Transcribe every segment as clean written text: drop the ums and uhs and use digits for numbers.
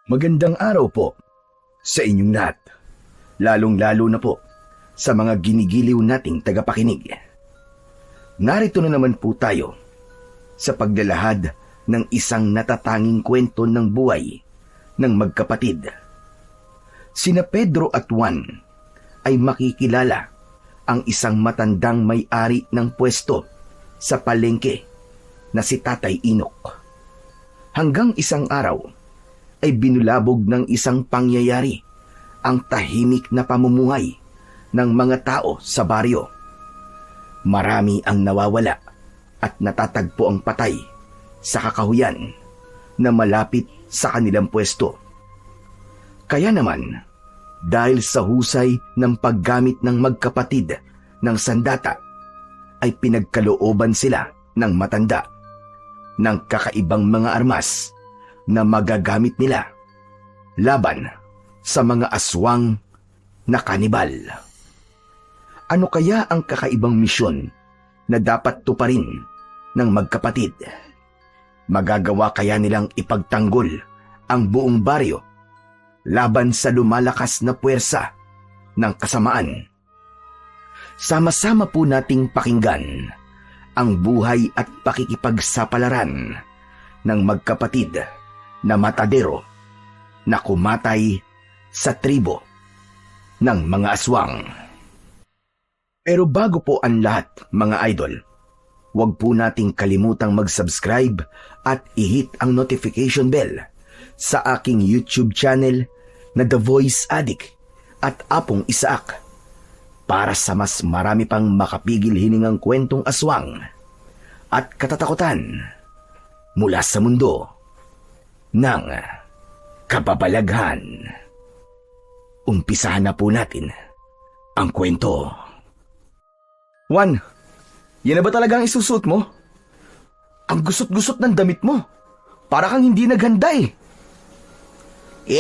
Magandang araw po sa inyong lahat, lalong-lalo na po sa mga ginigiliw nating tagapakinig. Narito na naman po tayo sa paglalahad ng isang natatanging kwento ng buhay ng magkapatid. Sina Pedro at Juan ay makikilala ang isang matandang may-ari ng pwesto sa palengke na si Tatay Inok. Hanggang isang araw ay binulabog ng isang pangyayari ang tahimik na pamumuhay ng mga tao sa baryo. Marami ang nawawala at natatagpo ang patay sa kakahuyan na malapit sa kanilang pwesto. Kaya naman, dahil sa husay ng paggamit ng magkapatid ng sandata, ay pinagkalooban sila ng matanda ng kakaibang mga armas na magagamit nila laban sa mga aswang na kanibal. Ano kaya ang kakaibang misyon na dapat tuparin ng magkapatid? Magagawa kaya nilang ipagtanggol ang buong baryo laban sa lumalakas na puwersa ng kasamaan? Sama-sama po nating pakinggan ang buhay at pakikipagsapalaran ng magkapatid na matadero na kumatay sa tribo ng mga aswang. Pero bago po ang lahat, mga idol, huwag po nating kalimutang mag-subscribe at i-hit ang notification bell sa aking YouTube channel na The Voice Addict at Apong Isaak para sa mas marami pang makapigil hiningang kwentong aswang at katatakutan mula sa mundo ng kababalaghan. Umpisahan na po natin ang kwento. Juan, yan na ba talaga ang isusuot mo? Ang gusot-gusot ng damit mo. Para kang hindi naghanda eh.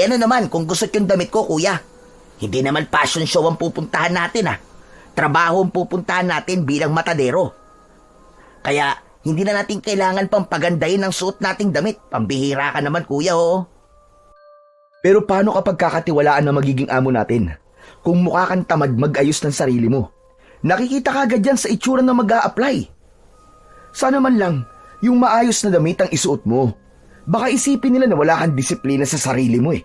Ano naman kung gusot yung damit ko, kuya? Hindi naman fashion show ang pupuntahan natin Trabaho ang pupuntahan natin bilang matadero. Kaya hindi na natin kailangan pang pagandahin ang suot nating damit. Pambihira ka naman, kuya, oh. Pero paano kapag kakatiwalaan na magiging amo natin? Kung mukha kang tamad mag-ayos ng sarili mo, nakikita ka agad yan sa itsura na mag-a-apply. Sana man lang, yung maayos na damit ang isuot mo. Baka isipin nila na wala kang disiplina sa sarili mo eh.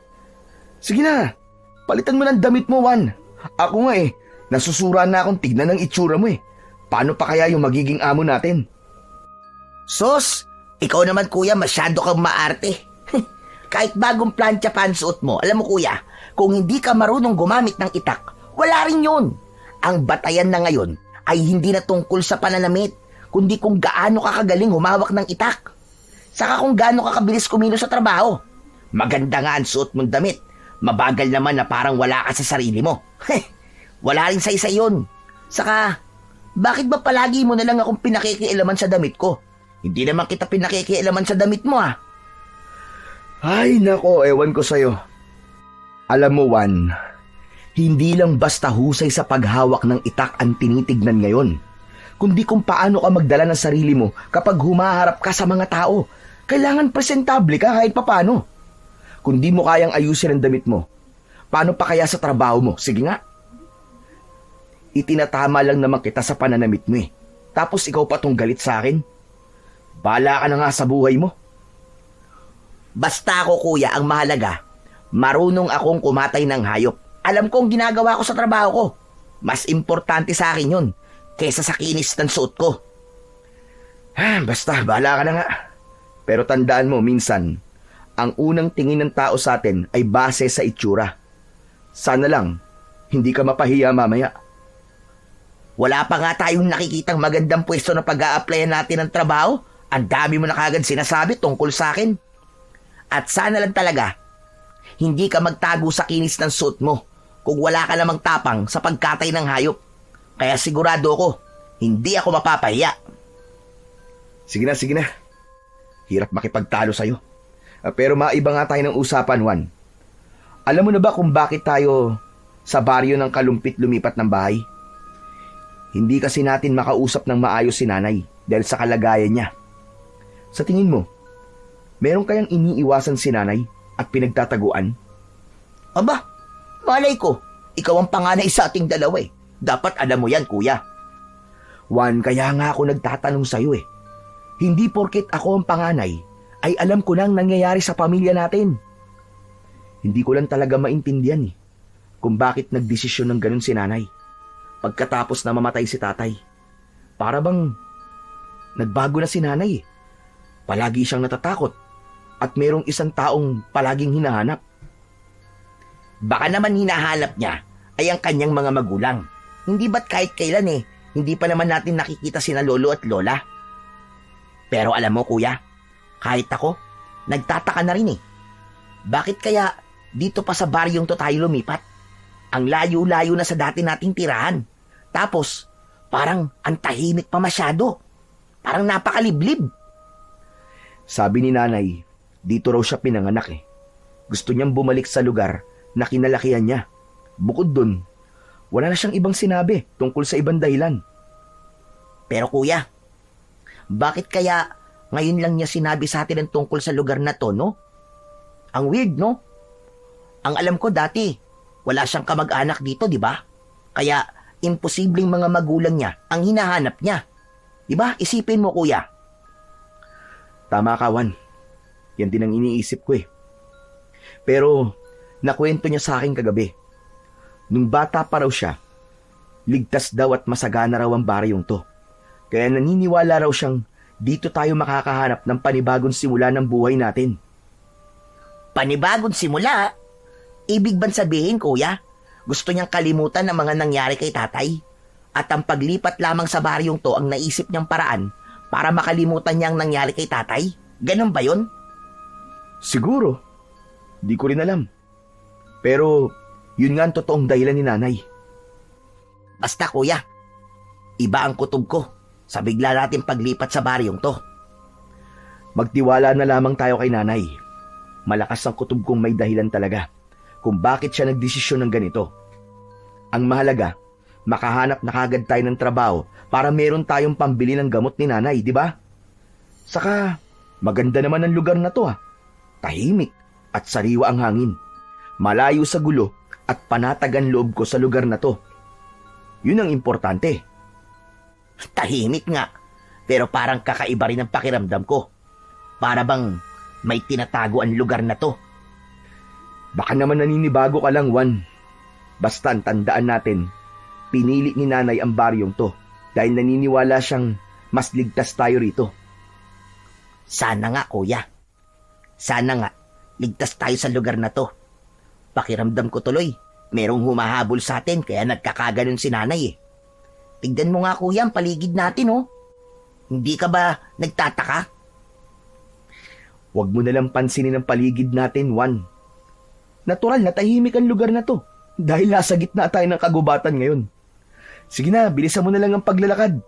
Sige na, palitan mo ng damit mo, Juan. Ako nga nasusura na akong tignan ng itsura mo eh. Paano pa kaya yung magiging amo natin? Sos, ikaw naman, kuya, masyado kang maarte. Kahit bagong plancha pa ang suot mo, alam mo, kuya, kung hindi ka marunong gumamit ng itak, wala rin yun. Ang batayan na ngayon ay hindi na tungkol sa pananamit, kundi kung gaano ka kagaling humawak ng itak. Saka kung gaano ka kabilis kumilos sa trabaho. Maganda nga ang suot mong damit. Mabagal naman na parang wala ka sa sarili mo. Wala rin sa isa yun. Saka, bakit ba palagi mo na lang akong pinakikialaman sa damit ko? Hindi naman kita pinakikialaman sa damit mo Ay nako, ewan ko sa'yo. Alam mo, Juan, hindi lang basta husay sa paghawak ng itak ang tinitignan ngayon, kundi kung paano ka magdala ng sarili mo kapag humaharap ka sa mga tao. Kailangan presentable ka kahit papano. Kung di mo kayang ayusin ang damit mo, paano pa kaya sa trabaho mo? Sige nga. Itinatama lang naman kita sa pananamit mo Tapos ikaw pa tong galit sa akin? Bahala ka na nga sa buhay mo. Basta ako, kuya, ang mahalaga, marunong akong kumatay ng hayop. Alam kong ginagawa ko sa trabaho ko. Mas importante sa akin yun kesa sa kinis ng suot ko. Basta, bahala ka na nga. Pero tandaan mo, minsan, ang unang tingin ng tao sa atin ay base sa itsura. Sana lang, hindi ka mapahiya mamaya. Wala pa nga tayong nakikitang magandang pwesto na pag-a-applyan natin ng trabaho. Ang dami mo na kagad sinasabi tungkol sa akin. At sana lang talaga, hindi ka magtago sa kinis ng suot mo kung wala ka namang tapang sa pagkatay ng hayop. Kaya sigurado ko, hindi ako mapapahiya. Sige na. Hirap makipagtalo sa'yo. Pero maiba nga tayo ng usapan, Juan. Alam mo na ba kung bakit tayo sa baryo ng Kalumpit lumipat ng bahay? Hindi kasi natin makausap ng maayos si nanay dahil sa kalagayan niya. Sa tingin mo, meron kayang iniiwasan si nanay at pinagtataguan? Aba, malay ko. Ikaw ang panganay sa ating dalawa eh. Dapat alam mo yan, kuya. Juan, kaya nga ako nagtatanong sa'yo eh. Hindi porket ako ang panganay, ay alam ko nang nangyayari sa pamilya natin. Hindi ko lang talaga maintindihan eh, kung bakit nagdesisyon ng ganun si nanay. Pagkatapos na mamatay si tatay. Para bang nagbago na si nanay eh. Palagi siyang natatakot at merong isang taong palaging hinahanap. Baka naman hinahanap niya ay ang kanyang mga magulang. Hindi ba't kahit kailan eh, hindi pa naman natin nakikita sina lolo at lola? Pero alam mo kuya, kahit ako, nagtataka na rin eh. Bakit kaya dito pa sa baryong to tayo lumipat? Ang layo-layo na sa dati nating tirahan. Tapos, parang ang tahimik pa masyado. Parang napakaliblib. Sabi ni nanay, dito raw siya pinanganak eh. Gusto niyang bumalik sa lugar na kinalakihan niya. Bukod dun, wala na siyang ibang sinabi tungkol sa ibang dahilan. Pero kuya, bakit kaya ngayon lang niya sinabi sa atin ang tungkol sa lugar na to, no? Ang weird, no? Ang alam ko dati, wala siyang kamag-anak dito, di ba? Kaya, imposibleng mga magulang niya ang hinahanap niya. Di ba? Isipin mo, kuya. Tama ka, Juan. Yan din ang iniisip ko eh. Pero, nakwento niya sa akin kagabi. Nung bata pa raw siya, ligtas daw at masagana raw ang baryong to. Kaya naniniwala raw siyang dito tayo makakahanap ng panibagong simula ng buhay natin. Panibagong simula? Ibig bang sabihin, kuya, gusto niyang kalimutan ang mga nangyari kay tatay? At ang paglipat lamang sa baryong to ang naisip niyang paraan para makalimutan niya ang nangyari kay tatay? Ganun ba yun? Siguro. Di ko rin alam. Pero, yun nga ang totoong dahilan ni nanay. Basta kuya, iba ang kutob ko sa bigla natin paglipat sa baryong to. Magtiwala na lamang tayo kay nanay. Malakas ang kutob kong may dahilan talaga kung bakit siya nagdesisyon ng ganito. Ang mahalaga, makahanap na kagad tayo ng trabaho para meron tayong pambili ng gamot ni nanay, di ba? Saka, maganda naman ang lugar na to ah. Tahimik at sariwa ang hangin. Malayo sa gulo at panatagan loob ko sa lugar na to. Yun ang importante. Tahimik nga, pero parang kakaiba rin ang pakiramdam ko. Para bang may tinatago ang lugar na to. Baka naman naninibago ka lang, Juan. Basta tandaan natin, pinili ni nanay ang baryong to dahil naniniwala siyang mas ligtas tayo rito. Sana nga, kuya. Sana nga, ligtas tayo sa lugar na to. Pakiramdam ko tuloy, merong humahabol sa atin kaya nagkakaganon si nanay eh. Tignan mo nga kuya ang paligid natin oh. Hindi ka ba nagtataka? Huwag mo nalang pansinin ang paligid natin, Juan. Natural na tahimik ang lugar na to dahil nasa gitna tayo ng kagubatan ngayon. Sige na, bilisan mo na lang ang paglalakad.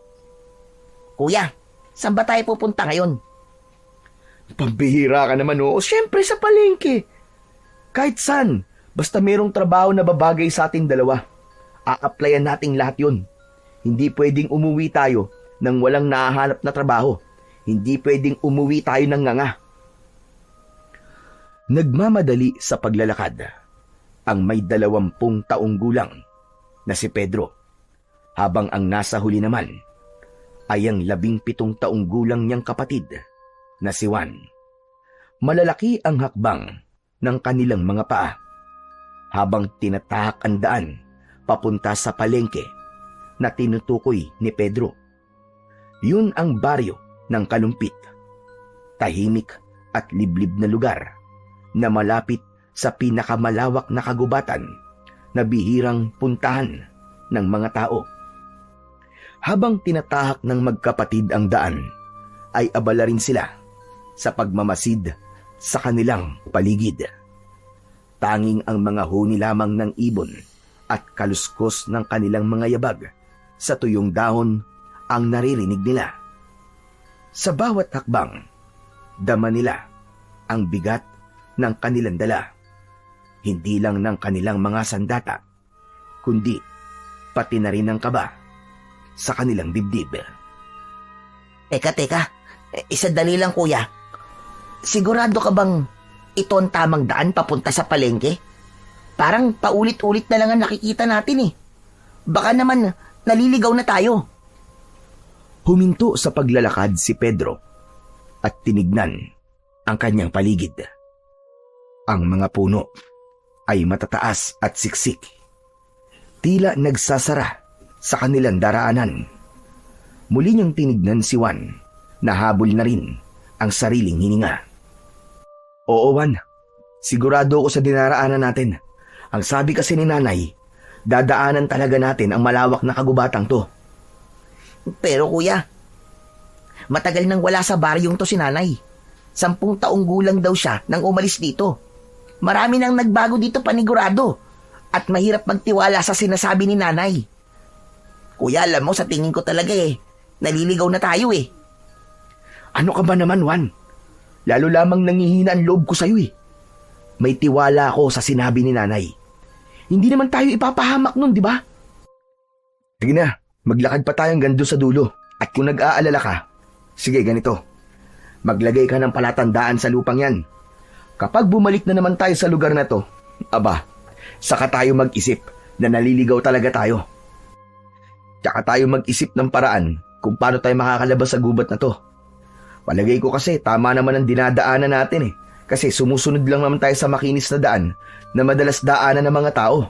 Kuya, saan ba tayo pupunta ngayon? Pambihira ka naman oo. Siyempre sa palengke. Kahit saan, basta merong trabaho na babagay sa ating dalawa. A-applyan nating lahat yun. Hindi pwedeng umuwi tayo nang walang nahahanap na trabaho. Hindi pwedeng umuwi tayo ng nganga. Nagmamadali sa paglalakad ang may 20 taong gulang na si Pedro, habang ang nasa huli naman ay ang 17 taong gulang niyang kapatid na si Juan. Malalaki ang hakbang ng kanilang mga paa habang tinatahak ang daan papunta sa palengke na tinutukoy ni Pedro. Yun ang baryo ng Kalumpit, tahimik at liblib na lugar na malapit sa pinakamalawak na kagubatan na bihirang puntahan ng mga tao. Habang tinatahak ng magkapatid ang daan, ay abala rin sila sa pagmamasid sa kanilang paligid. Tanging ang mga huni lamang ng ibon at kaluskos ng kanilang mga yabag sa tuyong dahon ang naririnig nila. Sa bawat hakbang, dama nila ang bigat ng kanilang dala, hindi lang ng kanilang mga sandata, kundi pati na rin ang kaba sa kanilang dibdib. Teka, isadali lang kuya. Sigurado ka bang ito ang tamang daan papunta sa palengke? Parang paulit-ulit na lang ang nakikita natin eh. Baka naman naliligaw na tayo. Huminto sa paglalakad si Pedro at tinignan ang kanyang paligid. Ang mga puno ay matataas at siksik. Tila nagsasara sa kanilang daraanan. Muli niyang tinignan si Juan. Nahabol na rin ang sariling hininga. Oo, Juan. Sigurado ako sa dinaraanan natin. Ang sabi kasi ni Nanay, dadaanan talaga natin ang malawak na kagubatang to. Pero kuya, matagal nang wala sa baryong to si Nanay. 10 taong gulang daw siya nang umalis dito. Marami nang nagbago dito panigurado at mahirap magtiwala sa sinasabi ni Nanay. Kuya, alam mo, sa tingin ko talaga naliligaw na tayo eh. Ano ka ba naman, Juan? Lalo lamang nangihina ang loob ko sa'yo eh. May tiwala ako sa sinabi ni Nanay. Hindi naman tayo ipapahamak nun, di ba? Sige na, maglakad pa tayong gando sa dulo. At kung nag-aalala ka, sige ganito. Maglagay ka ng palatandaan sa lupang yan. Kapag bumalik na naman tayo sa lugar na to, aba, saka tayo mag-isip na naliligaw talaga tayo. Tsaka tayo mag-isip ng paraan kung paano tayo makakalabas sa gubat na to. Palagay ko kasi tama naman ang dinadaanan natin eh. Kasi sumusunod lang naman tayo sa makinis na daan na madalas daanan ng mga tao.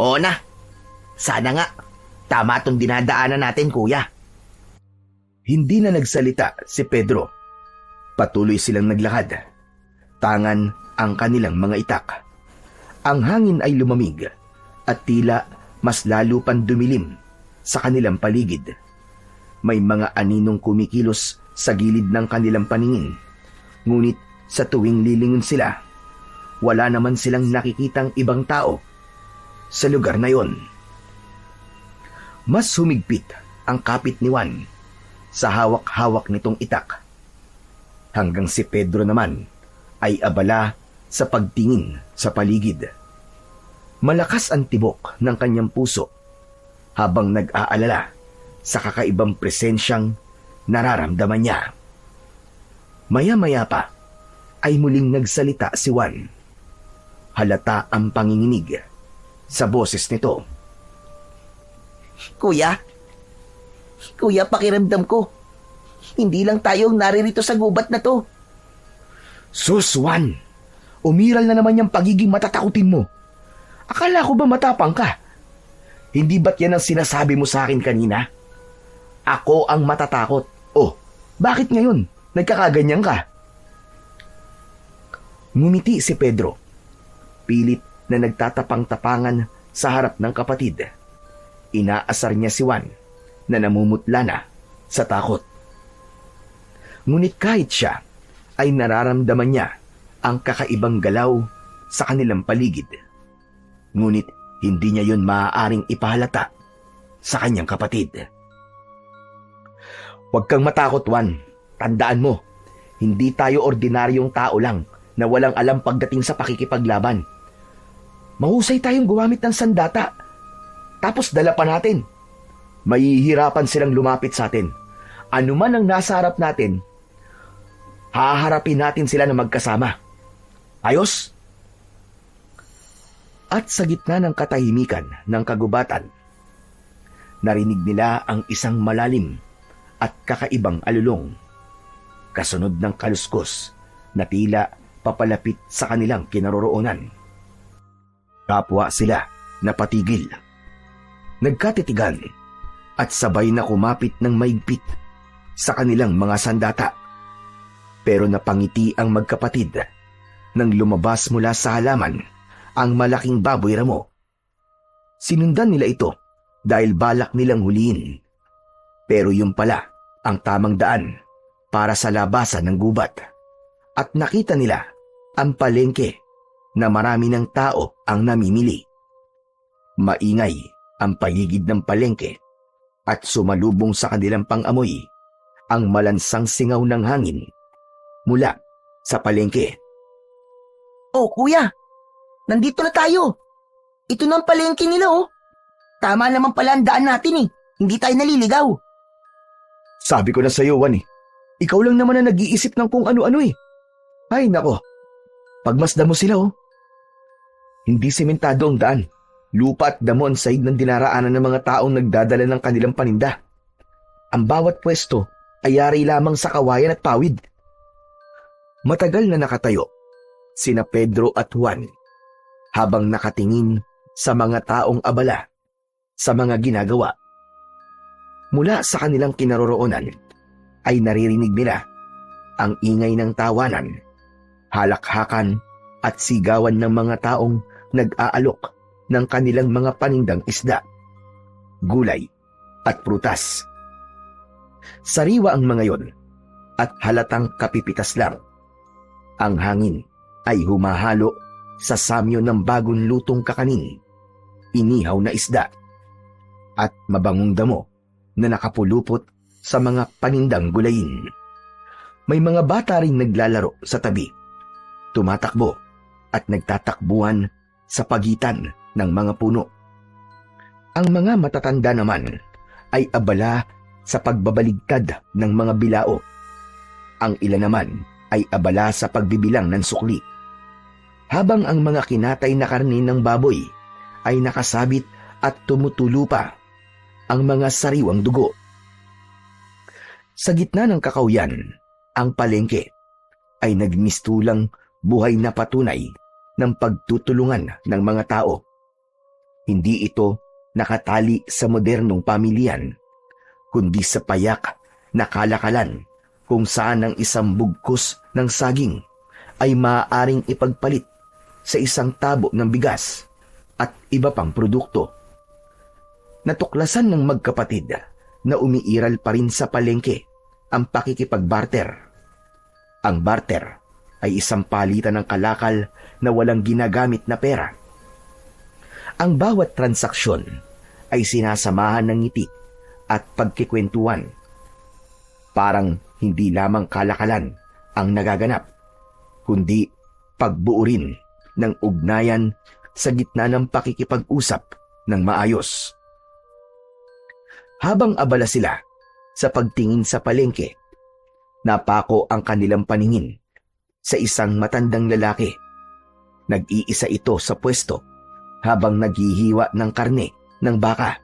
Oo na. Sana nga. Tama itong dinadaanan natin, kuya. Hindi na nagsalita si Pedro. Patuloy silang naglakad. Tangan ang kanilang mga itak. Ang hangin ay lumamig at tila mas lalo pang dumilim sa kanilang paligid. May mga aninong kumikilos sa gilid ng kanilang paningin. Ngunit sa tuwing lilingon sila, wala naman silang nakikitang ibang tao sa lugar na yon. Mas humigpit ang kapit ni Juan sa hawak-hawak nitong itak. Hanggang si Pedro naman ay abala sa pagtingin sa paligid. Malakas ang tibok ng kanyang puso habang nag-aalala sa kakaibang presensyang nararamdaman niya. Maya-maya pa ay muling nagsalita si Juan. Halata ang panginginig sa boses nito. Kuya, pakiramdam ko. Hindi lang tayong naririto sa gubat na to. Sus, Juan! Umiral na naman yung pagiging matatakutin mo. Akala ko ba matapang ka? Hindi ba't yan ang sinasabi mo sa akin kanina? Ako ang matatakot. Oh, bakit ngayon? Nagkakaganyan ka? Ngumiti si Pedro. Pilit na nagtatapang-tapangan sa harap ng kapatid. Inaasar niya si Juan na namumutla na sa takot. Ngunit kahit siya ay nararamdaman niya ang kakaibang galaw sa kanilang paligid. Ngunit hindi niya yon maaaring ipahalata sa kanyang kapatid. Huwag kang matakot, Juan. Tandaan mo, hindi tayo ordinaryong tao lang na walang alam pagdating sa pakikipaglaban. Mahusay tayong gumamit ng sandata. Tapos dala pa natin. Mahihirapan silang lumapit sa atin. Ano man ang nasa harap natin, haharapin natin sila na magkasama. Ayos? At sa gitna ng katahimikan ng kagubatan, narinig nila ang isang malalim at kakaibang alulong. Kasunod ng kaluskos na tila papalapit sa kanilang kinaroroonan. Kapwa sila napatigil. Nagkatitigan at sabay na kumapit ng maigpit sa kanilang mga sandata. Pero napangiti ang magkapatid nang lumabas mula sa halaman ang malaking baboy ramo. Sinundan nila ito dahil balak nilang huliin. Pero yun pala ang tamang daan para sa labasan ng gubat. At nakita nila ang palengke na marami ng tao ang namimili. Maingay ang paligid ng palengke at sumalubong sa kanilang pang-amoy ang malansang singaw ng hangin mula sa palengke. Oh, kuya, nandito na tayo. Ito na ang palengke nila, oh. Tama naman pala ang daan natin eh. Hindi tayo naliligaw. Sabi ko na sa iyo, Juan eh. Ikaw lang naman na nag-iisip ng kung ano-ano eh. Ay nako, Pagmasdan mo sila, oh. Hindi sementado ang daan. Lupa at damo ang sahig ng dinaraanan ng mga taong nagdadala ng kanilang paninda. Ang bawat pwesto ay yari lamang sa kawayan at pawid. Matagal na nakatayo sina Pedro at Juan habang nakatingin sa mga taong abala sa mga ginagawa. Mula sa kanilang kinaroroonan ay naririnig nila ang ingay ng tawanan, halakhakan at sigawan ng mga taong nag-aalok ng kanilang mga panindang isda, gulay at prutas. Sariwa ang mga yon at halatang kapipitas lang. Ang hangin ay humahalo sa samyo ng bagong lutong kakanin, inihaw na isda, at mabangong damo na nakapulupot sa mga panindang gulayin. May mga bata ring naglalaro sa tabi, tumatakbo at nagtatakbuhan sa pagitan ng mga puno. Ang mga matatanda naman ay abala sa pagbabaligtad ng mga bilao. Ang ilan naman ay abala sa pagbibilang ng sukli. Habang ang mga kinatay na karne ng baboy ay nakasabit at tumutulo pa ang mga sariwang dugo. Sa gitna ng kakauyan, ang palengke ay nagmistulang buhay na patunay ng pagtutulungan ng mga tao. Hindi ito nakatali sa modernong pamilyan, kundi sa payak na kalakalan kung saan ang isang bugkos ng saging ay maaaring ipagpalit sa isang tabo ng bigas at iba pang produkto. Natuklasan ng magkapatid na umiiral pa rin sa palengke ang pakikipagbarter. Ang barter ay isang palitan ng kalakal na walang ginagamit na pera. Ang bawat transaksyon ay sinasamahan ng ngiti at pagkikwentuhan. Parang hindi lamang kalakalan ang nagaganap, kundi pagbuo rin ng ugnayan sa gitna ng pakikipag-usap ng maayos. Habang abala sila sa pagtingin sa palengke, napako ang kanilang paningin sa isang matandang lalaki. Nag-iisa ito sa pwesto habang naghihiwa ng karne ng baka.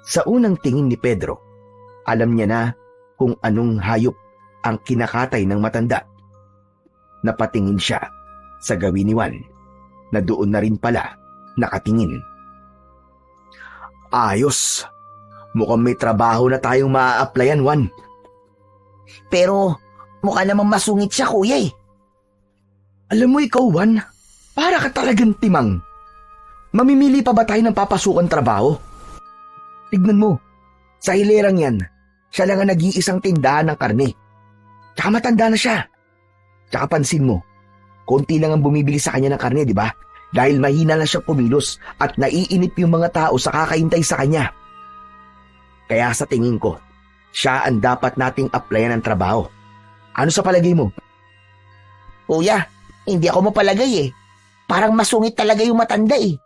Sa unang tingin ni Pedro, alam niya na kung anong hayop ang kinakatay ng matanda. Napatingin siya sa gawin ni Juan na doon na rin pala nakatingin. Ayos! Mukhang may trabaho na tayong maa-applyan, Juan. Pero mukha namang masungit siya, kuya eh. Alam mo ikaw, Juan, para ka talagang timang. Mamimili pa ba tayo ng papasukan trabaho? Tignan mo, sa hilerang yan, siya lang ang nag-iisang tindahan ng karne. Tsaka matanda na siya. Tsaka pansin mo, konti lang ang bumibili sa kanya ng karne, di ba? Dahil mahina lang siya pumilos at naiinip yung mga tao sa kakaintay sa kanya. Kaya sa tingin ko, siya ang dapat nating applyan ng trabaho. Ano sa palagay mo? Kuya, hindi ako mapalagay eh. Parang masungit talaga yung matanda eh.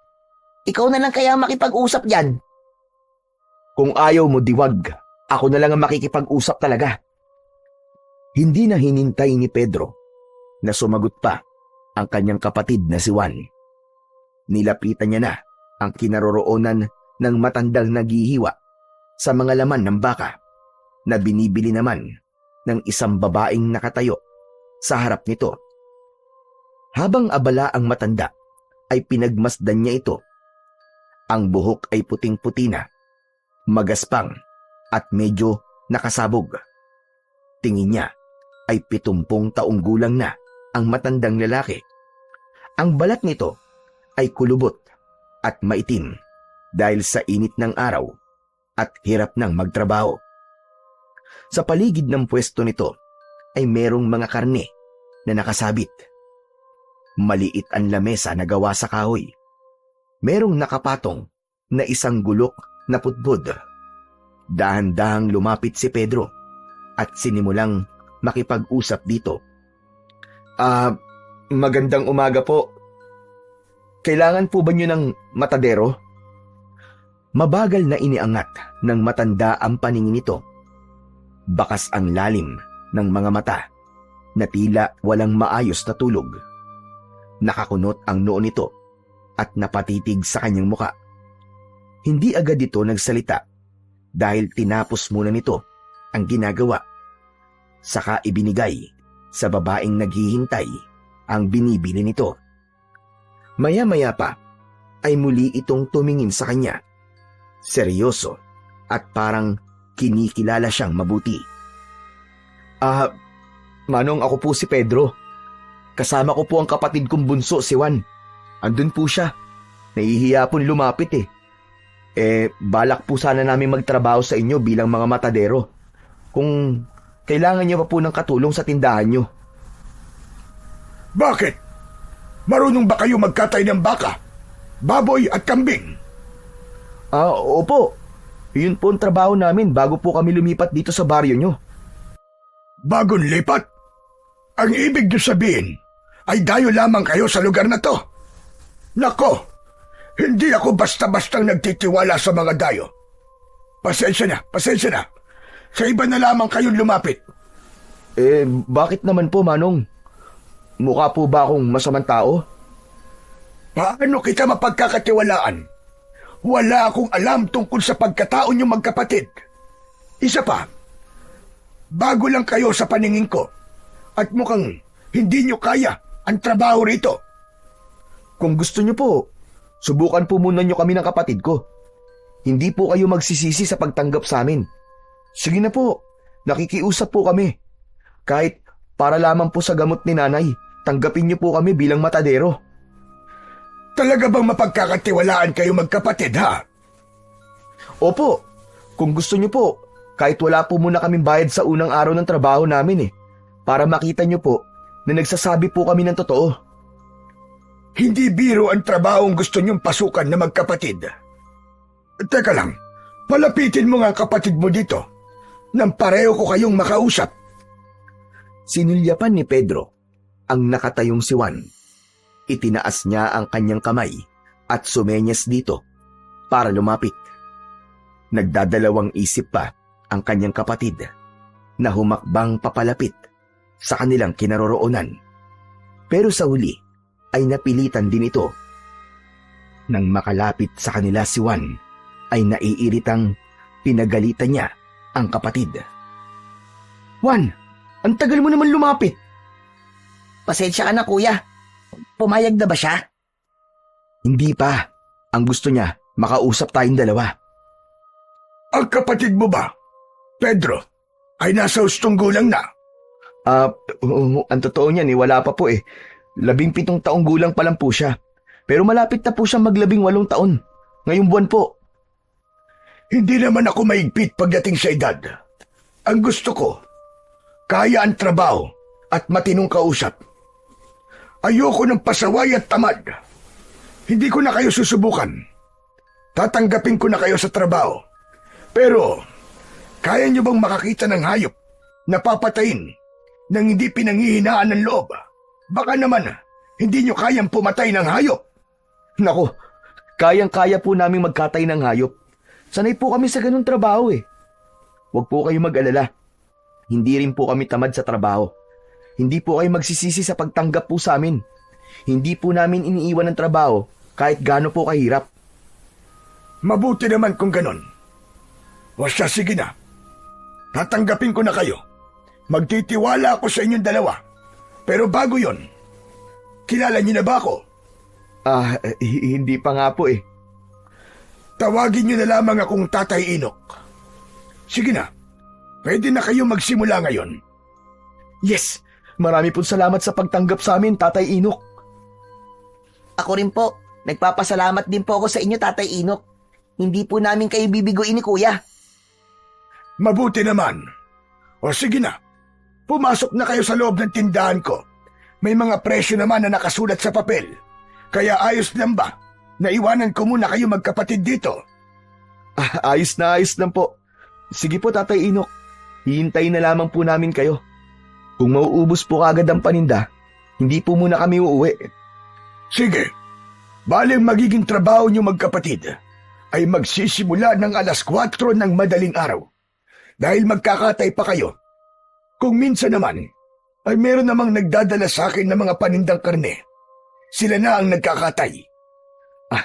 Ikaw na lang kaya makipag-usap dyan. Kung ayaw mo, diwag. Ako na lang ang makikipag-usap talaga. Hindi na hinintay ni Pedro na sumagot pa ang kanyang kapatid na si Juan. Nilapitan niya na ang kinaroroonan ng matandang naghihiwa sa mga laman ng baka na binibili naman ng isang babaeng nakatayo sa harap nito. Habang abala ang matanda, ay pinagmasdan niya ito. Ang buhok ay puting-puti na, magaspang at medyo nakasabog. Tingin niya ay 70 taong gulang na ang matandang lalaki. Ang balat nito ay kulubot at maitim dahil sa init ng araw at hirap ng magtrabaho. Sa paligid ng pwesto nito ay merong mga karne na nakasabit. Maliit ang lamesa na gawa sa kahoy. Merong nakapatong na isang gulok na putbod. Dahan-dahang lumapit si Pedro at sinimulang makipag-usap dito. Magandang umaga po. Kailangan po ba nyo ng matadero? Mabagal na iniangat ng matanda ang paningin nito. Bakas ang lalim ng mga mata na tila walang maayos na tulog. Nakakunot ang noo nito at napatitig sa kanyang muka. Hindi agad ito nagsalita dahil tinapos muna nito ang ginagawa. Saka ibinigay sa babaeng naghihintay ang binibili nito. Maya-maya pa ay muli itong tumingin sa kanya. Seryoso at parang kinikilala siyang mabuti. Manong, ako po si Pedro. Kasama ko po ang kapatid kong bunso, si Juan. Andun po siya. Nahihiya pong lumapit eh. Balak po sana namin magtrabaho sa inyo bilang mga matadero. Kung kailangan niyo pa po ng katulong sa tindahan niyo. Bakit? Marunong ba kayo magkatay ng baka, baboy at kambing? Opo. Yun po ang trabaho namin bago po kami lumipat dito sa baryo niyo. Bagong lipat? Ang ibig niyo sabihin ay dayo lamang kayo sa lugar na to. Nako, hindi ako basta-bastang nagtitiwala sa mga dayo. Pasensya na. Sa iba na lamang kayong lumapit. Bakit naman po, Manong? Mukha po ba akong masamang tao? Paano kita mapagkakatiwalaan? Wala akong alam tungkol sa pagkatao niyong magkapatid. Isa pa, bago lang kayo sa paningin ko at mukhang hindi niyo kaya ang trabaho rito. Kung gusto niyo po, subukan po muna niyo kami ng kapatid ko. Hindi po kayo magsisisi sa pagtanggap sa amin. Sige na po, nakikiusap po kami. Kahit para lamang po sa gamot ni nanay, tanggapin niyo po kami bilang matadero. Talaga bang mapagkakatiwalaan kayo magkapatid, ha? Opo, kung gusto niyo po, kahit wala po muna kaming bayad sa unang araw ng trabaho namin para makita niyo po na nagsasabi po kami ng totoo. Hindi biro ang trabahong gusto niyong pasukan na magkapatid. Teka lang, palapitin mo nga ang kapatid mo dito nang pareho ko kayong makausap. Sinulyapan ni Pedro ang nakatayong si Juan. Itinaas niya ang kanyang kamay at sumenyas dito para lumapit. Nagdadalawang isip pa ang kanyang kapatid na humakbang papalapit sa kanilang kinaroroonan. Pero sa huli ay napilitan din ito. Nang makalapit sa kanila si Juan ay naiiritang pinagalitan niya ang kapatid. Juan, ang tagal mo naman lumapit. Pasensya ka na, kuya. Pumayag na ba siya? Hindi pa. Ang gusto niya, makausap tayong dalawa. Ang kapatid mo ba, Pedro, ay nasa hustong gulang na? Ang totoo niyan wala pa po 17 taong gulang pa lang po siya. Pero malapit na po siyang mag-18 taon. Ngayong buwan po. Hindi naman ako maigpit pagdating sa edad. Ang gusto ko, kaya ang trabaho at matinong kausap. Ayoko ng pasaway at tamad. Hindi ko na kayo susubukan. Tatanggapin ko na kayo sa trabaho. Pero, kaya niyo bang makakita ng hayop na papatayin nang hindi pinanghihinaan ng loob? Baka naman, hindi niyo kayang pumatay ng hayop. Nako, kayang-kaya po namin magkatay ng hayop. Sanay po kami sa ganung trabaho Huwag po kayo mag-alala. Hindi rin po kami tamad sa trabaho. Hindi po kayo magsisisi sa pagtanggap po sa amin. Hindi po namin iniiwan ng trabaho kahit gaano po kahirap. Mabuti naman kung ganon. O siya, sige na. Tatanggapin ko na kayo. Magtitiwala ako sa inyong dalawa. Pero bago yon, kilala niyo na ba ako? Hindi pa nga po Tawagin niyo na lamang akong Tatay Inok. Sige na, pwede na kayo magsimula ngayon. Yes! Marami pong salamat sa pagtanggap sa amin, Tatay Inok. Ako rin po. Nagpapasalamat din po ako sa inyo, Tatay Inok. Hindi po namin kayo bibiguin ni Kuya. Mabuti naman. O sige na, pumasok na kayo sa loob ng tindahan ko. May mga presyo naman na nakasulat sa papel. Kaya ayos lang ba? Naiwanan ko muna kayo magkapatid dito. Ayos lang po. Sige po, Tatay Inok. Hihintayin na lamang po namin kayo. Kung mauubos po kagad ang paninda, hindi po muna kami uuwi. Sige. Baling magiging trabaho niyo magkapatid ay magsisimula ng 4:00 ng madaling araw. Dahil magkakatay pa kayo. Kung minsan naman, ay meron namang nagdadala sa akin ng mga panindang karne. Sila na ang nagkakatay.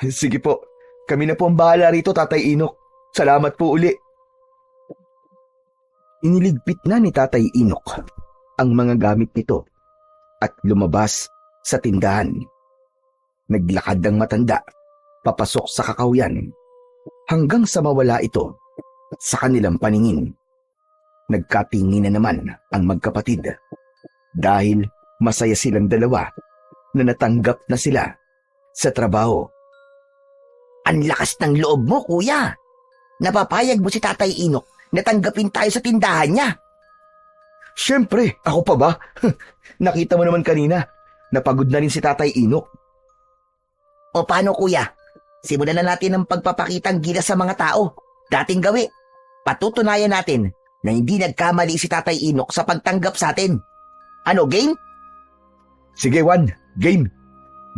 Sige po. Kami na po ang bahala rito, Tatay Inok. Salamat po uli. Iniligpit na ni Tatay Inok ang mga gamit nito at lumabas sa tindahan. Naglakad ang matanda, papasok sa kakawyan, hanggang sa mawala ito sa kanilang paningin. Nagkatingin na naman ang magkapatid dahil masaya silang dalawa na natanggap na sila sa trabaho. Ang lakas ng loob mo, kuya. Napapayag mo si Tatay Inok na tanggapin tayo sa tindahan niya. Siyempre, ako pa ba? Nakita mo naman kanina, napagod na rin si Tatay Inok. O paano, kuya? Simulan na natin ang pagpapakitang gilas sa mga tao. Dating gawi. Patutunayan natin na hindi nagkamali si Tatay Inok sa pagtanggap sa atin. Ano, game? Sige, Juan, game.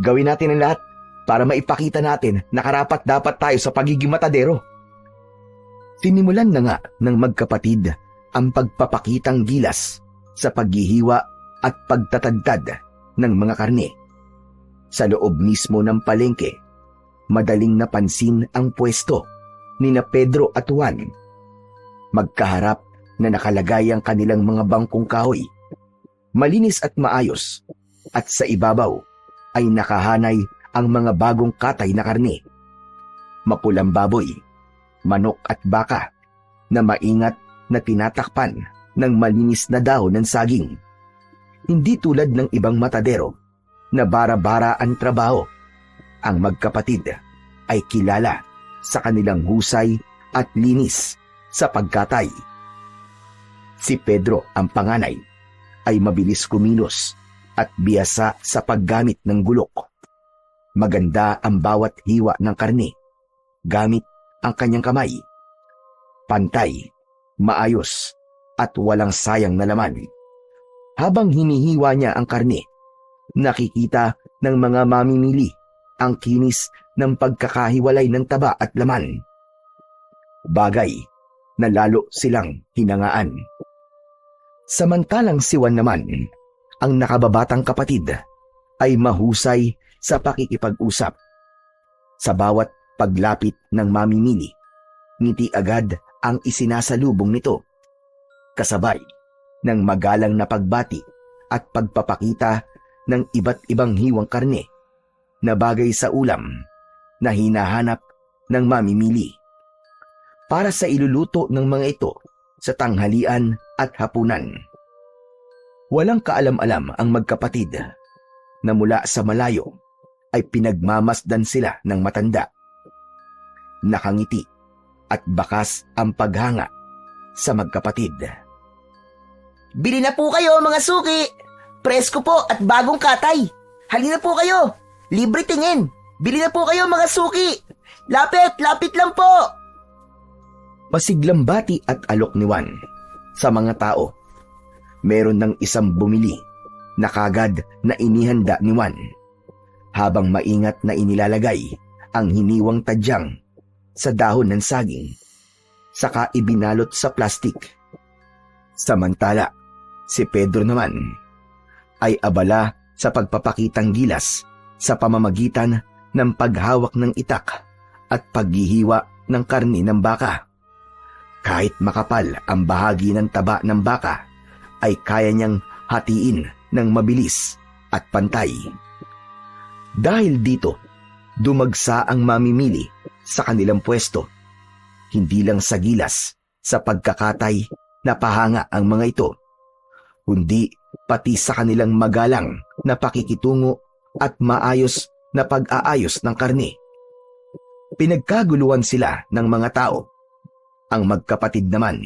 Gawin natin ang lahat para maipakita natin na karapat dapat tayo sa pagiging matadero. Sinimulan na nga ng magkapatid ang pagpapakitang gilas sa paghihiwa at pagtatadtad ng mga karne. Sa loob mismo ng palengke, madaling napansin ang pwesto ni na Pedro at Juan. Magkaharap na nakalagay ang kanilang mga bangkong kahoy, malinis at maayos, at sa ibabaw ay nakahanay ang mga bagong katay na karne. Mapulang baboy, manok at baka na maingat na tinatakpan ng malinis na dahon ng saging. Hindi tulad ng ibang matadero na bara-bara ang trabaho. Ang magkapatid ay kilala sa kanilang husay at linis sa pagkatay. Si Pedro, ang panganay, ay mabilis kumilos at biyasa sa paggamit ng gulok. Maganda ang bawat hiwa ng karne gamit ang kanyang kamay. Pantay, maayos, at walang sayang na laman. Habang hinihiwa niya ang karne, nakikita ng mga mamimili ang kinis ng pagkakahiwalay ng taba at laman. Bagay na lalo silang hinangaan. Samantalang si Juan naman, ang nakababatang kapatid, ay mahusay sa pakikipag-usap. Sa bawat paglapit ng mamimili, ngiti agad ang isinasalubong nito, kasabay ng magalang na pagbati at pagpapakita ng iba't ibang hiwang karne na bagay sa ulam na hinahanap ng mamimili para sa iluluto ng mga ito sa tanghalian at hapunan. Walang kaalam-alam ang magkapatid na mula sa malayo ay pinagmamasdan sila ng matanda. Nakangiti at bakas ang paghanga sa magkapatid. Bili na po kayo, mga suki! Presko po at bagong katay. Halina po kayo! Libre tingin! Bili na po kayo, mga suki! Lapit! Lapit lang po! Masiglang bati at alok ni Juan sa mga tao. Meron ng isang bumili na kagad na inihanda ni Juan, habang maingat na inilalagay ang hiniwang tadyang sa dahon ng saging, saka ibinalot sa plastik. Samantala, si Pedro naman ay abala sa pagpapakitang gilas sa pamamagitan ng paghawak ng itak at paghihiwa ng karni ng baka. Kahit makapal ang bahagi ng taba ng baka, ay kaya niyang hatiin ng mabilis at pantay. Dahil dito, dumagsa ang mamimili sa kanilang pwesto. Hindi lang sa gilas, sa pagkakatay na pahanga ang mga ito, kundi pati sa kanilang magalang na pakikitungo at maayos na pag-aayos ng karne. Pinagkaguluhan sila ng mga tao. Ang magkapatid naman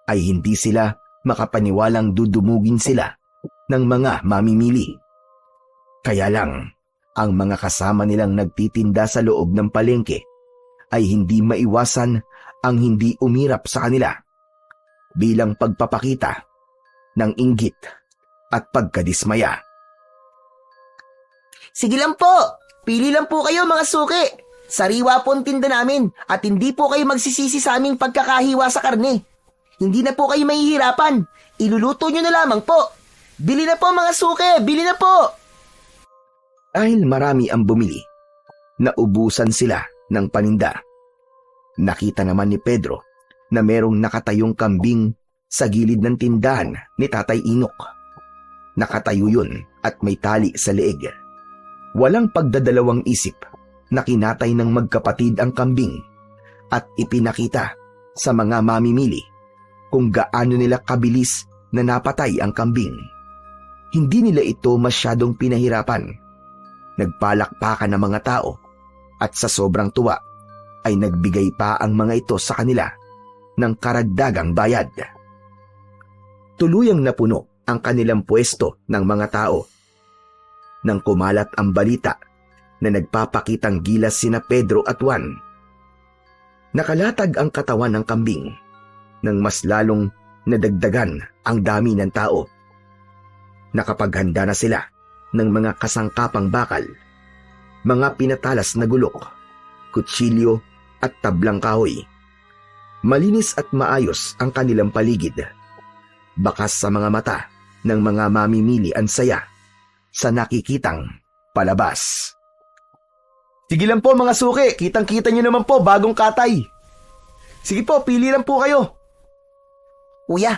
ay hindi sila makapaniwalang dudumugin sila ng mga mamimili. Kaya lang, ang mga kasama nilang nagtitinda sa loob ng palengke ay hindi maiwasan ang hindi umirap sa kanila bilang pagpapakita ng inggit at pagkadismaya. Sige lang po! Pili lang po kayo, mga suki! Sariwa po ang tinda namin at hindi po kayo magsisisi sa aming pagkakahiwa sa karne. Hindi na po kayo mahihirapan. Iluluto nyo na lamang po. Bili na po, mga suki! Bili na po! Dahil marami ang bumili, naubusan sila ng paninda. Nakita naman ni Pedro na merong nakatayong kambing sa gilid ng tindahan ni Tatay Inok. Nakatayo yun at may tali sa leeg. Walang pagdadalawang isip na kinatay ng magkapatid ang kambing at ipinakita sa mga mamimili kung gaano nila kabilis na napatay ang kambing. Hindi nila ito masyadong pinahirapan. Nagpalakpakan ng mga tao at sa sobrang tuwa ay nagbigay pa ang mga ito sa kanila ng karagdagang bayad. Tuluyang napuno ang kanilang pwesto ng mga tao. Nang kumalat ang balita na nagpapakitang gilas sina Pedro at Juan, nakalatag ang katawan ng kambing nang mas lalong nadagdagan ang dami ng tao. Nakapaghanda na sila ng mga kasangkapang bakal, mga pinatalas na gulok, kutsilyo at tablang kahoy. Malinis at maayos ang kanilang paligid. Bakas sa mga mata ng mga mamimili ang saya sa nakikitang palabas. Sige lang po mga suki, kitang-kita nyo naman po bagong katay. Sige po, pili lang po kayo. Kuya,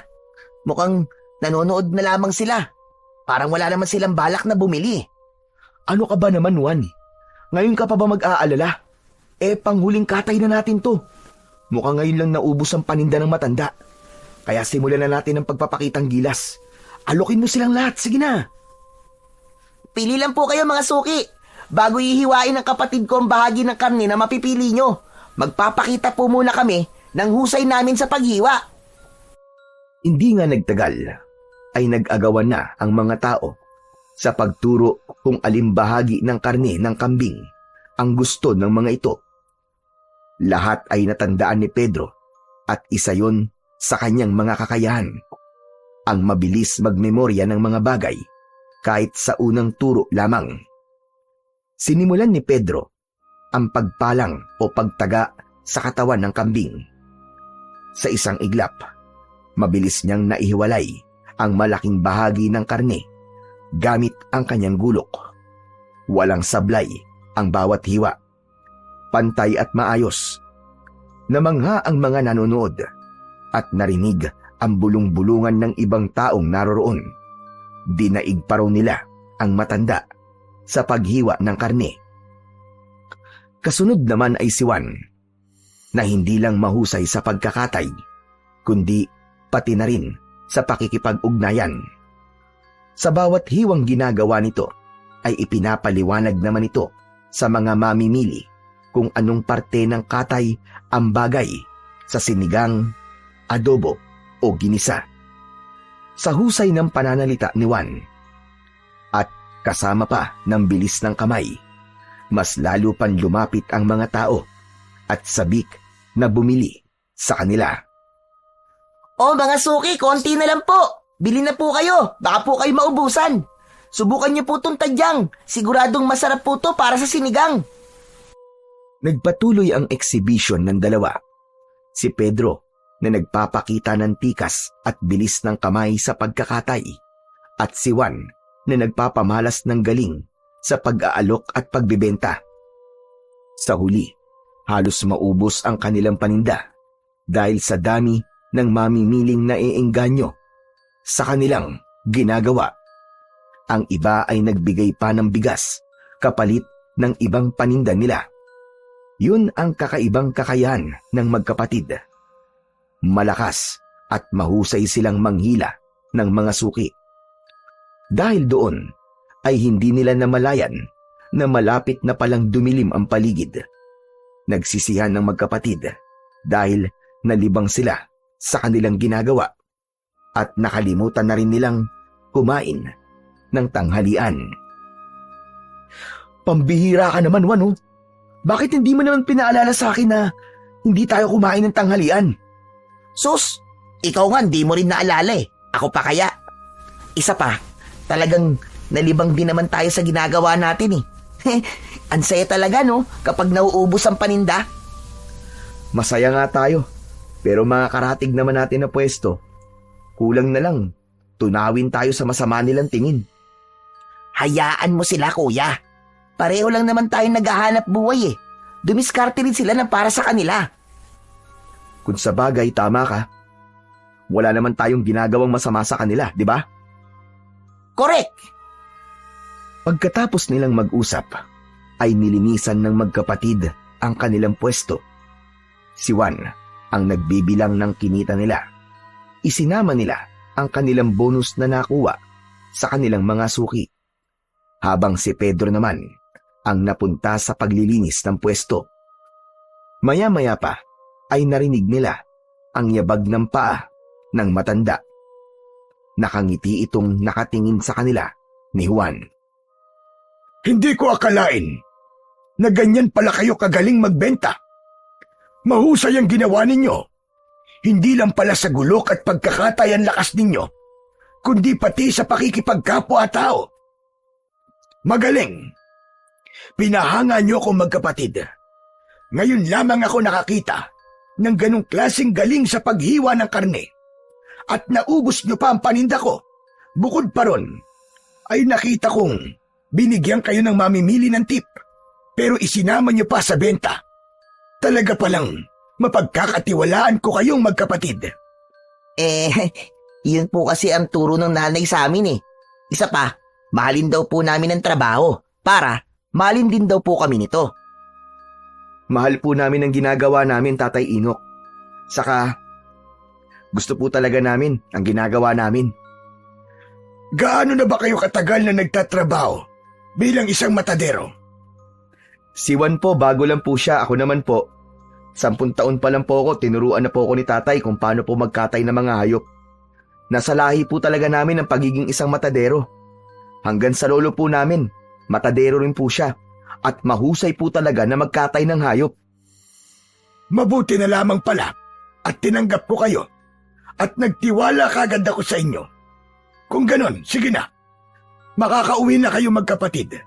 mukhang nanonood na lamang sila. Parang wala naman silang balak na bumili. Ano ka ba naman, Juan? Ngayon ka pa ba mag-aalala? Panghuling katay na natin to. Mukhang ngayon lang naubos ang paninda ng matanda. Kaya simulan na natin ang pagpapakitang gilas. Alokin mo silang lahat, sige na. Pili lang po kayo mga suki. Bago ihiwain ng kapatid ko ang bahagi ng karne na mapipili nyo, magpapakita po muna kami ng husay namin sa paghiwa. Hindi nga nagtagal ay nag-agawan na ang mga tao sa pagturo kung alin bahagi ng karne ng kambing ang gusto ng mga ito. Lahat ay natandaan ni Pedro at isa yon sa kanyang mga kakayahan, ang mabilis magmemorya ng mga bagay kahit sa unang turo lamang. Sinimulan ni Pedro ang pagpalang o pagtaga sa katawan ng kambing. Sa isang iglap, mabilis niyang naihiwalay ang malaking bahagi ng karne gamit ang kanyang gulok. Walang sablay ang bawat hiwa. Pantay at maayos. Namangha ang mga nanonood at narinig ang bulong-bulungan ng ibang taong naroroon. Dinaig pa raw nila ang matanda sa paghiwa ng karne. Kasunod naman ay si Juan, na hindi lang mahusay sa pagkakatay, kundi pati na rin sa pakikipag-ugnayan. Sa bawat hiwang ginagawa nito, ay ipinapaliwanag naman ito sa mga mamimili kung anong parte ng katay ang bagay sa sinigang, adobo o ginisa. Sa husay ng pananalita ni Juan, at kasama pa ng bilis ng kamay, mas lalo pang lumapit ang mga tao at sabik na bumili sa kanila. O mga suki, konti na lang po. Bili na po kayo, baka po kayo maubusan. Subukan niyo po itong tadyang, siguradong masarap po to para sa sinigang. Nagpatuloy ang exhibition ng dalawa. Si Pedro na nagpapakita ng tikas at bilis ng kamay sa pagkakatay, at si Juan na nagpapamalas ng galing sa pag-aalok at pagbibenta. Sa huli, halos maubos ang kanilang paninda dahil sa dami ng mamimiling naiengganyo sa kanilang ginagawa. Ang iba ay nagbigay pa ng bigas kapalit ng ibang paninda nila. Yun ang kakaibang kakayahan ng magkapatid. Malakas at mahusay silang manghila ng mga suki. Dahil doon ay hindi nila namalayan na malapit na palang dumilim ang paligid. Nagsisihan ng magkapatid dahil nalibang sila sa kanilang ginagawa at nakalimutan na rin nilang kumain ng tanghalian. Pambihira ka naman, Juan, oh. Bakit hindi mo naman pinaalala sa akin na hindi tayo kumain ng tanghalian? Sus, ikaw nga di mo rin naalala eh. Ako pa kaya? Isa pa, talagang nalibang din naman tayo sa ginagawa natin eh. Ang saya talaga no, kapag nauubos ang paninda. Masaya nga tayo, pero mga karatig naman natin na pwesto. Kulang na lang, tunawin tayo sa masama nilang tingin. Hayaan mo sila kuya. Pareho lang naman tayong naghahanap buhay eh. Dumiskarte rin sila ng para sa kanila. Kung sa bagay, tama ka. Wala naman tayong ginagawang masama sa kanila, di ba? Correct! Pagkatapos nilang mag-usap, ay nilinisan ng magkapatid ang kanilang pwesto. Si Juan ang nagbibilang ng kinita nila. Isinama nila ang kanilang bonus na nakuha sa kanilang mga suki. Habang si Pedro naman ang napunta sa paglilinis ng pwesto. Maya-maya pa ay narinig nila ang yabag ng paa ng matanda. Nakangiti itong nakatingin sa kanila ni Juan. Hindi ko akalain na ganyan pala kayo kagaling magbenta. Mahusay ang ginawa ninyo. Hindi lang pala sa gulok at pagkakatay ang lakas ninyo, kundi pati sa pakikipagkapwa-tao. Magaling. Pinahanga niyo akong magkapatid. Ngayon lamang ako nakakita ng ganong klaseng galing sa paghiwa ng karne. At naubos niyo pa ang paninda ko. Bukod pa ron, ay nakita kong binigyan kayo ng mamimili ng tip, pero isinama niyo pa sa benta. Talaga palang mapagkakatiwalaan ko kayong magkapatid. Yun po kasi ang turo ng nanay sa amin eh. Isa pa, mahalin daw po namin ang trabaho para mahalin din daw po kami nito. Mahal po namin ang ginagawa namin, Tatay Inok. Saka, gusto po talaga namin ang ginagawa namin. Gaano na ba kayo katagal na nagtatrabaho bilang isang matadero? Si Juan po, bago lang po siya. Ako naman po, 10 taon pa lang po ako, tinuruan na po ako ni Tatay kung paano po magkatay ng mga hayop. Nasa lahi po talaga namin ang pagiging isang matadero. Hanggang sa lolo po namin, matadero rin po siya. At mahusay po talaga na magkatay ng hayop. Mabuti na lamang pala at tinanggap ko kayo at nagtiwala kagad ako sa inyo. Kung ganon, sige na. Makakauwi na kayo magkapatid.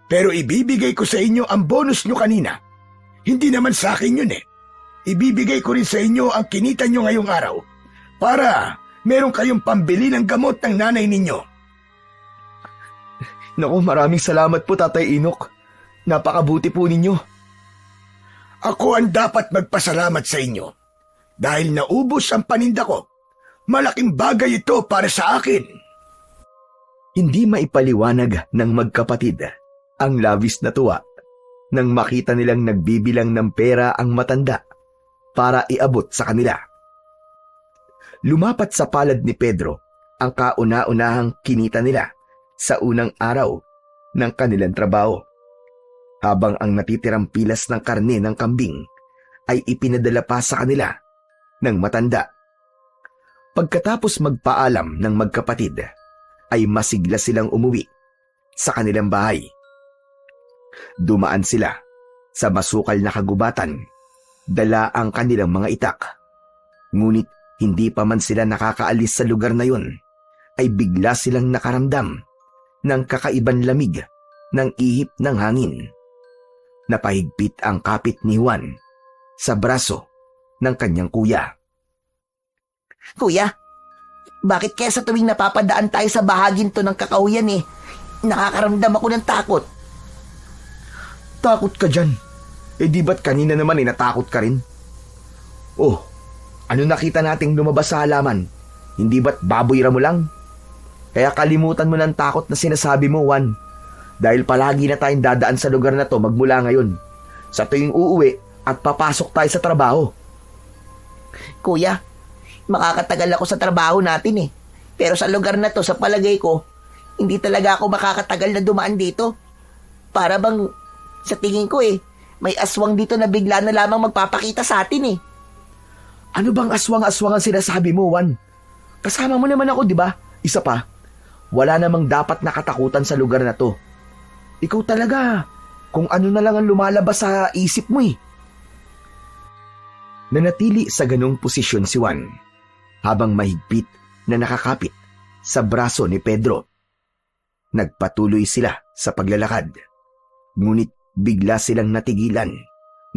Pero ibibigay ko sa inyo ang bonus nyo kanina. Hindi naman sa akin yun eh. Ibibigay ko rin sa inyo ang kinita nyo ngayong araw para meron kayong pambili ng gamot ng nanay ninyo. Naku, maraming salamat po, Tatay Inok. Napakabuti po ninyo. Ako ang dapat magpasalamat sa inyo. Dahil naubos ang paninda ko. Malaking bagay ito para sa akin. Hindi maipaliwanag ng magkapatid ang labis na tuwa nang makita nilang nagbibilang ng pera ang matanda para iabot sa kanila. Lumapat sa palad ni Pedro ang kauna-unahang kinita nila sa unang araw ng kanilang trabaho. Habang ang natitirang pilas ng karne ng kambing ay ipinadala pa sa kanila ng matanda. Pagkatapos magpaalam ng magkapatid, ay masigla silang umuwi sa kanilang bahay. Dumaan sila sa masukal na kagubatan, dala ang kanilang mga itak. Ngunit hindi pa man sila nakakaalis sa lugar na yun, ay bigla silang nakaramdam ng kakaiban lamig ng ihip ng hangin. Napahigpit ang kapit ni Juan sa braso ng kanyang kuya. Kuya, bakit kaya sa tuwing napapadaan tayo sa bahagin to ng kakahuyan nakakaramdam ako ng takot? Takot ka dyan? Di ba't kanina naman natakot ka rin? Oh, ano nakita nating lumabas sa halaman? Hindi ba't baboy mo lang? Kaya kalimutan mo ng takot na sinasabi mo, Juan. Dahil palagi na tayong dadaan sa lugar na to magmula ngayon. Sa tuwing uuwi at papasok tayo sa trabaho. Kuya, makakatagal ako sa trabaho natin Pero sa lugar na to, sa palagay ko, hindi talaga ako makakatagal na dumaan dito. Para bang, sa tingin ko may aswang dito na bigla na lamang magpapakita sa atin Ano bang aswang-aswang ang sinasabi mo, Juan? Kasama mo naman ako, di ba? Isa pa, wala namang dapat nakatakutan sa lugar na to. Ikaw talaga, kung ano na lang ang lumalabas sa isip mo Nanatili sa ganong posisyon si Juan, habang mahigpit na nakakapit sa braso ni Pedro. Nagpatuloy sila sa paglalakad, ngunit bigla silang natigilan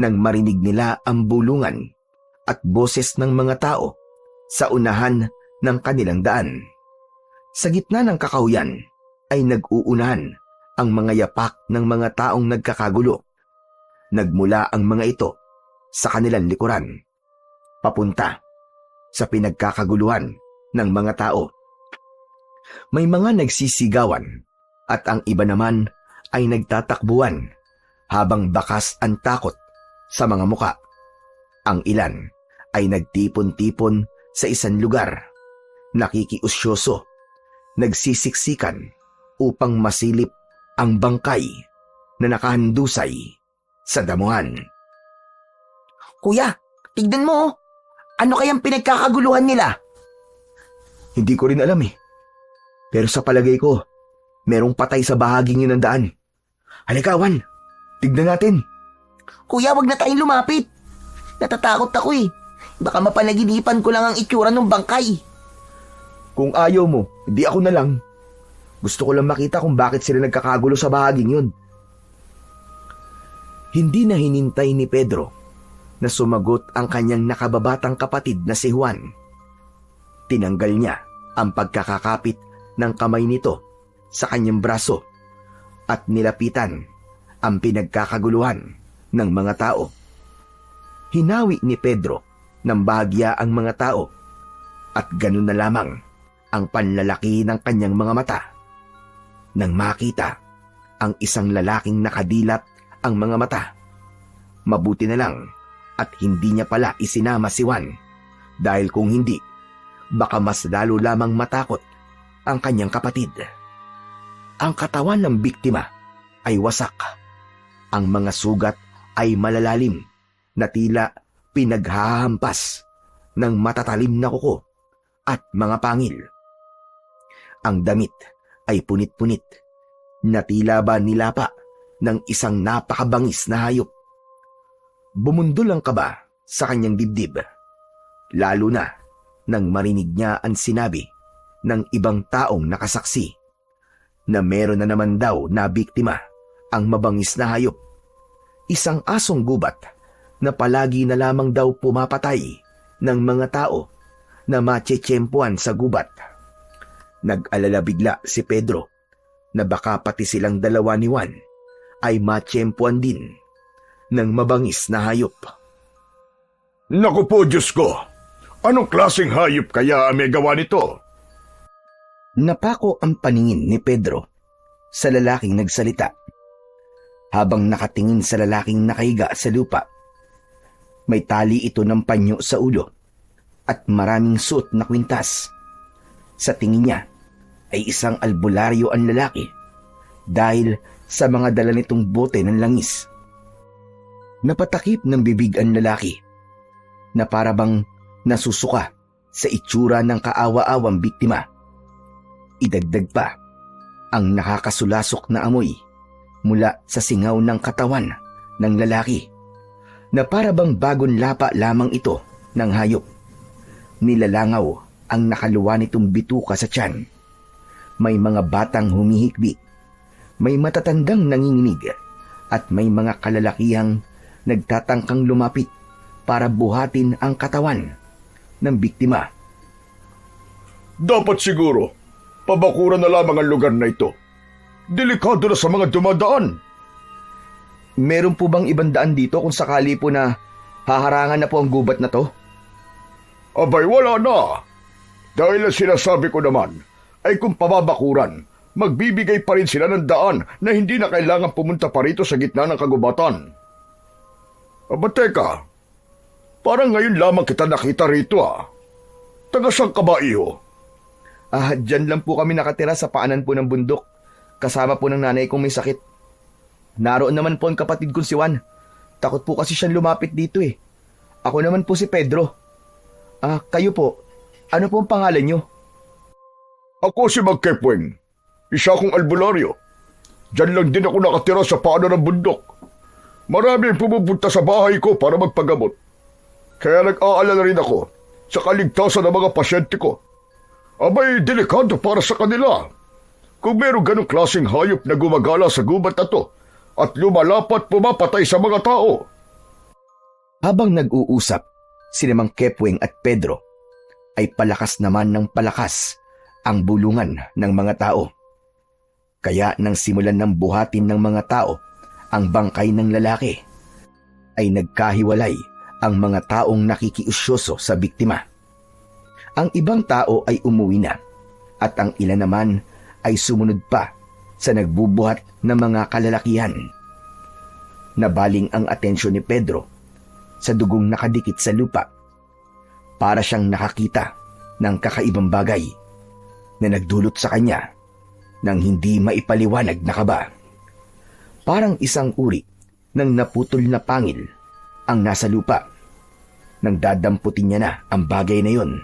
nang marinig nila ang bulungan at boses ng mga tao sa unahan ng kanilang daan. Sa gitna ng kakahuyan ay nag-uunahan ang mga yapak ng mga taong nagkakagulo. Nagmula ang mga ito sa kanilang likuran, papunta sa pinagkakaguluhan ng mga tao. May mga nagsisigawan at ang iba naman ay nagtatakbuhan habang bakas ang takot sa mga muka. Ang ilan ay nagtipon-tipon sa isang lugar, nakikiusyoso, nagsisiksikan upang masilip ang bangkay na nakahandusay sa damuhan. Kuya, tignan mo. Ano kayang pinagkakaguluhan nila? Hindi ko rin alam eh. Pero sa palagay ko, merong patay sa bahaging yun ng daan. Halika, Juan. Tignan natin. Kuya, wag na tayong lumapit. Natatakot ako eh. Baka mapanaginipan ko lang ang itsura ng bangkay. Kung ayaw mo, hindi ako na lang. Gusto ko lang makita kung bakit sila nagkakagulo sa bahaging yun. Hindi na hinintay ni Pedro na sumagot ang kanyang nakababatang kapatid na si Juan. Tinanggal niya ang pagkakakapit ng kamay nito sa kanyang braso at nilapitan ang pinagkakaguluhan ng mga tao. Hinawi ni Pedro ng bahagya ang mga tao at ganun na lamang ang panlalaki ng kanyang mga mata nang makita ang isang lalaking nakadilat ang mga mata. Mabuti na lang at hindi niya pala isinama si Juan dahil kung hindi, baka mas lalo lamang matakot ang kanyang kapatid. Ang katawan ng biktima ay wasak. Ang mga sugat ay malalalim na tila pinaghahampas ng matatalim na kuko at mga pangil. Ang damit ay punit-punit na tila ba nilapa ng isang napakabangis na hayop. Bumundol ang kaba sa kanyang dibdib, lalo na nang marinig niya ang sinabi ng ibang taong nakasaksi na meron na naman daw na biktima ang mabangis na hayop. Isang asong gubat na palagi na lamang daw pumapatay ng mga tao na matsetsempuan sa gubat. Nag-alala bigla si Pedro na baka pati silang dalawa ni Juan ay matsempuan din ng mabangis na hayop. Naku po, Diyos ko! Anong klaseng hayop kaya ang may gawa nito? Napako ang paningin ni Pedro sa lalaking nagsalita. Habang nakatingin sa lalaking nakahiga sa lupa, may tali ito ng panyo sa ulo at maraming suot na kwintas. Sa tingin niya ay isang albularyo ang lalaki dahil sa mga dala nitong bote ng langis. Napatakip ng bibig ang lalaki na parabang nasusuka sa itsura ng kaawa-awang biktima. Idagdag pa ang nakakasulasok na amoy mula sa singaw ng katawan ng lalaki na parabang bagong lapa lamang ito ng hayop. Nilalangaw ang nakaluwa nitong bituka sa tiyan. May mga batang humihikbi, may matatandang nanginginig at may mga kalalakihang nagtatangkang lumapit para buhatin ang katawan ng biktima. Dapat siguro, pabakuran na lamang ang lugar na ito. Delikado na sa mga dumadaan. Meron po bang ibang daan dito kung sakali po na haharangan na po ang gubat na to? Abay, wala na. Dahil ang sinasabi ko naman ay kung pababakuran, magbibigay pa rin sila ng daan na hindi na kailangan pumunta pa rito sa gitna ng kagubatan. Aba teka, parang ngayon lamang kita nakita rito ah. Taga saan ka ba, iho? Dyan lang po kami nakatira sa paanan po ng bundok. Kasama po ng nanay kong may sakit. Naroon naman po ang kapatid kong si Juan. Takot po kasi siyang lumapit dito eh. Ako naman po si Pedro. Kayo po, ano po ang pangalan nyo? Ako si Magkepweng. Isa akong albularyo. Diyan lang din ako nakatira sa paanan ng bundok. Marami ang pumupunta sa bahay ko para magpagamot. Kaya nag-aalala rin ako sa kaligtasan ng mga pasyente ko. Abay, delikado para sa kanila. Kung meron ganong klaseng hayop na gumagala sa gubat na to at lumalapat pumapatay sa mga tao. Habang nag-uusap, sina Mang Kepweng at Pedro ay palakas naman ng palakas ang bulungan ng mga tao. Kaya nang simulan ng buhatin ng mga tao ang bangkay ng lalaki, ay nagkahiwalay ang mga taong nakikiusyoso sa biktima. Ang ibang tao ay umuwi na at ang ilan naman ay sumunod pa sa nagbubuhat ng mga kalalakihan. Nabaling ang atensyon ni Pedro sa dugong nakadikit sa lupa. Para siyang nakakita ng kakaibang bagay na nagdulot sa kanya ng hindi maipaliwanag na kaba. Parang isang uri ng naputol na pangil ang nasa lupa. Nang dadamputin niya na ang bagay na yon,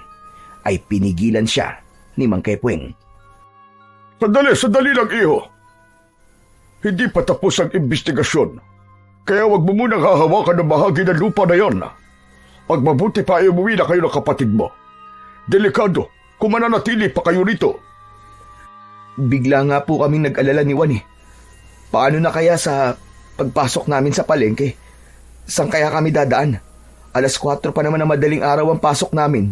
ay pinigilan siya ni Mang Kepweng. Sandali lang, iho. Hindi pa tapos ang investigasyon. Kaya wag mo munang hahawakan ng bahagi ng lupa na yon. Magmabuti pa ay umuwi na kayo ng kapatid mo. Delikado kung mananatili pa kayo rito. Bigla nga po kaming nag-alala ni Juan eh. Paano na kaya sa pagpasok namin sa palengke? Saan kaya kami dadaan? 4:00 pa naman na madaling araw ang pasok namin.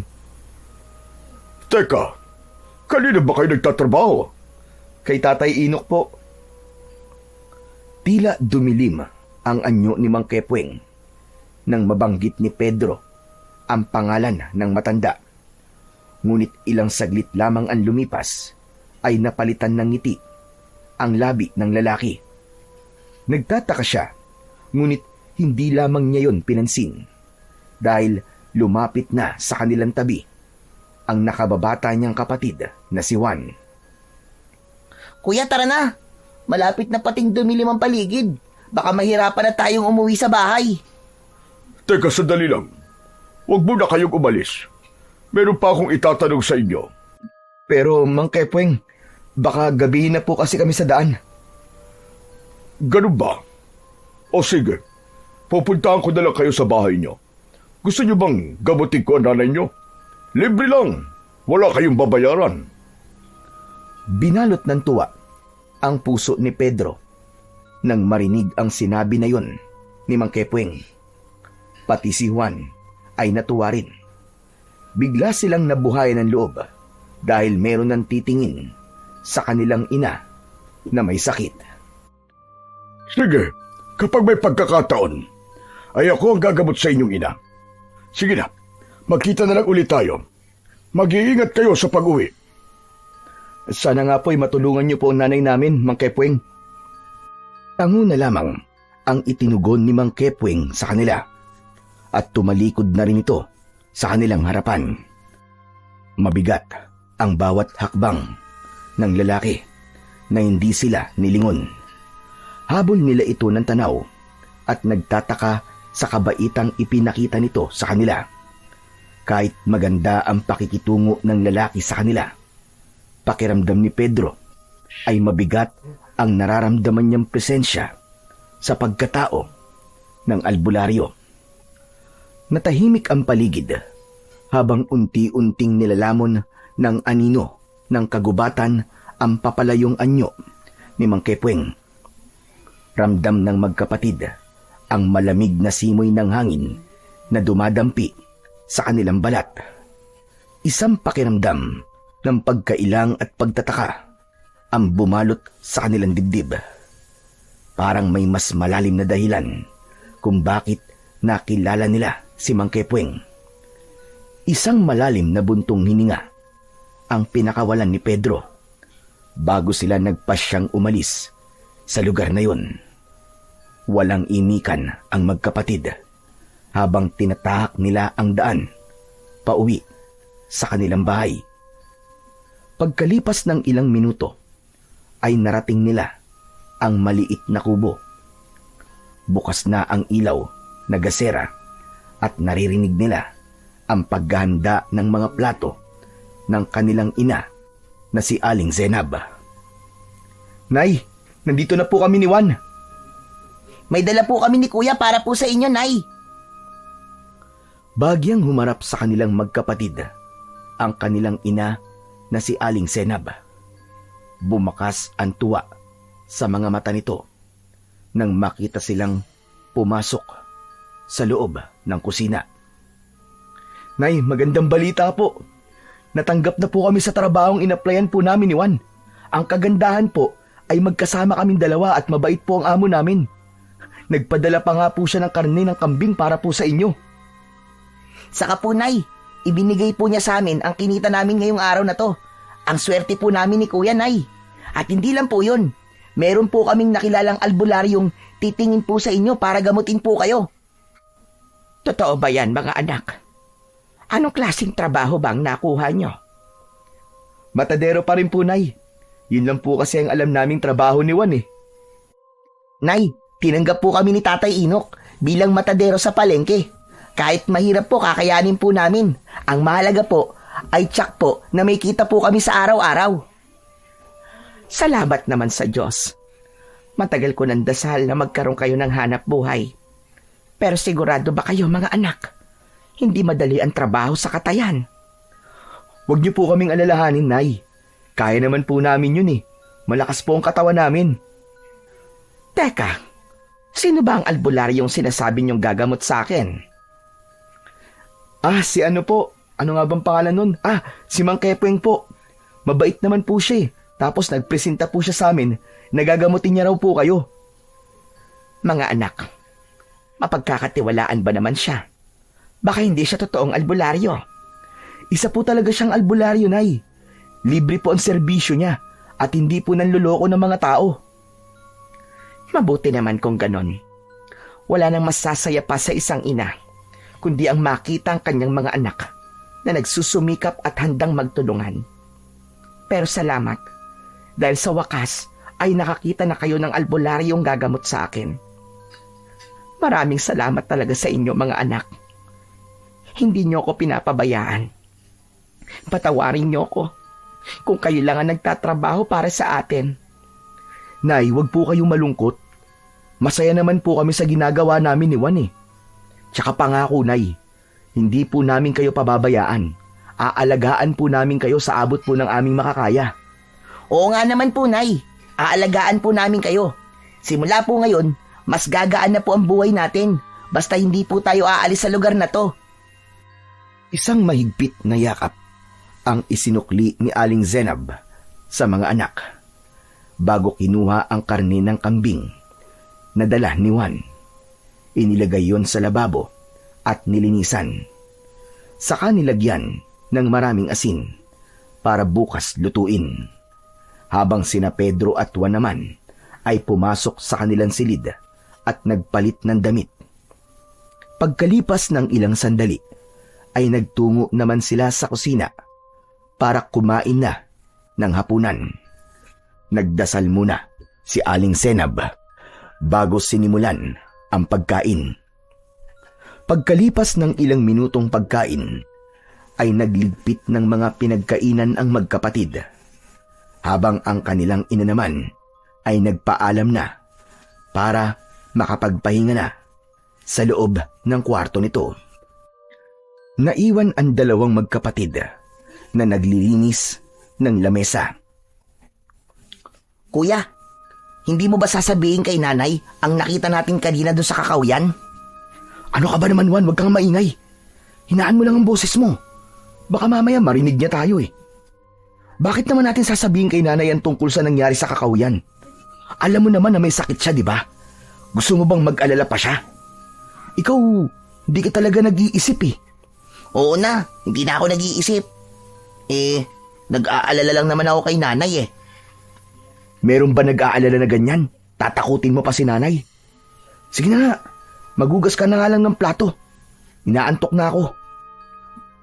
Teka, kanina ba kayo nagtatrabaho? Kay Tatay Inok po. Tila dumilim ang anyo ni Mang Kepweng nang mabanggit ni Pedro ang pangalan ng matanda. Ngunit ilang saglit lamang ang lumipas ay napalitan ng ngiti ang labi ng lalaki. Nagtataka siya, ngunit hindi lamang niya yon pinansin dahil lumapit na sa kanilang tabi ang nakababata niyang kapatid na si Juan. Kuya, tara na. Malapit na pating dumilim ang paligid. Baka mahirapan na tayong umuwi sa bahay. Teka, sandali lang. Huwag muna kayong umalis. Meron pa akong itatanong sa inyo. Pero Mang Kepweng, baka gabihin na po kasi kami sa daan. Ganun ba? O sige, pupuntahan ko na lang kayo sa bahay nyo. Gusto nyo bang gamutin ko ang nanay nyo? Libre lang. Wala kayong babayaran. Binalot ng tuwa ang puso ni Pedro nang marinig ang sinabi na yon ni Mang Kepweng. Pati si Juan ay natuwa rin. Bigla silang nabuhayan ng loob dahil meron ng titingin sa kanilang ina na may sakit. Sige, kapag may pagkakataon, ay ako ang gagamot sa inyong ina. Sige na, magkita na lang ulit tayo. Mag-iingat kayo sa pag-uwi. Sana nga po'y matulungan niyo po ang nanay namin, Mang Kepweng. Tango na lamang ang itinugon ni Mang Kepweng sa kanila at tumalikod na rin ito sa kanilang harapan. Mabigat ang bawat hakbang ng lalaki na hindi sila nilingon. Habol nila ito ng tanaw at nagtataka sa kabaitang ipinakita nito sa kanila. Kahit maganda ang pakikitungo ng lalaki sa kanila, pakiramdam ni Pedro ay mabigat ang nararamdaman niyang presensya sa pagkatao ng albularyo. Natahimik ang paligid habang unti-unting nilalamon ng anino ng kagubatan ang papalayong anyo ni Mang Kepweng. Ramdam ng magkapatid ang malamig na simoy ng hangin na dumadampi sa kanilang balat. Isang pakiramdam ng pagkailang at pagtataka ang bumalot sa kanilang dibdib. Parang may mas malalim na dahilan kung bakit nakilala nila si Mang Kepweng. Isang malalim na buntong hininga ang pinakawalan ni Pedro bago sila nagpasyang umalis sa lugar na yon. Walang imikan ang magkapatid habang tinatahak nila ang daan pauwi sa kanilang bahay. Pagkalipas ng ilang minuto ay narating nila ang maliit na kubo. Bukas na ang ilaw na gasera at naririnig nila ang paghahanda ng mga plato ng kanilang ina na si Aling Zenab. Nay, nandito na po kami ni Juan. May dala po kami ni Kuya para po sa inyo, Nay. Bagyang humarap sa kanilang magkapatid ang kanilang ina na si Aling Zenab. Bumakas ang tuwa sa mga mata nito nang makita silang pumasok sa loob ng kusina. Nay, magandang balita po. Natanggap na po kami sa trabahong inaplayan po namin ni Juan. Ang kagandahan po ay magkasama kaming dalawa at mabait po ang amo namin. Nagpadala pa nga po siya ng karne ng kambing para po sa inyo. Saka po, Nay, ibinigay po niya sa amin ang kinita namin ngayong araw na to. Ang swerte po namin ni Kuya, Nay. At hindi lang po yun. Meron po kaming nakilalang albularyong titingin po sa inyo para gamutin po kayo. Totoo ba yan, mga anak? Anong klaseng trabaho bang nakuha nyo? Matadero pa rin po, Nay. Yun lang po kasi ang alam naming trabaho ni Juan eh. Nay, tinanggap po kami ni Tatay Inok bilang matadero sa palengke. Kahit mahirap po, kakayanin po namin. Ang mahalaga po ay tiyak po na may kita po kami sa araw-araw. Salamat naman sa Diyos. Matagal ko nang dasal na magkaroon kayo ng hanap buhay. Pero sigurado ba kayo, mga anak? Hindi madali ang trabaho sa katayan. Huwag niyo po kaming alalahanin, Nay. Kaya naman po namin yun eh. Malakas po ang katawan namin. Teka, sino ba ang albularyong sinasabi niyong gagamot sa akin? Si ano po? Ano nga bang pangalan nun? Si Mang Kepweng po. Mabait naman po siya eh. Tapos nagpresenta po siya sa amin. Nagagamutin niya raw po kayo. Mga anak, mapagkakatiwalaan ba naman siya? Baka hindi siya totoong albularyo. Isa po talaga siyang albularyo, Nay. Libre po ang serbisyo niya at hindi po nanloloko ng mga tao. Mabuti naman kung ganon. Wala nang masasaya pa sa isang ina, kundi ang makita ang kanyang mga anak na nagsusumikap at handang magtulungan. Pero salamat, dahil sa wakas ay nakakita na kayo ng albularyong gagamot sa akin. Maraming salamat talaga sa inyo, mga anak. Hindi niyo ako pinapabayaan. Patawarin niyo ako kung kayo lang ang nagtatrabaho para sa atin. Nay, wag po kayong malungkot. Masaya naman po kami sa ginagawa namin ni Juan eh. Tsaka pangako, Nay, hindi po namin kayo pababayaan. Aalagaan po namin kayo sa abot po ng aming makakaya. Oo nga naman po, Nay. Aalagaan po namin kayo. Simula po ngayon, mas gagaan na po ang buhay natin. Basta hindi po tayo aalis sa lugar na to. Isang mahigpit na yakap ang isinukli ni Aling Zenab sa mga anak bago kinuha ang karne ng kambing na dala ni Juan. Inilagay yon sa lababo at nilinisan. Saka nilagyan ng maraming asin para bukas lutuin. Habang sina Pedro at Juan naman ay pumasok sa kanilang silid at nagpalit ng damit. Pagkalipas ng ilang sandali ay nagtungo naman sila sa kusina para kumain na ng hapunan. Nagdasal muna si Aling Zenab bago sinimulan ang pagkain. Pagkalipas ng ilang minutong pagkain, ay nagligpit ng mga pinagkainan ang magkapatid, habang ang kanilang ina naman ay nagpaalam na para makapagpahinga na sa loob ng kwarto nito. Naiwan ang dalawang magkapatid na naglilinis ng lamesa. Kuya, hindi mo ba sasabihin kay nanay ang nakita natin kanina doon sa kakawyan? Ano ka ba naman, Juan? Huwag kang maingay. Hinaan mo lang ang boses mo. Baka mamaya marinig niya tayo eh. Bakit naman natin sasabihin kay nanay ang tungkol sa nangyari sa kakawyan? Alam mo naman na may sakit siya, di ba? Gusto mo bang mag-alala pa siya? Ikaw, hindi ka talaga nag-iisip eh. Oo na, hindi na ako nag-iisip. Nag-aalala lang naman ako kay nanay eh. Meron ba nag-aalala na ganyan? Tatakutin mo pa si nanay? Sige na nga, magugas ka na nga lang ng plato. Inaantok na ako.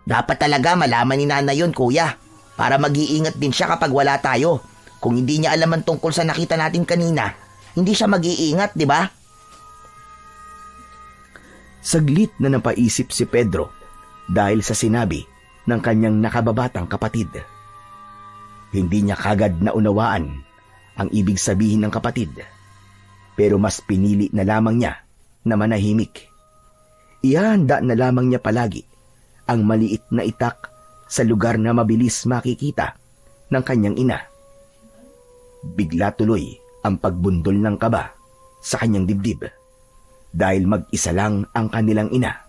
Dapat talaga malaman ni nanay yun, kuya. Para mag-iingat din siya kapag wala tayo. Kung hindi niya alam ang tungkol sa nakita natin kanina, hindi siya mag-iingat, di ba? Saglit na napaisip si Pedro dahil sa sinabi ng kanyang nakababatang kapatid. Hindi niya kagad naunawaan ang ibig sabihin ng kapatid, pero mas pinili na lamang niya na manahimik. Ihanda na lamang niya palagi ang maliit na itak sa lugar na mabilis makikita ng kanyang ina. Bigla tuloy ang pagbundol ng kaba sa kanyang dibdib dahil mag-isa lang ang kanilang ina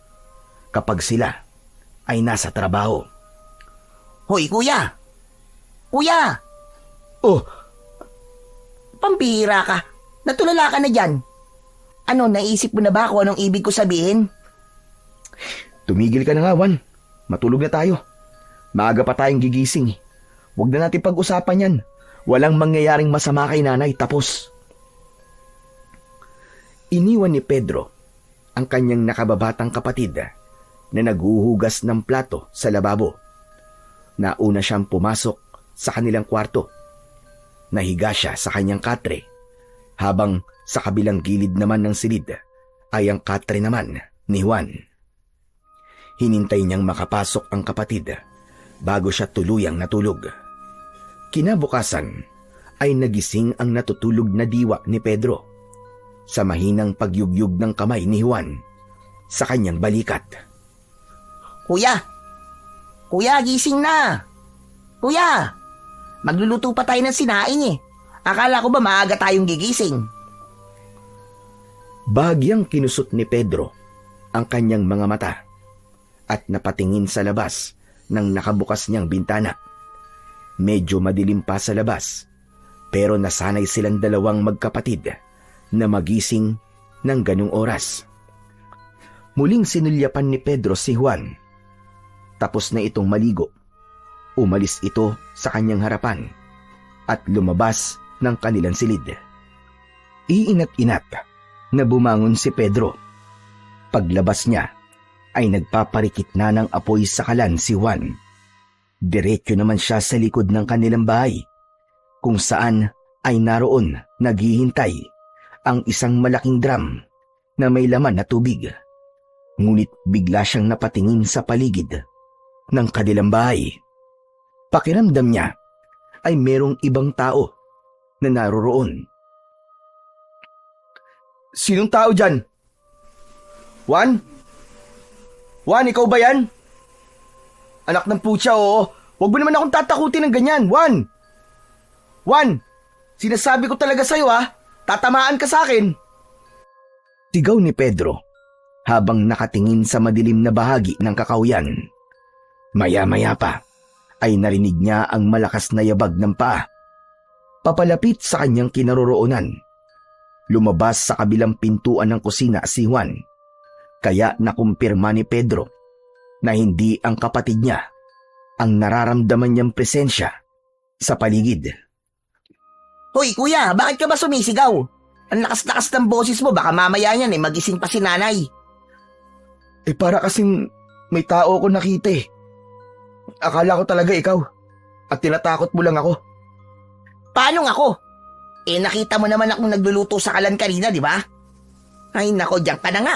kapag sila ay nasa trabaho. Hoy, kuya! Kuya! Oh, Pambihira ka. Natulala ka na dyan. Ano, naisip mo na ba kung anong ibig ko sabihin? Tumigil ka na nga, Juan. Matulog na tayo. Maaga pa tayong gigising. Huwag na natin pag-usapan yan. Walang mangyayaring masama kay nanay, tapos. Iniwan ni Pedro ang kanyang nakababatang kapatid na naghuhugas ng plato sa lababo. Nauna siyang pumasok sa kanilang kwarto. Nahiga siya sa kanyang katre, habang sa kabilang gilid naman ng silid ay ang katre naman ni Juan. Hinintay niyang makapasok ang kapatid bago siya tuluyang natulog. Kinabukasan ay nagising ang natutulog na diwa ni Pedro sa mahinang pagyugyug ng kamay ni Juan sa kanyang balikat. Kuya! Kuya, gising na! Kuya! Magluluto pa tayo ng sinaing eh. Akala ko ba maaga tayong gigising? Bahagyang kinusot ni Pedro ang kanyang mga mata at napatingin sa labas ng nakabukas niyang bintana. Medyo madilim pa sa labas, pero nasanay silang dalawang magkapatid na magising ng ganung oras. Muling sinulyapan ni Pedro si Juan. Tapos na itong maligo. Umalis ito sa kanyang harapan at lumabas ng kanilang silid. Iinat-inat na bumangon si Pedro. Paglabas niya ay nagpaparikit na ng apoy sa kalan si Juan. Diretso naman siya sa likod ng kanilang bahay, kung saan ay naroon naghihintay ang isang malaking drum na may laman na tubig. Ngunit bigla siyang napatingin sa paligid ng kanilang bahay. Pakiramdam niya ay merong ibang tao na naroroon. Sinong tao dyan? Juan? Juan, ikaw ba yan? Anak ng putya, oo. Huwag mo naman akong tatakutin ng ganyan, Juan. Juan, sinasabi ko talaga sa'yo tatamaan ka sa akin. Sigaw ni Pedro habang nakatingin sa madilim na bahagi ng kakawyan. Maya-maya pa ay narinig niya ang malakas na yabag ng paa. Papalapit sa kanyang kinaroroonan. Lumabas sa kabilang pintuan ng kusina si Juan. Kaya nakumpirma ni Pedro na hindi ang kapatid niya ang nararamdaman niyang presensya sa paligid. Hoy kuya, bakit ka ba sumisigaw? Ang lakas-lakas ng boses mo, baka mamaya niyan magising pa si nanay. Para kasing may tao ko nakita eh. Akala ko talaga ikaw at tinatakot mo lang ako. Paano ako? Nakita mo naman akong nagluluto sa kalan kanina, di ba? Ay nako, diyan ka na nga.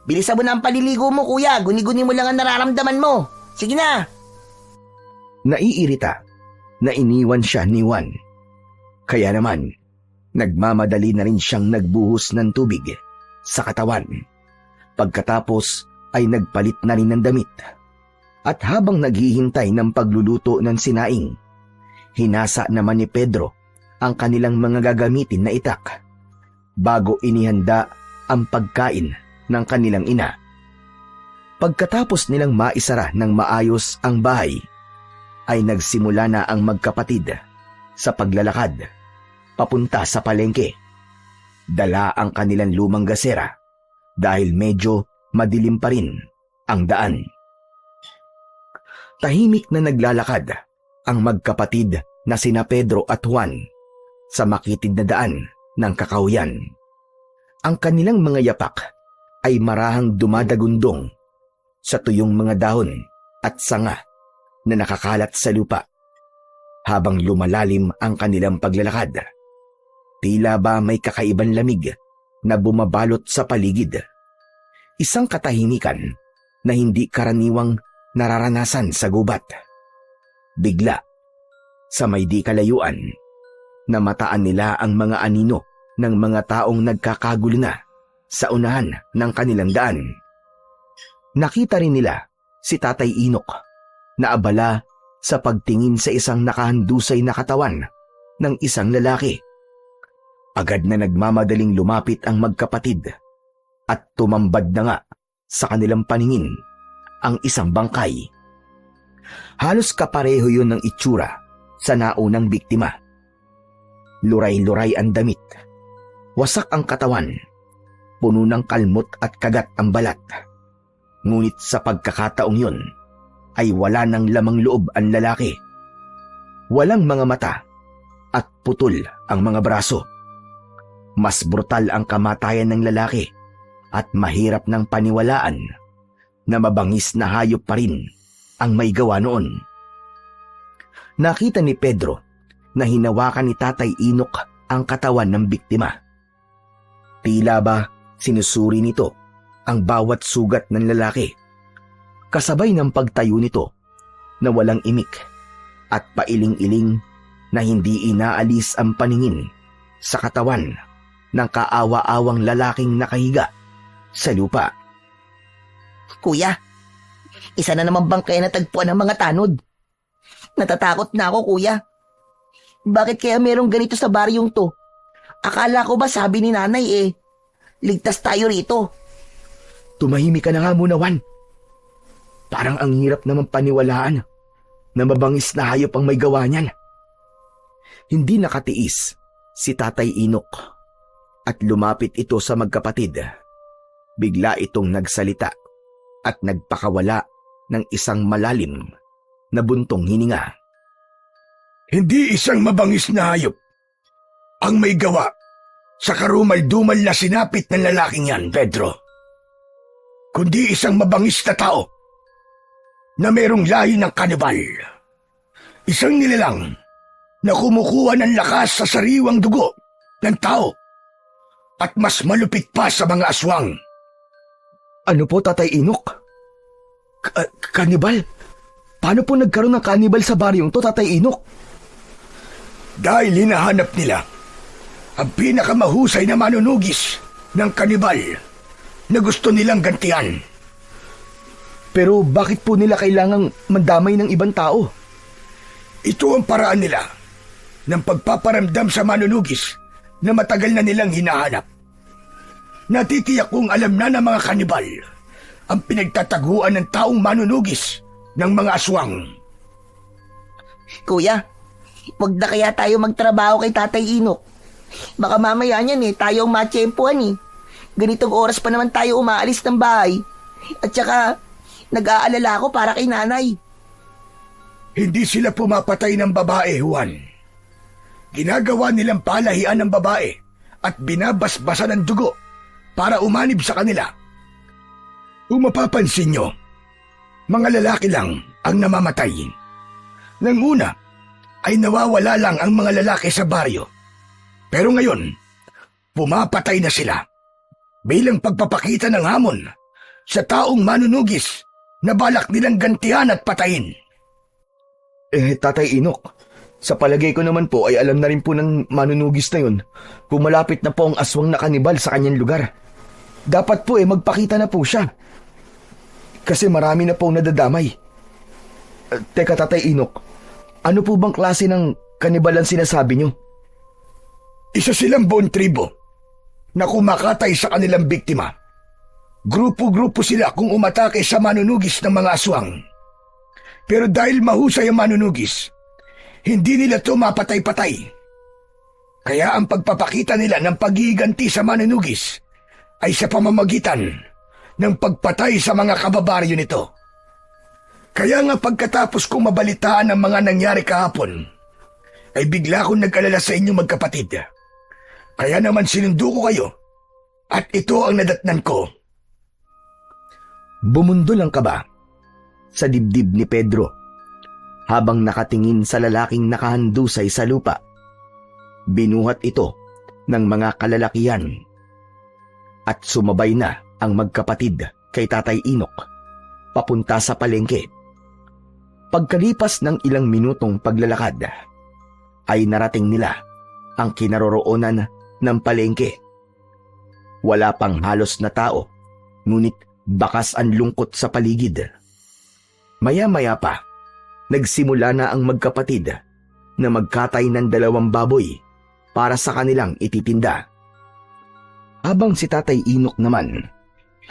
Bilisan mo na ang paliligo mo, kuya. Guni-guni mo lang ang nararamdaman mo. Sige na. Naiirita na iniwan siya ni Juan. Kaya naman, nagmamadali na rin siyang nagbuhos ng tubig sa katawan. Pagkatapos ay nagpalit na rin ng damit. At habang naghihintay ng pagluluto ng sinaing, hinasa naman ni Pedro ang kanilang mga gagamitin na itak bago inihanda ang pagkain ng kanilang ina. Pagkatapos nilang maisara ng maayos ang bahay, ay nagsimula na ang magkapatid sa paglalakad papunta sa palengke. Dala ang kanilang lumang gasera dahil medyo madilim pa rin ang daan. Tahimik na naglalakad ang magkapatid na sina Pedro at Juan sa makitid na daan ng kakawyan. Ang kanilang mga yapak ay marahang dumadagundong sa tuyong mga dahon at sanga na nakakalat sa lupa. Habang lumalalim ang kanilang paglalakad, tila ba may kakaibang lamig na bumabalot sa paligid. Isang katahimikan na hindi karaniwang nararanasan sa gubat. Bigla, sa may di kalayuan, namataan nila ang mga anino ng mga taong nagkakagulo na sa unahan ng kanilang daan. Nakita rin nila si Tatay Inok na abala sa pagtingin sa isang nakahandusay na katawan ng isang lalaki. Agad na nagmamadaling lumapit ang magkapatid at tumambad na nga sa kanilang paningin ang isang bangkay. Halos kapareho yun ng itsura sa naunang biktima. Luray-luray ang damit. Wasak ang katawan. Puno ng kalmot at kagat ang balat. Ngunit sa pagkakataong yun, ay wala ng lamang loob ang lalaki. Walang mga mata at putol ang mga braso. Mas brutal ang kamatayan ng lalaki at mahirap ng paniwalaan na mabangis na hayop pa rin ang may gawa noon. Nakita ni Pedro na hinawakan ni Tatay Inok ang katawan ng biktima. Tila ba sinusuri nito ang bawat sugat ng lalaki, kasabay ng pagtayo nito na walang imik at pailing-iling na hindi inaalis ang paningin sa katawan ng kaawa-awang lalaking nakahiga sa lupa. Kuya, isa na naman bang kaya natagpuan ng mga tanod? Natatakot na ako, kuya. Bakit kaya merong ganito sa baryong to? Akala ko ba sabi ni nanay ligtas tayo rito. Tumahimik ka na nga muna, Juan. Parang ang hirap naman paniwalaan na mabangis na hayop ang may gawa niyan. Hindi nakatiis si Tatay Inok at lumapit ito sa magkapatid. Bigla itong nagsalita at nagpakawala ng isang malalim na buntong hininga. Hindi isang mabangis na hayop ang may gawa sa karumal-dumal na sinapit ng lalaking yan, Pedro. Kundi isang mabangis na tao na mayroong lahi ng kanibal. Isang nilalang na kumukuha ng lakas sa sariwang dugo ng tao at mas malupit pa sa mga aswang. Ano po, Tatay Inok? Kanibal? Paano po nagkaroon ng kanibal sa baryong to, Tatay Inok? Dahil hinahanap nila ang pinakamahusay na manunugis ng kanibal na gusto nilang gantian. Pero bakit po nila kailangang mandamay ng ibang tao? Ito ang paraan nila ng pagpaparamdam sa manunugis na matagal na nilang hinahanap. Natitiyak kong alam na ng mga kanibal ang pinagtataguan ng taong manunugis ng mga aswang. Kuya, wag na kaya tayo magtrabaho kay Tatay Inok. Baka mamaya niyan tayo ang matsyempohan. Ganitong oras pa naman tayo umaalis ng bahay. At saka, nag-aalala ako para kay nanay. Hindi sila pumapatay ng babae, Juan. Ginagawa nilang palahian ng babae at binabasbasan ng dugo para umanib sa kanila. Kung mapapansin nyo, mga lalaki lang ang namamatay. Nang una, ay nawawala lang ang mga lalaki sa baryo. Pero ngayon, pumapatay na sila bilang pagpapakita ng hamon sa taong manunugis na balak nilang gantihan at patayin. Tatay Inok, sa palagay ko naman po ay alam na rin po ng manunugis na yun kung malapit na po ang aswang na kanibal sa kanyang lugar. Dapat po magpakita na po siya. Kasi marami na po nadadamay. Teka, Tatay Inok, ano po bang klase ng kanibal ang sinasabi nyo? Isa silang buong tribo na kumakatay sa kanilang biktima. Grupo-grupo sila kung umatake sa manunugis ng mga aswang. Pero dahil mahusay ang manunugis, hindi nila ito mapatay-patay. Kaya ang pagpapakita nila ng paghihiganti sa manunugis ay sa pamamagitan ng pagpatay sa mga kababaryo nito. Kaya nga pagkatapos kong mabalitaan ang mga nangyari kahapon, ay bigla akong nag-alala sa inyo magkapatid. Kaya naman sinundo ko kayo at ito ang nadatnan ko. Bumundol ang kaba sa dibdib ni Pedro habang nakatingin sa lalaking nakahandusay sa lupa. Binuhat ito ng mga kalalakihan at sumabay na ang magkapatid kay Tatay Inok papunta sa palengke. Pagkalipas ng ilang minutong paglalakad, ay narating nila ang kinaroroonan ng palengke. Wala pang halos na tao, ngunit bakas ang lungkot sa paligid. Maya-maya pa, nagsimula na ang magkapatid na magkatay ng 2 baboy para sa kanilang ititinda. Habang si Tatay Inok naman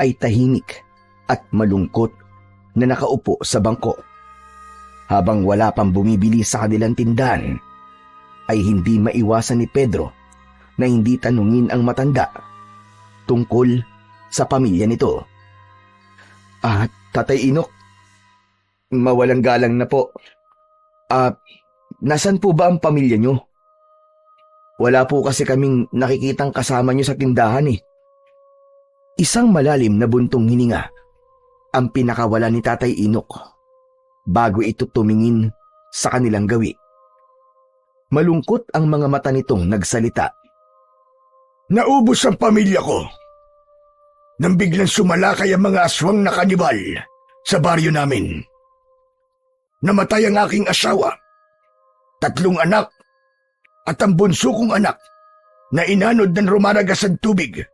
ay tahimik at malungkot na nakaupo sa bangko. Habang wala pang bumibili sa kanilang tindahan, ay hindi maiwasan ni Pedro na hindi tanungin ang matanda tungkol sa pamilya nito. Tatay Inok, mawalang galang na po. Nasan po ba ang pamilya nyo? Wala po kasi kaming nakikitang kasama nyo sa tindahan eh. Isang malalim na buntong hininga ang pinakawala ni Tatay Inok bago ito tumingin sa kanilang gawi. Malungkot ang mga mata nitong nagsalita. Naubos ang pamilya ko nang biglang sumalakay ang mga aswang na kanibal sa baryo namin. Namatay ang aking asawa, 3 anak, at ang bunso kong anak na inanod ng rumaragas ang tubig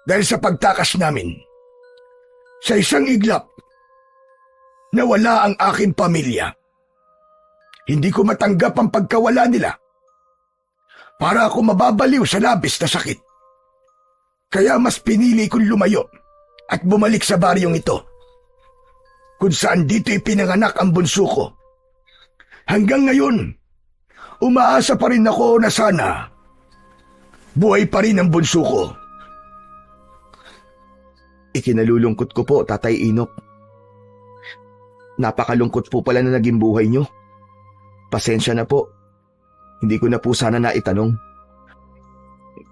dahil sa pagtakas namin. Sa isang iglap, nawala ang aking pamilya. Hindi ko matanggap ang pagkawala nila. Para ako mababaliw sa labis na sakit. Kaya mas pinili kong lumayo at bumalik sa baryong ito, kung saan dito ipinanganak ang bunso ko. Hanggang ngayon, umaasa pa rin ako na sana buhay pa rin ang bunso ko. Ikinalulungkot ko po, Tatay Inok. Napakalungkot po pala na naging buhay nyo. Pasensya na po. Hindi ko na po sana naitanong.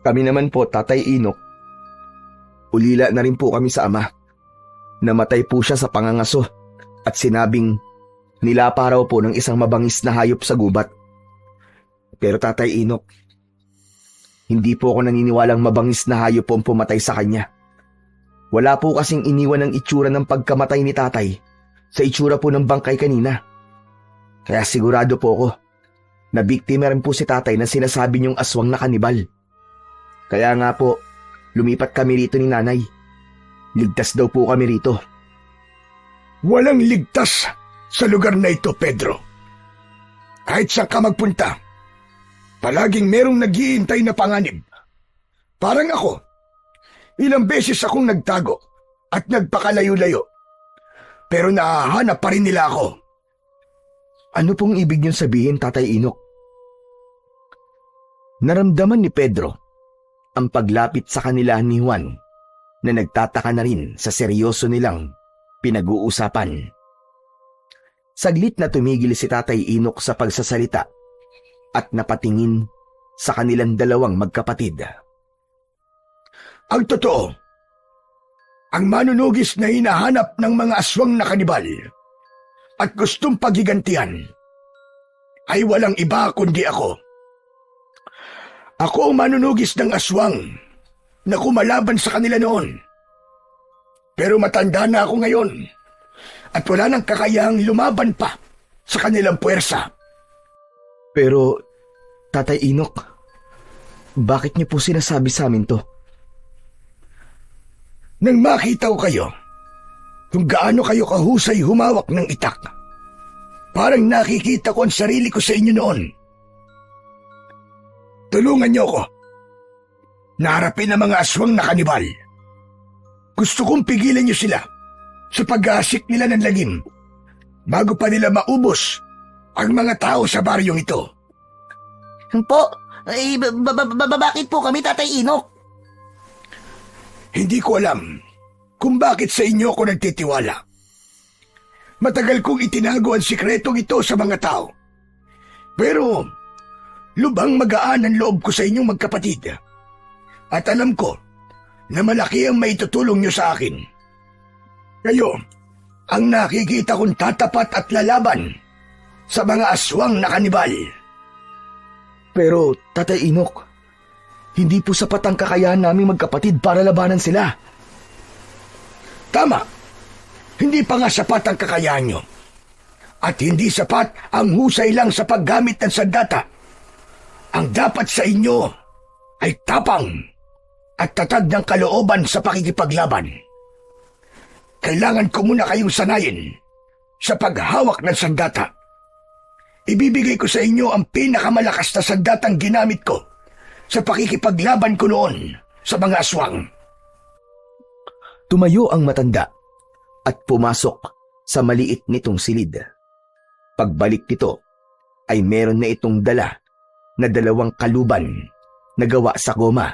Kami naman po, Tatay Inok, ulila na rin po kami sa ama. Namatay po siya sa pangangaso at sinabing nilapa raw po ng isang mabangis na hayop sa gubat. Pero Tatay Inok, hindi po ako naniniwalang mabangis na hayop po ang pumatay sa kanya. Wala po kasing iniwan ng itsura ng pagkamatay ni tatay sa itsura po ng bangkay kanina. Kaya sigurado po ako na biktima rin po si tatay na sinasabi niyong aswang na kanibal. Kaya nga po, lumipat kami rito ni nanay. Ligtas daw po kami rito. Walang ligtas sa lugar na ito, Pedro. Kahit saan ka magpunta, palaging merong naghihintay na panganib. Parang ako, ilang beses akong nagtago at nagpakalayo-layo. Pero nahahanap pa rin nila ako. Ano pong ibig niyong sabihin, Tatay Inok? Naramdaman ni Pedro ang paglapit sa kanila ni Juan na nagtataka na rin sa seryoso nilang pinag-uusapan. Saglit na tumigil si Tatay Inok sa pagsasalita at napatingin sa kanilang dalawang magkapatid. Ang totoo, ang manunugis na hinahanap ng mga aswang na kanibal at gustong paghigantihan ay walang iba kundi ako. Ako ang manunugis ng aswang na kumalaban sa kanila noon. Pero matanda na ako ngayon at wala nang kakayahang lumaban pa sa kanilang puwersa. Pero, Tatay Inok, bakit niyo po sinasabi sa amin to? Nang makita ko kayo, kung gaano kayo kahusay humawak ng itak, parang nakikita ko ang sarili ko sa inyo noon. Tulungan niyo ako. Naharapin ang mga aswang na kanibal. Gusto kong pigilan niyo sila sa pag-aasik nila ng lagim bago pa nila maubos ang mga tao sa baryong ito. Po, bakit po kami, Tatay Inok? Hindi ko alam kung bakit sa inyo ako nagtitiwala. Matagal kong itinago ang sikretong ito sa mga tao. Pero lubang magaan ang loob ko sa inyong magkapatid. At alam ko na malaki ang maitutulong niyo sa akin. Kayo ang nakikita kong tatapat at lalaban sa mga aswang na kanibal. Pero, Tatay Inok, hindi po sapat ang kakayahan naming magkapatid para labanan sila. Tama. Hindi pa nga sapat ang kakayahan nyo. At hindi sapat ang husay lang sa paggamit ng sandata. Ang dapat sa inyo ay tapang at tatag ng kalooban sa pakikipaglaban. Kailangan ko muna kayong sanayin sa paghawak ng sandata. Ibibigay ko sa inyo ang pinakamalakas na sandatang ginamit ko sa pakikipaglaban ko noon sa mga aswang. Tumayo ang matanda at pumasok sa maliit nitong silid. Pagbalik nito ay meron na itong dala na 2 kaluban na gawa sa goma.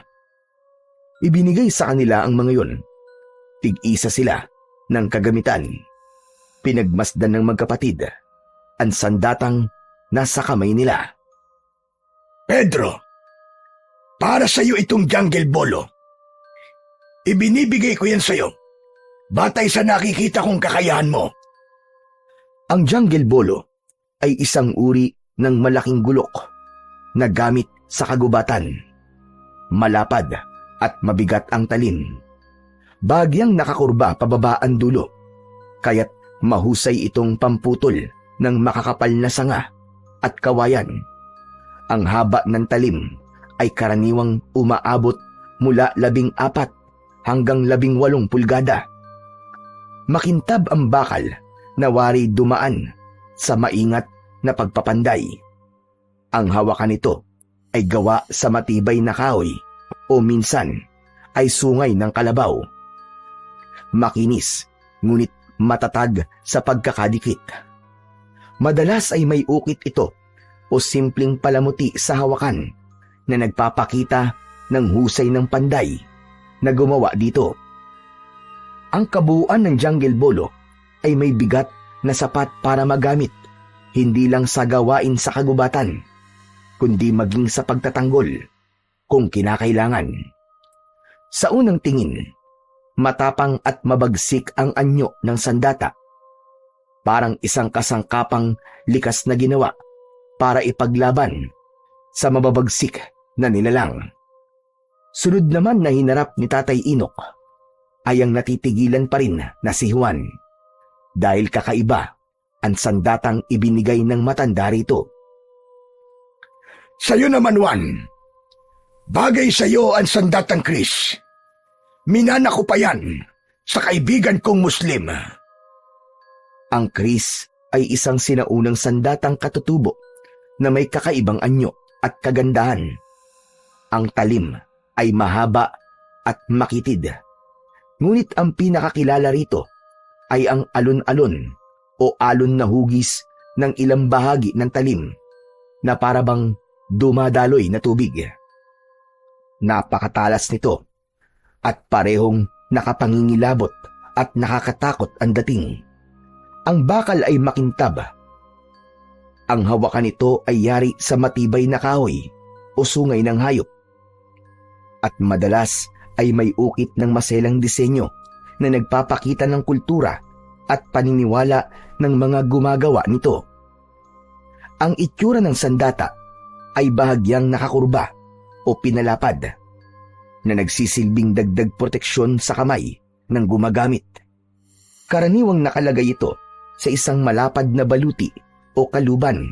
Ibinigay sa kanila ang mga yun. Tig-isa sila ng kagamitan. Pinagmasdan ng magkapatid ang sandatang nasa kamay nila. Pedro, para sa iyo itong jungle bolo. Ibinibigay ko yan sa iyo, batay sa nakikita kong kakayahan mo. Ang jungle bolo ay isang uri ng malaking gulok na gamit sa kagubatan. Malapad at mabigat ang talim. Bagyang nakakurba pababa ang dulo, kaya't mahusay itong pamputol ng makakapal na sanga at kawayan. Ang haba ng talim ay karaniwang umaabot mula 14 hanggang 18 pulgada. Makintab ang bakal na wari dumaan sa maingat na pagpapanday. Ang hawakan nito ay gawa sa matibay na kahoy o minsan ay sungay ng kalabaw. Makinis, ngunit matatag sa pagkakadikit. Madalas ay may ukit ito o simpleng palamuti sa hawakan na nagpapakita ng husay ng panday na gumawa dito. Ang kabuuan ng jungle bolo ay may bigat na sapat para magamit hindi lang sa gawain sa kagubatan, kundi maging sa pagtatanggol kung kinakailangan. Sa unang tingin, matapang at mabagsik ang anyo ng sandata. Parang isang kasangkapang likas na ginawa para ipaglaban sa mababagsik na nilalang. Sunod naman na hinarap ni Tatay Inok ay ang natitigilan pa rin na si Juan dahil kakaiba ang sandatang ibinigay ng matanda rito. Sa'yo naman, Juan. Bagay sa'yo ang sandatang Chris. Minana ko pa yan sa kaibigan kong Muslim. Ang Chris ay isang sinaunang sandatang katutubo na may kakaibang anyo at kagandahan. Ang talim ay mahaba at makitid. Ngunit ang pinakakilala rito ay ang alon-alon o alon na hugis ng ilang bahagi ng talim na parabang dumadaloy na tubig. Napakatalas nito at parehong nakapangingilabot at nakakatakot ang dating. Ang bakal ay makintab. Ang hawakan nito ay yari sa matibay na kahoy o sungay ng hayop. At madalas ay may ukit ng maselang disenyo na nagpapakita ng kultura at paniniwala ng mga gumagawa nito. Ang itsura ng sandata ay bahagyang nakakurba o pinalapad na nagsisilbing dagdag proteksyon sa kamay ng gumagamit. Karaniwang nakalagay ito sa isang malapad na baluti o kaluban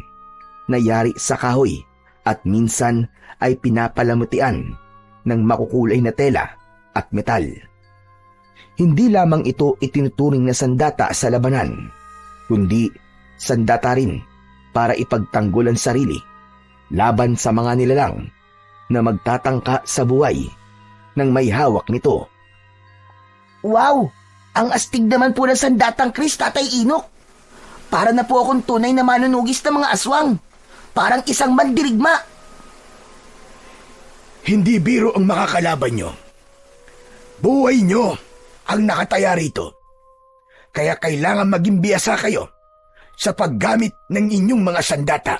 na yari sa kahoy at minsan ay pinapalamutian ng makukulay na tela at metal. Hindi lamang ito itinuturing na sandata sa labanan, kundi sandata rin para ipagtanggol ang sarili laban sa mga nilalang na magtatangka sa buhay ng may hawak nito. Wow! Ang astig naman po ng sandatang Chris, Tatay Inok. Para na po akong tunay na manunugis ng mga aswang. Parang isang mandirigma. Hindi biro ang makakalaban nyo. Buhay nyo ang nakataya rito. Kaya kailangan maging biyasa kayo sa paggamit ng inyong mga sandata.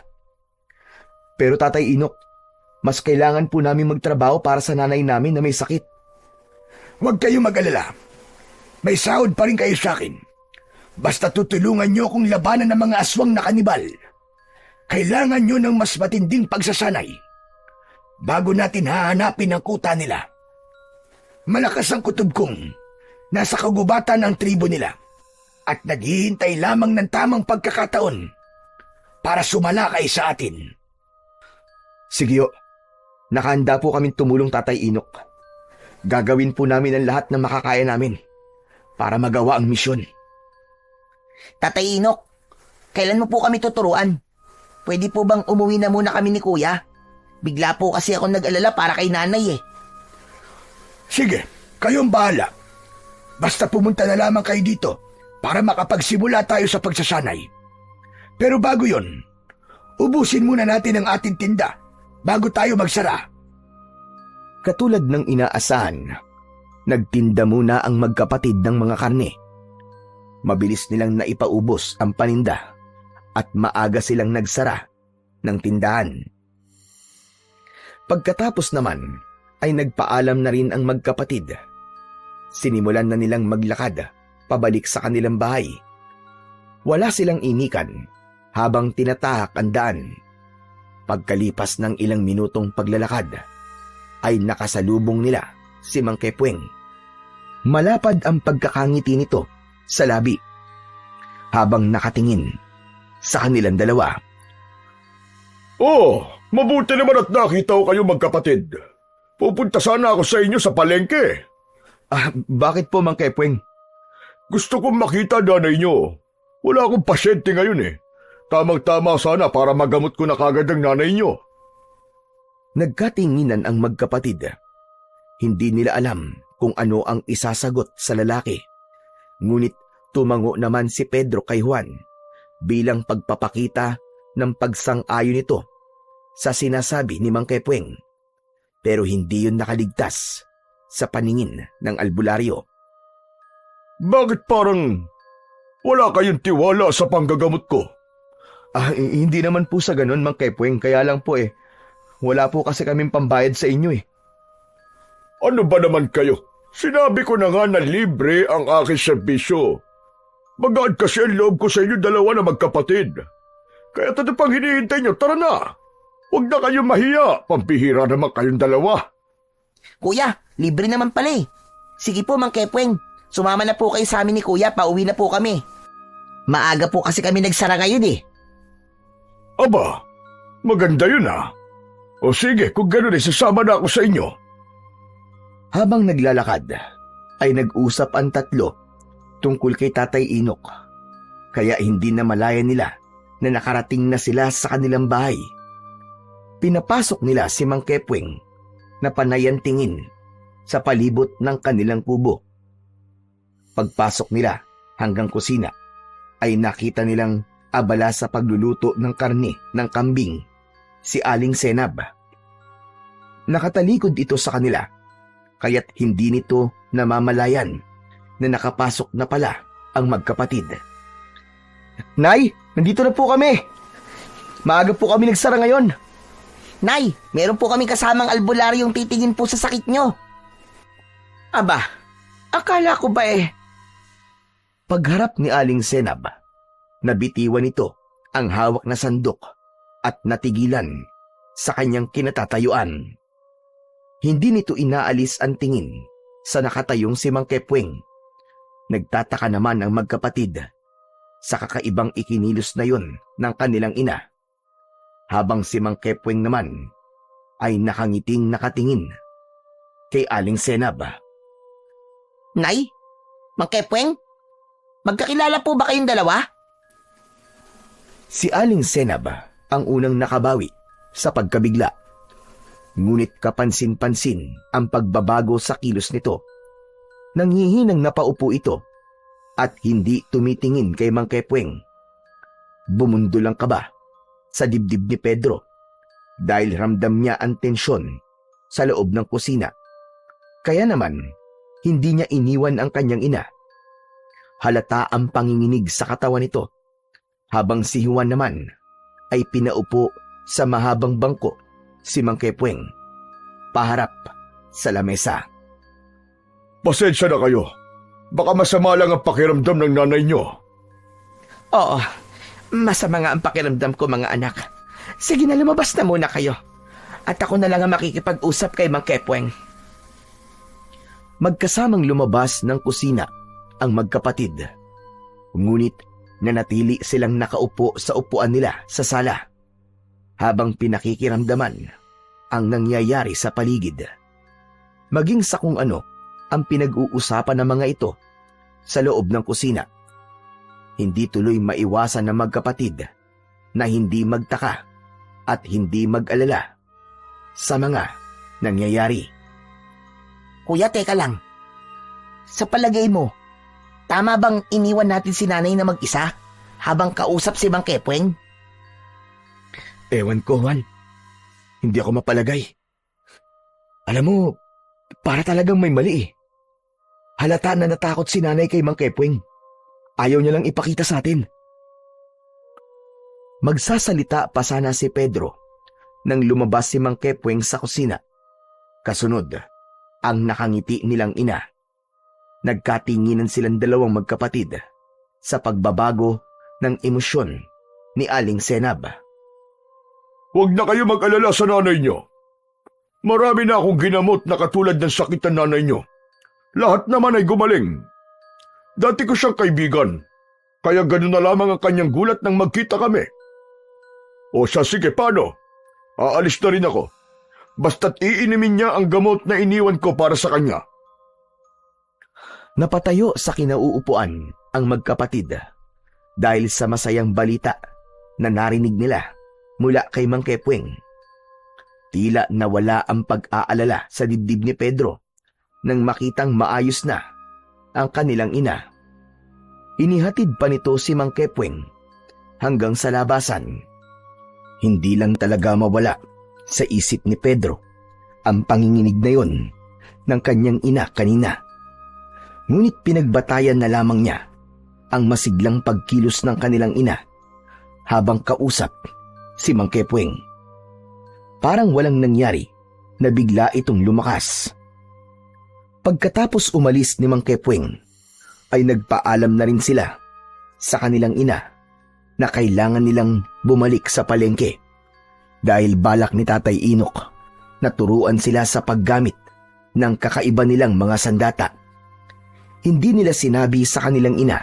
Pero Tatay Inok, mas kailangan po namin magtrabaho para sa nanay namin na may sakit. Huwag kayong mag-alala. May sahod pa rin kayo sa akin. Basta tutulungan nyo kung labanan ng mga aswang na kanibal. Kailangan nyo ng mas matinding pagsasanay bago natin hahanapin ang kuta nila. Malakas ang kutob kong nasa kagubatan ng tribo nila at naghihintay lamang ng tamang pagkakataon para sumalakay sa atin. Sige, nakahanda po kaming tumulong, Tatay Inok. Gagawin po namin ang lahat na makakaya namin para magawa ang misyon. Tatay Inok, kailan mo po kami tuturuan? Pwede po bang umuwi na muna kami ni Kuya? Bigla po kasi ako nag-alala para kay nanay eh. Sige, kayong bahala. Basta pumunta na lamang kayo dito para makapagsimula tayo sa pagsasanay. Pero bago yon, ubusin muna natin ang ating tinda bago tayo magsara. Katulad ng inaasahan, nagtinda muna ang magkapatid ng mga karne. Mabilis nilang naipaubos ang paninda at maaga silang nagsara ng tindahan. Pagkatapos naman ay nagpaalam na rin ang magkapatid. Sinimulan na nilang maglakad pabalik sa kanilang bahay. Wala silang inikan habang tinatahak ang daan. Pagkalipas ng ilang minutong paglalakad, ay nakasalubong nila si Mang Kepweng. Malapad ang pagkakangiti nito sa labi habang nakatingin sa kanilang dalawa. Oh, mabuti naman at nakita ko kayo magkapatid. Pupunta sana ako sa inyo sa palengke. Bakit po, Mang Kepweng? Gusto kong makita nanay nyo. Wala akong pasyente ngayon eh. Tamang-tama sana para magamot ko na kagad ang nanay nyo. Nagkatinginan ang magkapatid. Hindi nila alam kung ano ang isasagot sa lalaki. Ngunit tumango naman si Pedro kay Juan bilang pagpapakita ng pagsang-ayon nito sa sinasabi ni Mang Kepweng. Pero hindi yun nakaligtas sa paningin ng albularyo. Bakit parang wala kayong tiwala sa panggagamot ko? Hindi naman po sa ganun, Mang Kepweng. Kaya lang po wala po kasi kaming pambayad sa inyo eh. Ano ba naman kayo? Sinabi ko na nga na libre ang aking serbisyo. Magaan kasi ang loob ko sa inyo dalawa na magkapatid. Kaya tayo pang hinihintay nyo, tara na. Huwag na kayong mahiya, pampihira naman kayong dalawa. Kuya, libre naman pala eh. Sige po, Mang Kepweng. Sumama na po kayo sa amin ni Kuya, pauwi na po kami. Maaga po kasi kami nagsara ngayon eh. Aba, maganda yun ah. O sige, kung gano'n sasama na ako sa inyo. Habang naglalakad, ay nag-usap ang tatlo tungkol kay Tatay Inok. Kaya hindi na malaya nila na nakarating na sila sa kanilang bahay. Pinapasok nila si Mang Kepweng na panayan tingin sa palibot ng kanilang kubo. Pagpasok nila hanggang kusina, ay nakita nilang abala sa pagluluto ng karne ng kambing si Aling Senab. Nakatalikod ito sa kanila, kaya't hindi nito namamalayan na nakapasok na pala ang magkapatid. Nay, nandito na po kami. Maaga po kami nagsara ngayon. Nay, meron po kaming kasamang albularyong titingin po sa sakit nyo. Aba, akala ko ba Pagharap ni Aling Senab, nabitiwan nito ang hawak na sandok at natigilan sa kanyang kinatatayuan. Hindi nito inaalis ang tingin sa nakatayong si Mang Kepweng. Nagtataka naman ang magkapatid sa kakaibang ikinilos na yon ng kanilang ina. Habang si Mang Kepweng naman ay nakangiting nakatingin kay Aling Senab. Nay, Mang Kepweng, magkakilala po ba kayong dalawa? Si Aling Senab ang unang nakabawi sa pagkabigla. Ngunit kapansin-pansin ang pagbabago sa kilos nito. Nanghihinang napaupo ito at hindi tumitingin kay Mang Kepweng. Bumundo lang kaba sa dibdib ni Pedro dahil ramdam niya ang tensyon sa loob ng kusina. Kaya naman, hindi niya iniwan ang kanyang ina. Halata ang panginginig sa katawan nito, habang si Juan naman ay pinaupo sa mahabang bangko si Mang Kepweng, paharap sa lamesa. Pasensya na kayo. Baka masama lang ang pakiramdam ng nanay nyo. Oo, masama nga ang pakiramdam ko mga anak. Sige na, lumabas na muna kayo. At ako na lang ang makikipag-usap kay Mang Kepweng. Magkasamang lumabas ng kusina ang magkapatid. Ngunit nanatili silang nakaupo sa upuan nila sa sala habang pinakikiramdaman ang nangyayari sa paligid. Maging sa kung ano ang pinag-uusapan ng mga ito sa loob ng kusina. Hindi tuloy maiwasan ng magkapatid na hindi magtaka at hindi mag-alala sa mga nangyayari. Kuya, teka lang. Sa palagay mo, tama bang iniwan natin si nanay na mag-isa habang kausap si Mang Kepweng? Ewan ko, Juan. Hindi ako mapalagay. Alam mo, para talagang may mali eh. Halata na natakot si nanay kay Mang Kepweng. Ayaw niya lang ipakita sa atin. Magsasalita pa sana si Pedro nang lumabas si Mang Kepweng sa kusina. Kasunod, ang nakangiti nilang ina. Nagkatinginan silang dalawang magkapatid sa pagbabago ng emosyon ni Aling Senab. Huwag na kayo mag-alala sa nanay niyo. Marami na akong ginamot na katulad ng sakit ng nanay niyo. Lahat naman ay gumaling. Dati ko siyang kaibigan, kaya ganun na lamang ang kanyang gulat nang magkita kami. O siya, sige, paano? Aalis na rin ako. Basta't iinimin niya ang gamot na iniwan ko para sa kanya. Napatayo sa kinauupuan ang magkapatid dahil sa masayang balita na narinig nila mula kay Mang Kepweng. Tila nawala ang pag-aalala sa dibdib ni Pedro nang makitang maayos na ang kanilang ina. Inihatid pa nito si Mang Kepweng hanggang sa labasan. Hindi lang talaga mawala sa isip ni Pedro ang panginginig na yon ng kanyang ina kanina. Ngunit pinagbatayan na lamang niya ang masiglang pagkilos ng kanilang ina habang kausap si Mang Kepweng. Parang walang nangyari na bigla itong lumakas. Pagkatapos umalis ni Mang Kepweng, ay nagpaalam na rin sila sa kanilang ina na kailangan nilang bumalik sa palengke dahil balak ni Tatay Inok na turuan sila sa paggamit ng kakaiba nilang mga sandata. Hindi nila sinabi sa kanilang ina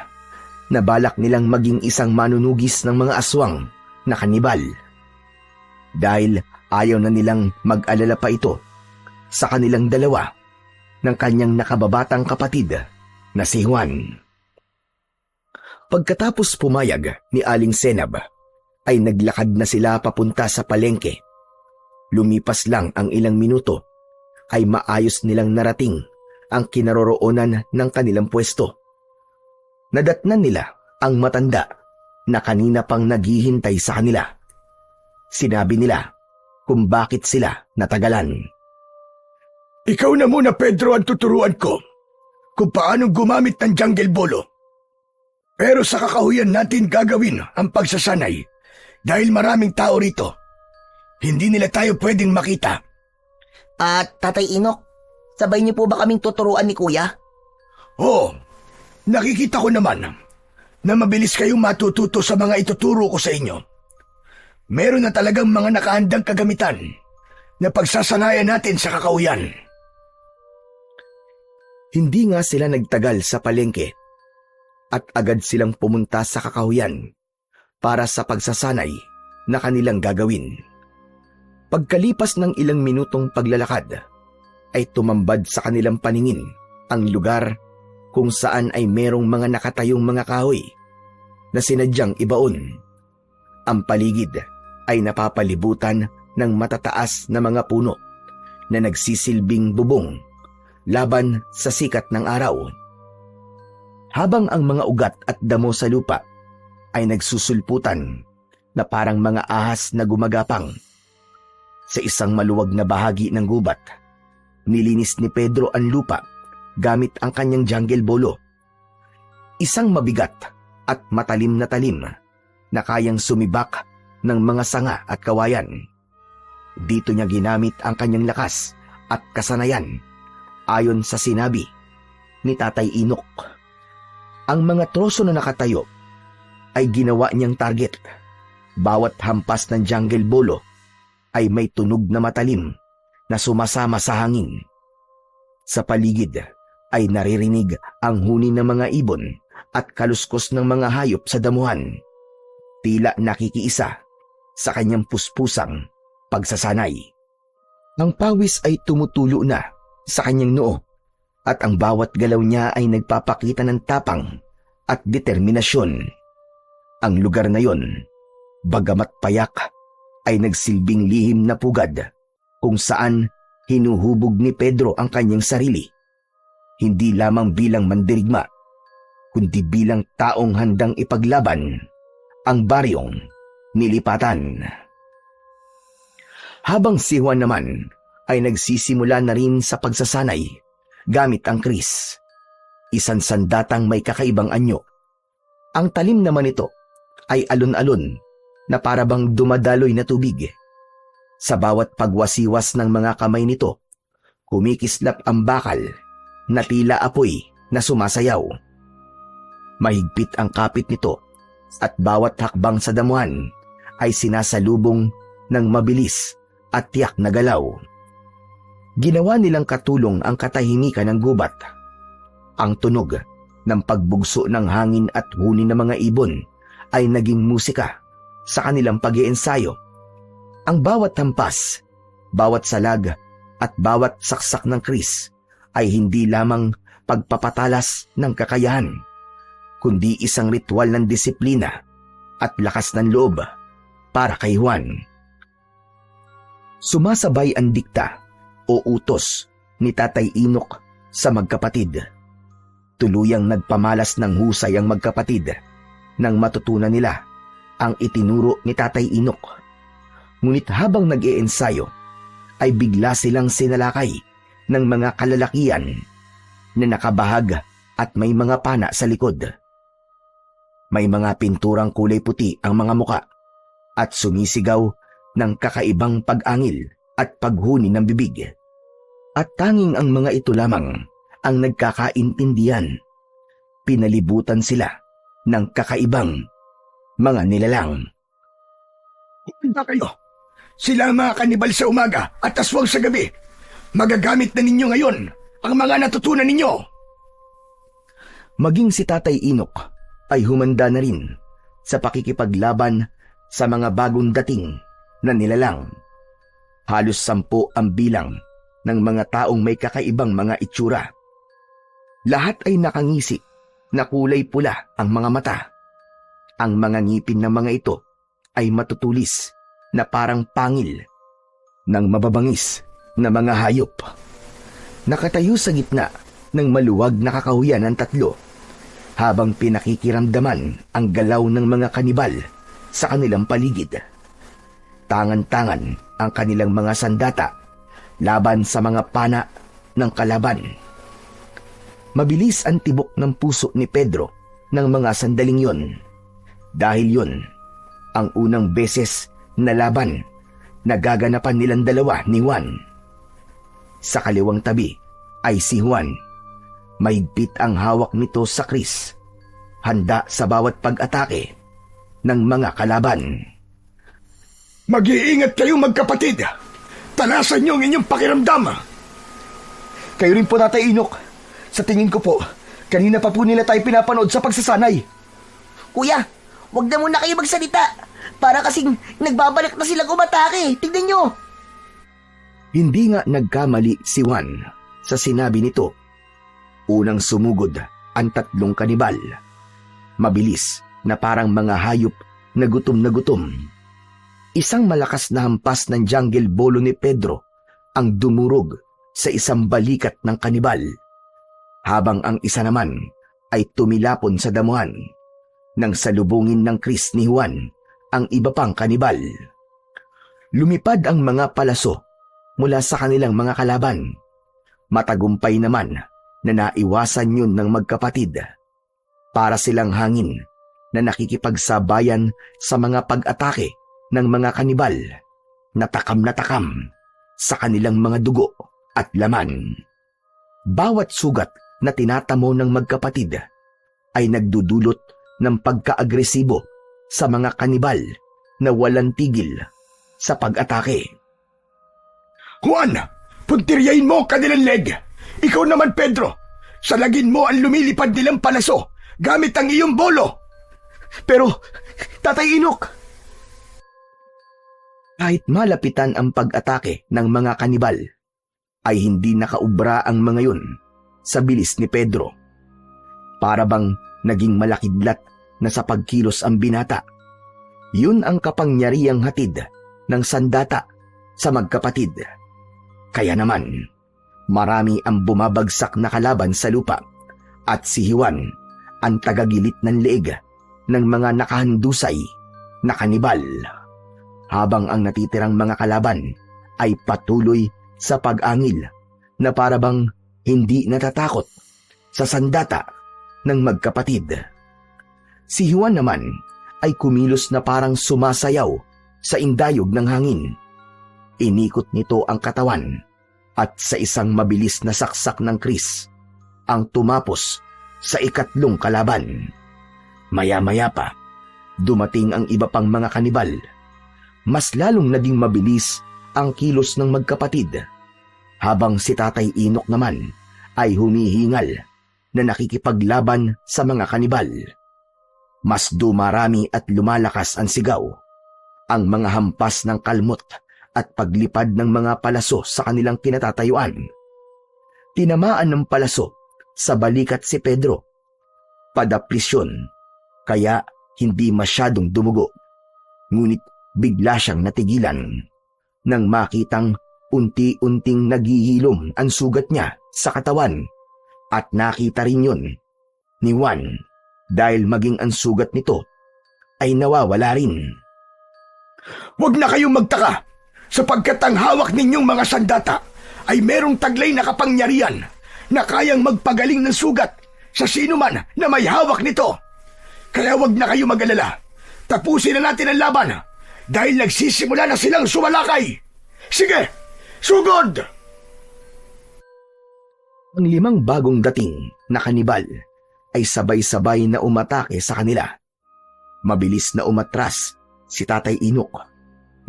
na balak nilang maging isang manunugis ng mga aswang na kanibal dahil ayaw na nilang mag-alala pa ito sa kanilang dalawa ng kanyang nakababatang kapatid na si Juan. Pagkatapos pumayag ni Aling Senab, ay naglakad na sila papunta sa palengke. Lumipas lang ang ilang minuto, ay maayos nilang narating ang kinaroroonan ng kanilang pwesto. Nadatnan nila ang matanda na kanina pang naghihintay sa kanila. Sinabi nila kung bakit sila natagalan. Ikaw na muna, Pedro, ang tuturuan ko kung paano gumamit ng jungle bolo. Pero sa kakahuyan natin gagawin ang pagsasanay dahil maraming tao rito. Hindi nila tayo pwedeng makita. At Tatay Inok, sabay niyo po ba kaming tuturuan ni Kuya? Oo, nakikita ko naman na mabilis kayong matututo sa mga ituturo ko sa inyo. Meron na talagang mga nakahandang kagamitan na pagsasanayan natin sa kakahuyan. Hindi nga sila nagtagal sa palengke at agad silang pumunta sa kakahuyan para sa pagsasanay na kanilang gagawin. Pagkalipas ng ilang minutong paglalakad, ay tumambad sa kanilang paningin ang lugar kung saan ay merong mga nakatayong mga kahoy na sinadyang ibaon. Ang paligid ay napapalibutan ng matataas na mga puno na nagsisilbing bubong laban sa sikat ng araw. Habang ang mga ugat at damo sa lupa ay nagsusulputan na parang mga ahas na gumagapang. Sa isang maluwag na bahagi ng gubat, nilinis ni Pedro ang lupa gamit ang kanyang jungle bolo. Isang mabigat at matalim na talim na kayang sumibak ng mga sanga at kawayan. Dito niya ginamit ang kanyang lakas at kasanayan ayon sa sinabi ni Tatay Inok. Ang mga troso na nakatayo ay ginawa niyang target. Bawat hampas ng jungle bolo ay may tunog na matalim na sumasama sa hangin. Sa paligid ay naririnig ang huni ng mga ibon at kaluskos ng mga hayop sa damuhan. Tila nakikiisa sa kanyang puspusang pagsasanay. Ang pawis ay tumutulo na sa kanyang noo at ang bawat galaw niya ay nagpapakita ng tapang at determinasyon. Ang lugar na yon, bagamat payak, ay nagsilbing lihim na pugad kung saan hinuhubog ni Pedro ang kanyang sarili, hindi lamang bilang mandirigma, kundi bilang taong handang ipaglaban ang baryong nilipatan. Habang si Juan naman ay nagsisimula na rin sa pagsasanay gamit ang kris. Isang sandatang may kakaibang anyo. Ang talim naman ito ay alon-alon na parabang dumadaloy na tubig. Sa bawat pagwasiwas ng mga kamay nito, kumikislap ang bakal na tila apoy na sumasayaw. Mahigpit ang kapit nito at bawat hakbang sa damuhan ay sinasalubong ng mabilis at tiyak na galaw. Ginawa nilang katulong ang katahimikan ng gubat. Ang tunog ng pagbugso ng hangin at huni ng mga ibon ay naging musika sa kanilang pag-iensayo. Ang bawat hampas, bawat salag at bawat saksak ng kris ay hindi lamang pagpapatalas ng kakayahan, kundi isang ritual ng disiplina at lakas ng loob para kay Juan. Sumasabay ang dikta o utos ni Tatay Inok sa magkapatid. Tuluyang nagpamalas ng husay ang magkapatid nang matutunan nila ang itinuro ni Tatay Inok. Ngunit habang nag-iensayo, ay bigla silang sinalakay ng mga kalalakian na nakabahag at may mga pana sa likod. May mga pinturang kulay puti ang mga muka at sumisigaw ng kakaibang pag-angil at paghuni ng bibig. At tanging ang mga ito lamang ang nagkakaintindihan. Pinalibutan sila ng kakaibang mga nilalang. Punta kayo. Sila ang mga kanibal sa umaga at aswang sa gabi. Magagamit na ninyo ngayon ang mga natutunan ninyo. Maging si Tatay Inok ay humanda na rin sa pakikipaglaban sa mga bagong dating na nilalang. Halos 10 ang bilang ng mga taong may kakaibang mga itsura. Lahat ay nakangisi na kulay pula ang mga mata. Ang mga ngipin ng mga ito ay matutulis na parang pangil ng mababangis na mga hayop. Nakatayo sa gitna ng maluwag na kakahuyan ng 3 habang pinakikiramdaman ang galaw ng mga kanibal sa kanilang paligid. Tangan-tangan ang kanilang mga sandata laban sa mga pana ng kalaban. Mabilis ang tibok ng puso ni Pedro ng mga sandaling yon. Dahil yon ang unang beses na laban na gaganapan nilang dalawa ni Juan. Sa kaliwang tabi ay si Juan. Mahigpit ang hawak nito sa kris, handa sa bawat pag-atake ng mga kalaban. Mag-iingat kayo magkapatid. Talasan niyo ang inyong pakiramdam. Kayo rin po, Tatay Inok. Sa tingin ko po, kanina pa po nila tayo pinapanood sa pagsasanay. Kuya, wag na muna kayo magsalita. Para kasing nagbabalik na silang umatake. Tignan nyo. Hindi nga nagkamali si Juan sa sinabi nito. Unang sumugod ang 3 kanibal. Mabilis na parang mga hayop na gutom. Isang malakas na hampas ng jungle bolo ni Pedro ang dumurog sa isang balikat ng kanibal, habang ang isa naman ay tumilapon sa damuhan nang salubungin ng kris ni Juan ang iba pang kanibal. Lumipad ang mga palaso mula sa kanilang mga kalaban. Matagumpay naman na naiwasan yun ng magkapatid. Para silang hangin na nakikipagsabayan sa mga pag-atake ng mga kanibal na takam sa kanilang mga dugo at laman. Bawat sugat na tinatamo ng magkapatid ay nagdudulot ng pagka-agresibo sa mga kanibal na walang tigil sa pag-atake. Juan, puntiryahin mo ang kanilang leg. Ikaw naman, Pedro, salagin mo ang lumilipad nilang palaso gamit ang iyong bolo. Pero, Tatay Inok! Kahit malapitan ang pag-atake ng mga kanibal, ay hindi nakaubra ang mga yun sa bilis ni Pedro. Para bang naging malakidlat na sa pagkilos ang binata. Yun ang kapangyarihang hatid ng sandata sa magkapatid. Kaya naman, marami ang bumabagsak na kalaban sa lupa at si Juan ang tagagilit ng leeg ng mga nakahandusay na kanibal. Habang ang natitirang mga kalaban ay patuloy sa pag-angil na parabang hindi natatakot sa sandata ng magkapatid. Si Juan naman ay kumilos na parang sumasayaw sa indayog ng hangin. Inikot nito ang katawan at sa isang mabilis na saksak ng Kris ang tumapos sa ikatlong kalaban. Maya-maya pa, dumating ang iba pang mga kanibal. Mas lalong naging mabilis ang kilos ng magkapatid, habang si Tatay Inok naman ay humihingal na nakikipaglaban sa mga kanibal. Mas dumarami at lumalakas ang sigaw, ang mga hampas ng kalmot at paglipad ng mga palaso sa kanilang kinatatayuan. Tinamaan ng palaso sa balikat si Pedro. Padaplisyon, kaya hindi masyadong dumugo. Ngunit bigla siyang natigilan nang makitang unti-unting naghihilom ang sugat niya sa katawan, at nakita rin yun ni Juan dahil maging ang sugat nito ay nawawala rin. Huwag na kayong magtaka, sapagkat ang hawak ninyong mga sandata ay merong taglay na kapangyarihan na kayang magpagaling ng sugat sa sino man na may hawak nito. Kaya huwag na kayong mag-alala. Tapusin na natin ang laban dahil nagsisimula na silang sumalakay. Sige, sugod! Ang 5 bagong dating na kanibal ay sabay-sabay na umatake sa kanila. Mabilis na umatras si Tatay Inok,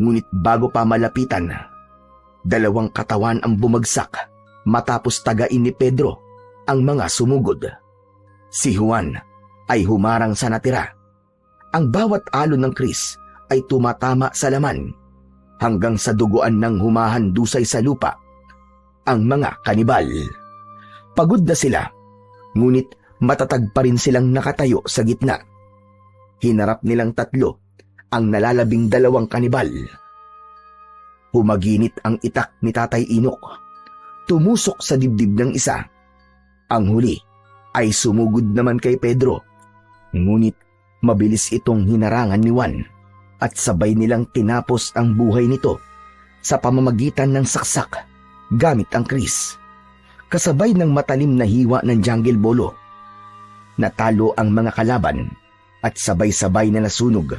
ngunit bago pa malapitan, 2 katawan ang bumagsak matapos tagain ni Pedro ang mga sumugod. Si Juan ay humarang sa natira. Ang bawat alon ng Kris ay tumatama sa laman hanggang sa duguan ng humahandusay sa lupa ang mga kanibal. Pagod na sila, ngunit matatag pa rin silang nakatayo sa gitna. Hinarap nilang 3 ang nalalabing 2 kanibal. Humaginit ang itak ni Tatay Inok. Tumusok sa dibdib ng isa. Ang huli ay sumugod naman kay Pedro. Ngunit mabilis itong hinarangan ni Juan at sabay nilang tinapos ang buhay nito sa pamamagitan ng saksak gamit ang Kris. Kasabay ng matalim na hiwa ng jungle bolo. Natalo ang mga kalaban at sabay-sabay na nasunog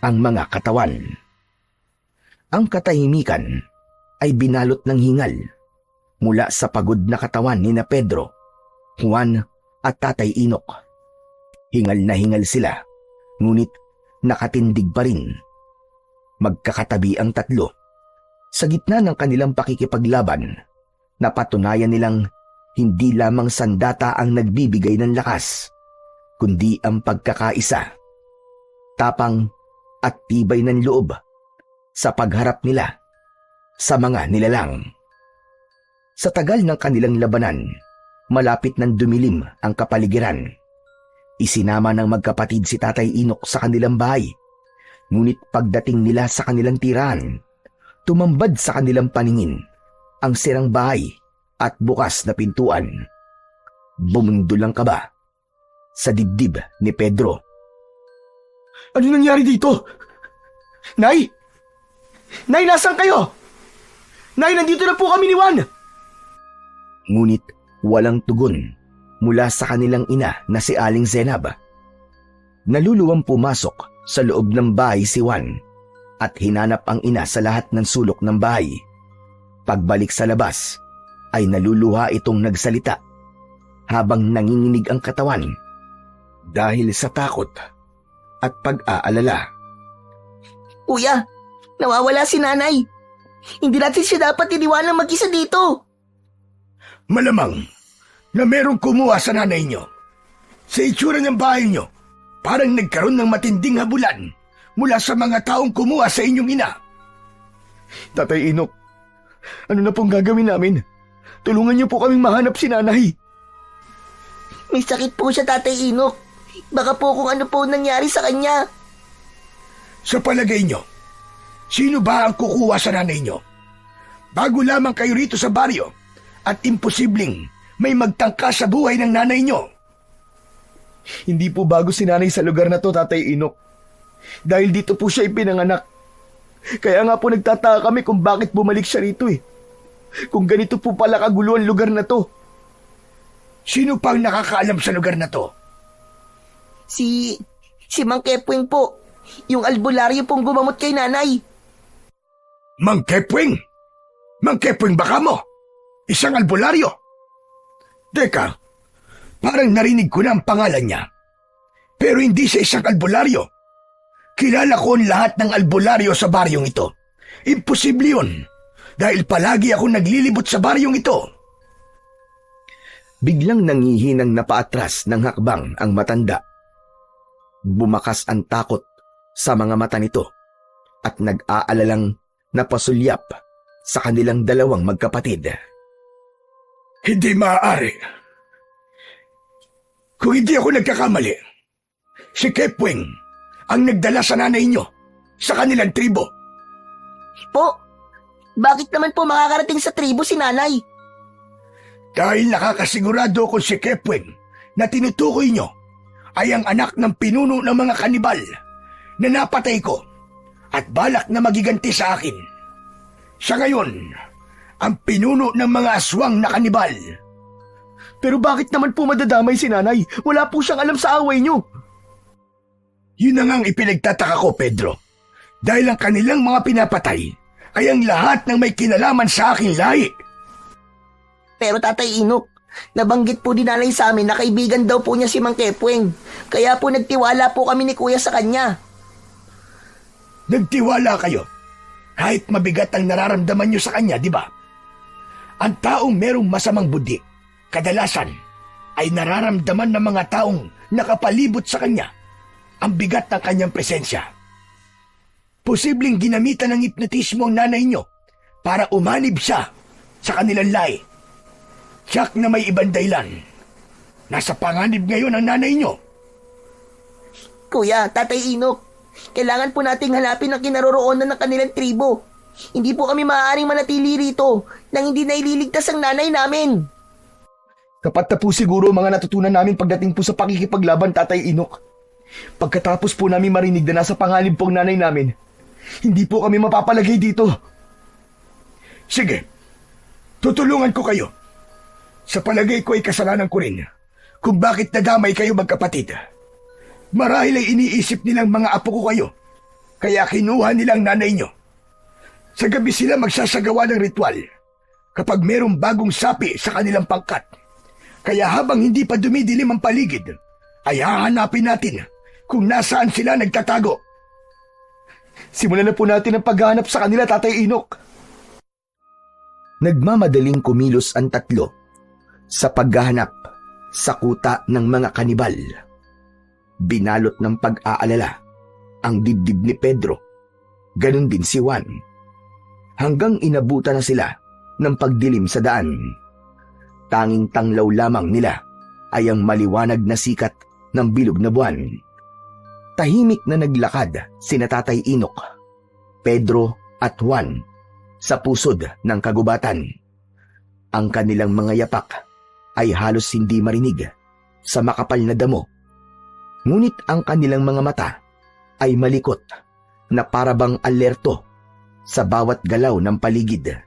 ang mga katawan. Ang katahimikan ay binalot ng hingal mula sa pagod na katawan ni na Pedro, Juan at Tatay Inok. Hingal na hingal sila, ngunit nakatindig pa rin. Magkakatabi ang 3. Sa gitna ng kanilang pakikipaglaban, napatunayan nilang hindi lamang sandata ang nagbibigay ng lakas, kundi ang pagkakaisa, tapang at tibay ng loob sa pagharap nila sa mga nilalang. Sa tagal ng kanilang labanan, malapit nang dumilim ang kapaligiran. Isinama ng magkapatid si Tatay Inok sa kanilang bahay, ngunit pagdating nila sa kanilang tirahan, tumambad sa kanilang paningin ang sirang bahay at bukas na pintuan. Bumundol ang kaba sa dibdib ni Pedro. Ano nangyari dito? Nay! Nay, nasan kayo? Nay, nandito na po kami ni Juan! Ngunit walang tugon mula sa kanilang ina na si Aling Zenab. Naluluwang pumasok sa loob ng bahay si Juan at hinanap ang ina sa lahat ng sulok ng bahay. Pagbalik sa labas ay naluluha itong nagsalita habang nanginginig ang katawan dahil sa takot at pag-aalala. Kuya, nawawala si nanay. Hindi natin siya dapat iniwanan mag-isa dito. Malamang na merong kumuha sa nanay nyo. Sa itsura ng bahay nyo, parang nagkaroon ng matinding habulan mula sa mga taong kumuha sa inyong ina. Tatay Inok, ano na pong gagawin namin? Tulungan niyo po kaming mahanap si nanay. May sakit po siya, Tatay Inok. Baka po kung ano po nangyari sa kanya. Sa palagay nyo, sino ba ang kukuha sa nanay nyo? Bago lamang kayo rito sa baryo at imposibleng may magtangka sa buhay ng nanay nyo. Hindi po bago si nanay sa lugar na to, Tatay Inok. Dahil dito po siya ipinanganak. Kaya nga po nagtataka kami kung bakit bumalik siya rito eh. Kung ganito po pala kagulo ang lugar na to. Sino pang nakakaalam sa lugar na to? Si Mang Kepwing po. Yung albularyo pong gumamot kay nanay. Mang Kepwing? Mang Kepwing baka mo? Isang albularyo? Teka, parang narinig ko na ang pangalan niya. Pero hindi siya isang albularyo. Kilala ko ang lahat ng albularyo sa baryong ito. Imposible yun. Dahil palagi ako naglilibot sa baryong ito. Biglang nangihinang napaatras ng hakbang ang matanda. Bumakas ang takot sa mga mata nito at nag-aalalang napasulyap sa kanilang dalawang magkapatid. Hindi maaari. Kung hindi ako nagkakamali, si Kepwing ang nagdala sa nanay niyo sa kanilang tribo. Po, bakit naman po makakarating sa tribo si nanay? Dahil nakakasigurado ko si Kepwing na tinutukoy niyo ay ang anak ng pinuno ng mga kanibal na napatay ko at balak na magiganti sa akin. Siya ngayon ang pinuno ng mga aswang na kanibal. Pero bakit naman po madadamay si nanay? Wala po siyang alam sa away niyo. Yun na ngang ipinagtataka ko, Pedro. Dahil ang kanilang mga pinapatay ay ang lahat ng may kinalaman sa aking lahi. Pero Tatay Inok, nabanggit po din nanay sa amin na kaibigan daw po niya si Mang Kepwing. Kaya po nagtiwala po kami ni Kuya sa kanya. Nagtiwala kayo. Kahit mabigat ang nararamdaman nyo sa kanya, di ba? Ang taong merong masamang budi, kadalasan ay nararamdaman ng mga taong nakapalibot sa kanya ang bigat ng kanyang presensya. Posibleng ginamitan ng hipnotismo ang nanay nyo para umanib siya sa kanilang lahi. Tiyak na may ibang dahilan. Nasa panganib ngayon ang nanay nyo. Kuya, Tatay Inok, kailangan po nating hanapin ang kinaroroonan ng kanilang tribo. Hindi po kami maaaring manatili rito nang hindi naililigtas ang nanay namin. Kapat na po siguro mga natutunan namin pagdating po sa pakikipaglaban, Tatay Inok. Pagkatapos po namin marinig na nasa panganib po ang nanay namin, hindi po kami mapapalagay dito. Sige, tutulungan ko kayo. Sa palagay ko ay kasalanan ko rin kung bakit nadamay kayo magkapatid. Marahil ay iniisip nilang mga apo ko kayo, kaya kinuha nilang nanay nyo. Sa gabi sila magsasagawa ng ritual kapag merong bagong sapi sa kanilang pangkat. Kaya habang hindi pa dumidilim ang paligid, ay hahanapin natin kung nasaan sila nagtatago. Simulan na po natin ang paghahanap sa kanila, Tatay Inok. Nagmamadaling kumilos ang tatlo sa paghahanap sa kuta ng mga kanibal. Binalot ng pag-aalala ang dibdib ni Pedro, ganun din si Juan. Hanggang inabutan na sila ng pagdilim sa daan. Tanging tanglaw lamang nila ay ang maliwanag na sikat ng bilog na buwan. Tahimik na naglakad sina Tatay Inok, Pedro at Juan sa pusod ng kagubatan. Ang kanilang mga yapak ay halos hindi marinig sa makapal na damo. Ngunit ang kanilang mga mata ay malikot na parabang alerto sa bawat galaw ng paligid.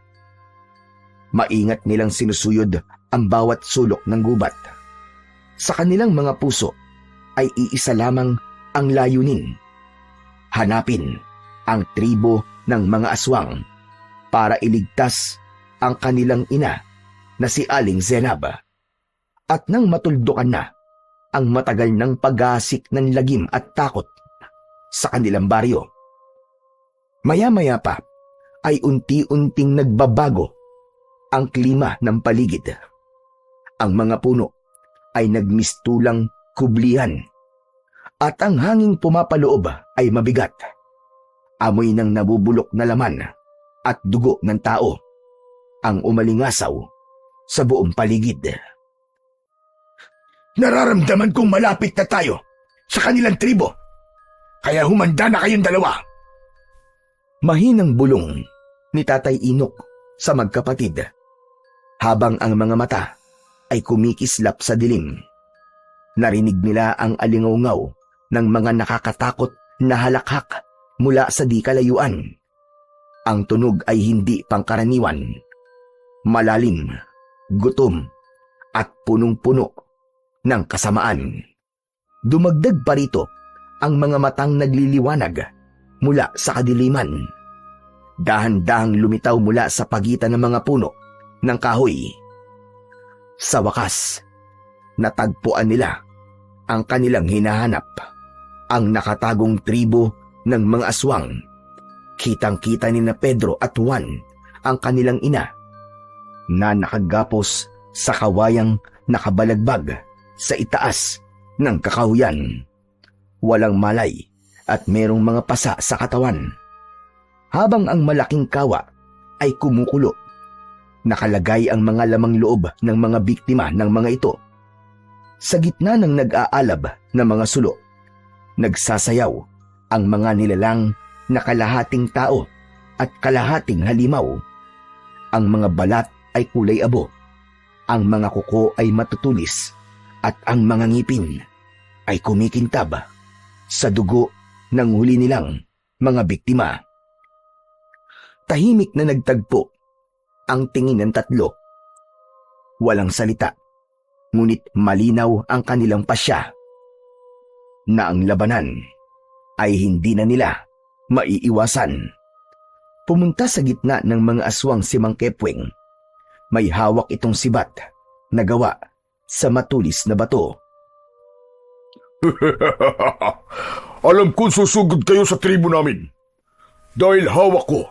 Maingat nilang sinusuyod ang bawat sulok ng gubat. Sa kanilang mga puso ay iisa lamang ang layunin. Hanapin ang tribo ng mga aswang para iligtas ang kanilang ina na si Aling Zenab. At nang matuldukan na ang matagal ng pag-aasik ng lagim at takot sa kanilang baryo, maya-maya pa ay unti-unting nagbabago ang klima ng paligid. Ang mga puno ay nagmistulang kublihan at ang hanging pumapaloob ay mabigat. Amoy ng nabubulok na laman at dugo ng tao ang umalingasaw sa buong paligid. Nararamdaman kong malapit na tayo sa kanilang tribo. Kaya humanda na kayong dalawa. Mahinang bulong ni Tatay Inok sa magkapatid habang ang mga mata ay kumikislap sa dilim. Narinig nila ang alingaw ng mga nakakatakot na halakhak mula sa di kalayuan. Ang tunog ay hindi pangkaraniwan. Malalim, gutom, at punong-puno ng kasamaan. Dumagdag pa rito ang mga matang nagliliwanag mula sa kadiliman. Dahan-dahang lumitaw mula sa pagitan ng mga puno ng kahoy. Sa wakas, natagpuan nila ang kanilang hinahanap, ang nakatagong tribo ng mga aswang. Kitang-kita ni na Pedro at Juan ang kanilang ina na nakagapos sa kawayang nakabalagbag sa itaas ng kakahuyan. Walang malay at merong mga pasa sa katawan. Habang ang malaking kawa ay kumukulo, nakalagay ang mga lamang loob ng mga biktima ng mga ito. Sa gitna ng nag-aalab na mga sulo, nagsasayaw ang mga nilalang na kalahating tao at kalahating halimaw. Ang mga balat ay kulay abo, ang mga kuko ay matutulis, at ang mga ngipin ay kumikintab sa dugo ng huli nilang mga biktima. Tahimik na nagtagpo ang tingin ng tatlo. Walang salita, ngunit malinaw ang kanilang pasya na ang labanan ay hindi na nila maiiwasan. Pumunta sa gitna ng mga aswang si Mang Kepweng. May hawak itong sibat na gawa sa matulis na bato. Alam kong susugod kayo sa tribo namin dahil hawak ko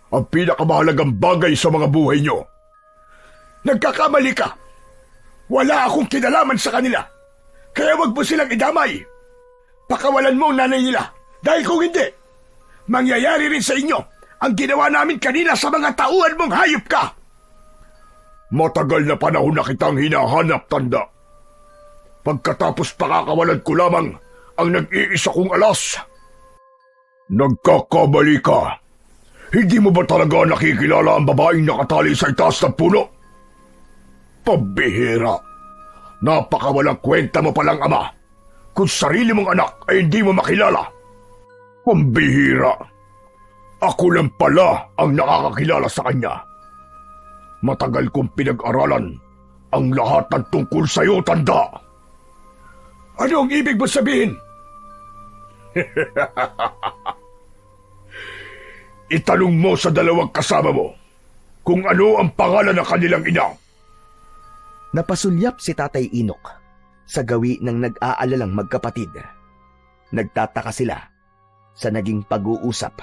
ang pinakamahalagang bagay sa mga buhay nyo. Nagkakamali ka. Wala akong kinalaman sa kanila. Kaya wag mo silang idamay. Pakawalan mo ang nanay nila. Dahil kung hindi, mangyayari rin sa inyo ang ginawa namin kanina sa mga tauhan mong hayop ka. Matagal na panahon na kitang hinahanap, tanda. Pagkatapos pakakawalan ko lamang ang nag-iisa kong alas. Nagkakamali ka. Hindi mo ba talaga nakikilala ang babaeng nakatali sa itaas ng puno? Pambihira. Napakawalang kwenta mo palang ama kung sarili mong anak ay hindi mo makilala. Pambihira. Ako lang pala ang nakakakilala sa kanya. Matagal kong pinag-aralan ang lahat ng tungkol sa'yo, tanda. Ano ang ibig mo sabihin? Itanong mo sa dalawang kasama mo kung ano ang pangalan ng kanilang ina. Napasulyap si Tatay Inok sa gawi ng nag-aalalang magkapatid. Nagtataka sila sa naging pag-uusap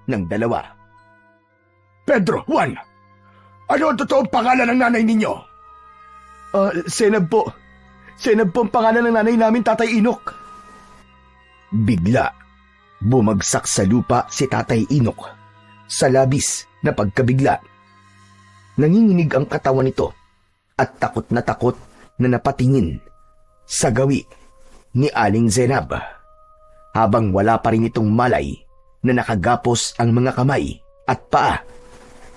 ng dalawa. Pedro, Juan, ano ang totoong pangalan ng nanay ninyo? Senab po. Senab po ang pangalan ng nanay namin, Tatay Inok. Bigla, bumagsak sa lupa si Tatay Inok sa labis na pagkabigla. Nanginginig ang katawan nito at takot na napatingin sa gawi ni Aling Zenab, habang wala pa rin itong malay na nakagapos ang mga kamay at paa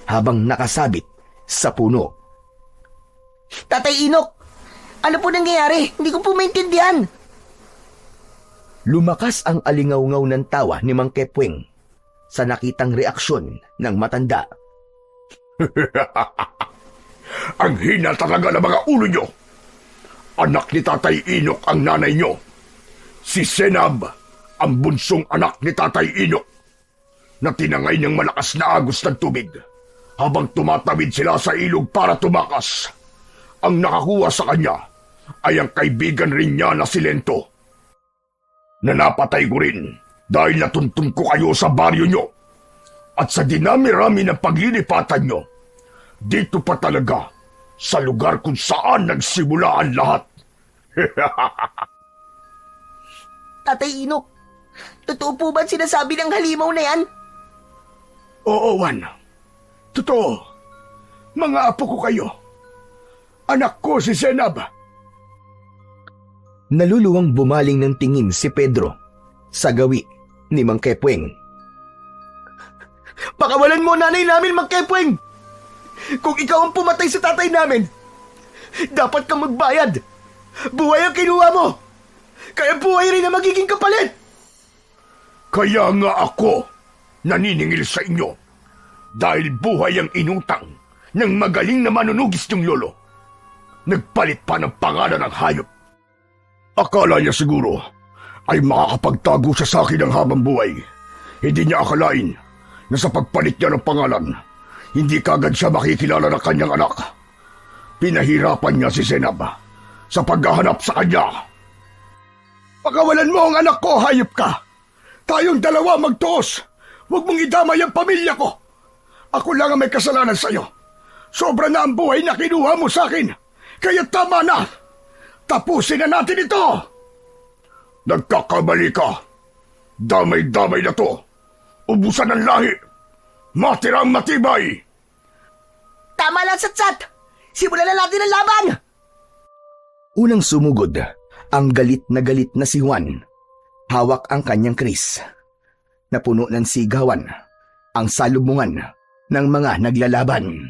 habang nakasabit sa puno. Tatay Inok, ano po nangyayari? Hindi ko po maintindihan. Lumakas ang alingaw-ngaw ng tawa ni Mang Kepweng sa nakitang reaksyon ng matanda. Ang hina talaga ng mga ulo nyo. Anak ni Tatay Inok ang nanay nyo. Si Senab, ang bunsong anak ni Tatay Inok, na tinangay ng malakas na agos ng tubig habang tumatawid sila sa ilog para tumakas. Ang nakakuha sa kanya ay ang kaibigan rin niya na si Lento, na napatay ko rin dahil natuntun ko kayo sa baryo nyo. At sa dinami-rami ng paglilipatan nyo, dito pa talaga sa lugar kung saan nagsimula ang lahat. Tatay Inok, totoo po ba sinasabi ng halimaw na yan? Oo, Juan. Totoo. Mga apo ko kayo. Anak ko si Senab. Naluluwang bumaling ng tingin si Pedro sa gawi ni Mang Kepweng. Pakawalan mo nanay namin, Mang Kepweng! Kung ikaw ang pumatay sa tatay namin, dapat kang magbayad. Buhay ang kinuha mo, kaya buhay rin ang magiging kapalit. Kaya nga ako naniningil sa inyo Dahil buhay ang inutang ng magaling na manunugis niyong lolo. Nagpalit pa ng pangalan ng hayop. Akala niya siguro ay makakapagtago siya sa akin ng habang buhay. Hindi niya akalain na sa pagpalit niya ng pangalan, hindi kagad siya makikilala ng kanyang anak. Pinahirapan niya si Zenab sa paghahanap sa kanya. Pakawalan mo ang anak ko, hayop ka! Tayong dalawa magtuos! Huwag mong idamay ang pamilya ko! Ako lang ang may kasalanan sa'yo. Sobra na ang buhay na kinuha mo sa akin. Kaya tama na! Tapusin na natin ito! Nagkakamali ka. Damay-damay na to. Ubusan ng lahi. Matirang matibay. Tama lang, Satsat! Simulan na natin ang laban! Unang sumugod, ang galit na si Juan. Hawak ang kanyang kris. Napuno ng sigawan, ang salubungan ng mga naglalaban.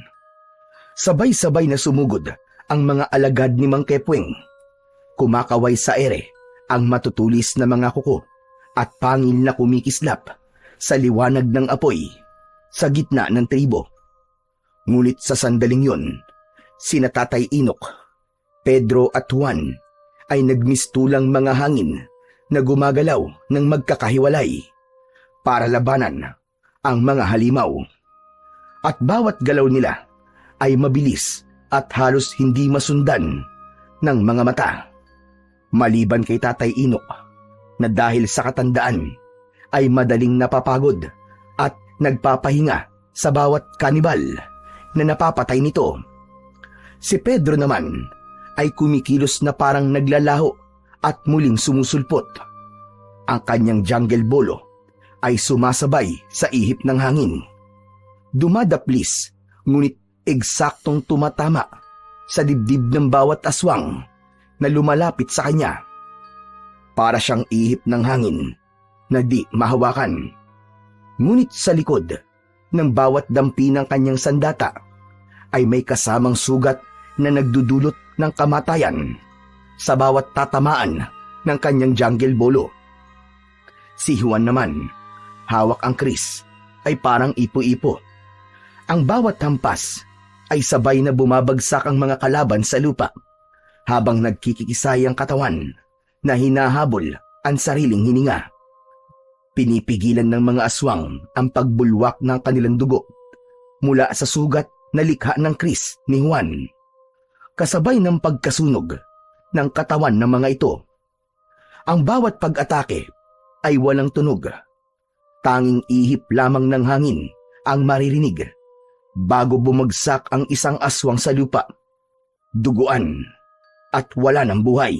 Sabay-sabay na sumugod ang mga alagad ni Mang Kepweng. Kumakaway sa ere ang matutulis na mga kuko at pangil na kumikislap sa liwanag ng apoy sa gitna ng tribo. Ngunit sa sandaling yun, sina Tatay Inok, Pedro at Juan ay nagmistulang mga hangin na gumagalaw ng magkakahiwalay para labanan ang mga halimaw. At bawat galaw nila ay mabilis at halos hindi masundan ng mga mata. Maliban kay Tatay Inok na dahil sa katandaan ay madaling napapagod at nagpapahinga sa bawat kanibal na napapatay nito. Si Pedro naman ay kumikilos na parang naglalaho at muling sumusulpot. Ang kanyang jungle bolo ay sumasabay sa ihip ng hangin. Dumadaplis, ngunit eksaktong tumatama sa dibdib ng bawat aswang na lumalapit sa kanya. Para siyang ihip ng hangin na di mahawakan. Ngunit sa likod ng bawat dampi ng kanyang sandata ay may kasamang sugat na nagdudulot ng kamatayan sa bawat tatamaan ng kanyang jungle bolo. Si Juan naman, hawak ang kris, ay parang ipo-ipo. Ang bawat hampas ay sabay na bumabagsak ang mga kalaban sa lupa habang nagkikisay ang katawan na hinahabol ang sariling hininga. Pinipigilan ng mga aswang ang pagbulwak ng kanilang dugo mula sa sugat na likha ng kris ni Juan. Kasabay ng pagkasunog ng katawan ng mga ito. Ang bawat pag-atake ay walang tunog. Tanging ihip lamang ng hangin ang maririnig bago bumagsak ang isang aswang sa lupa, duguan at wala ng buhay.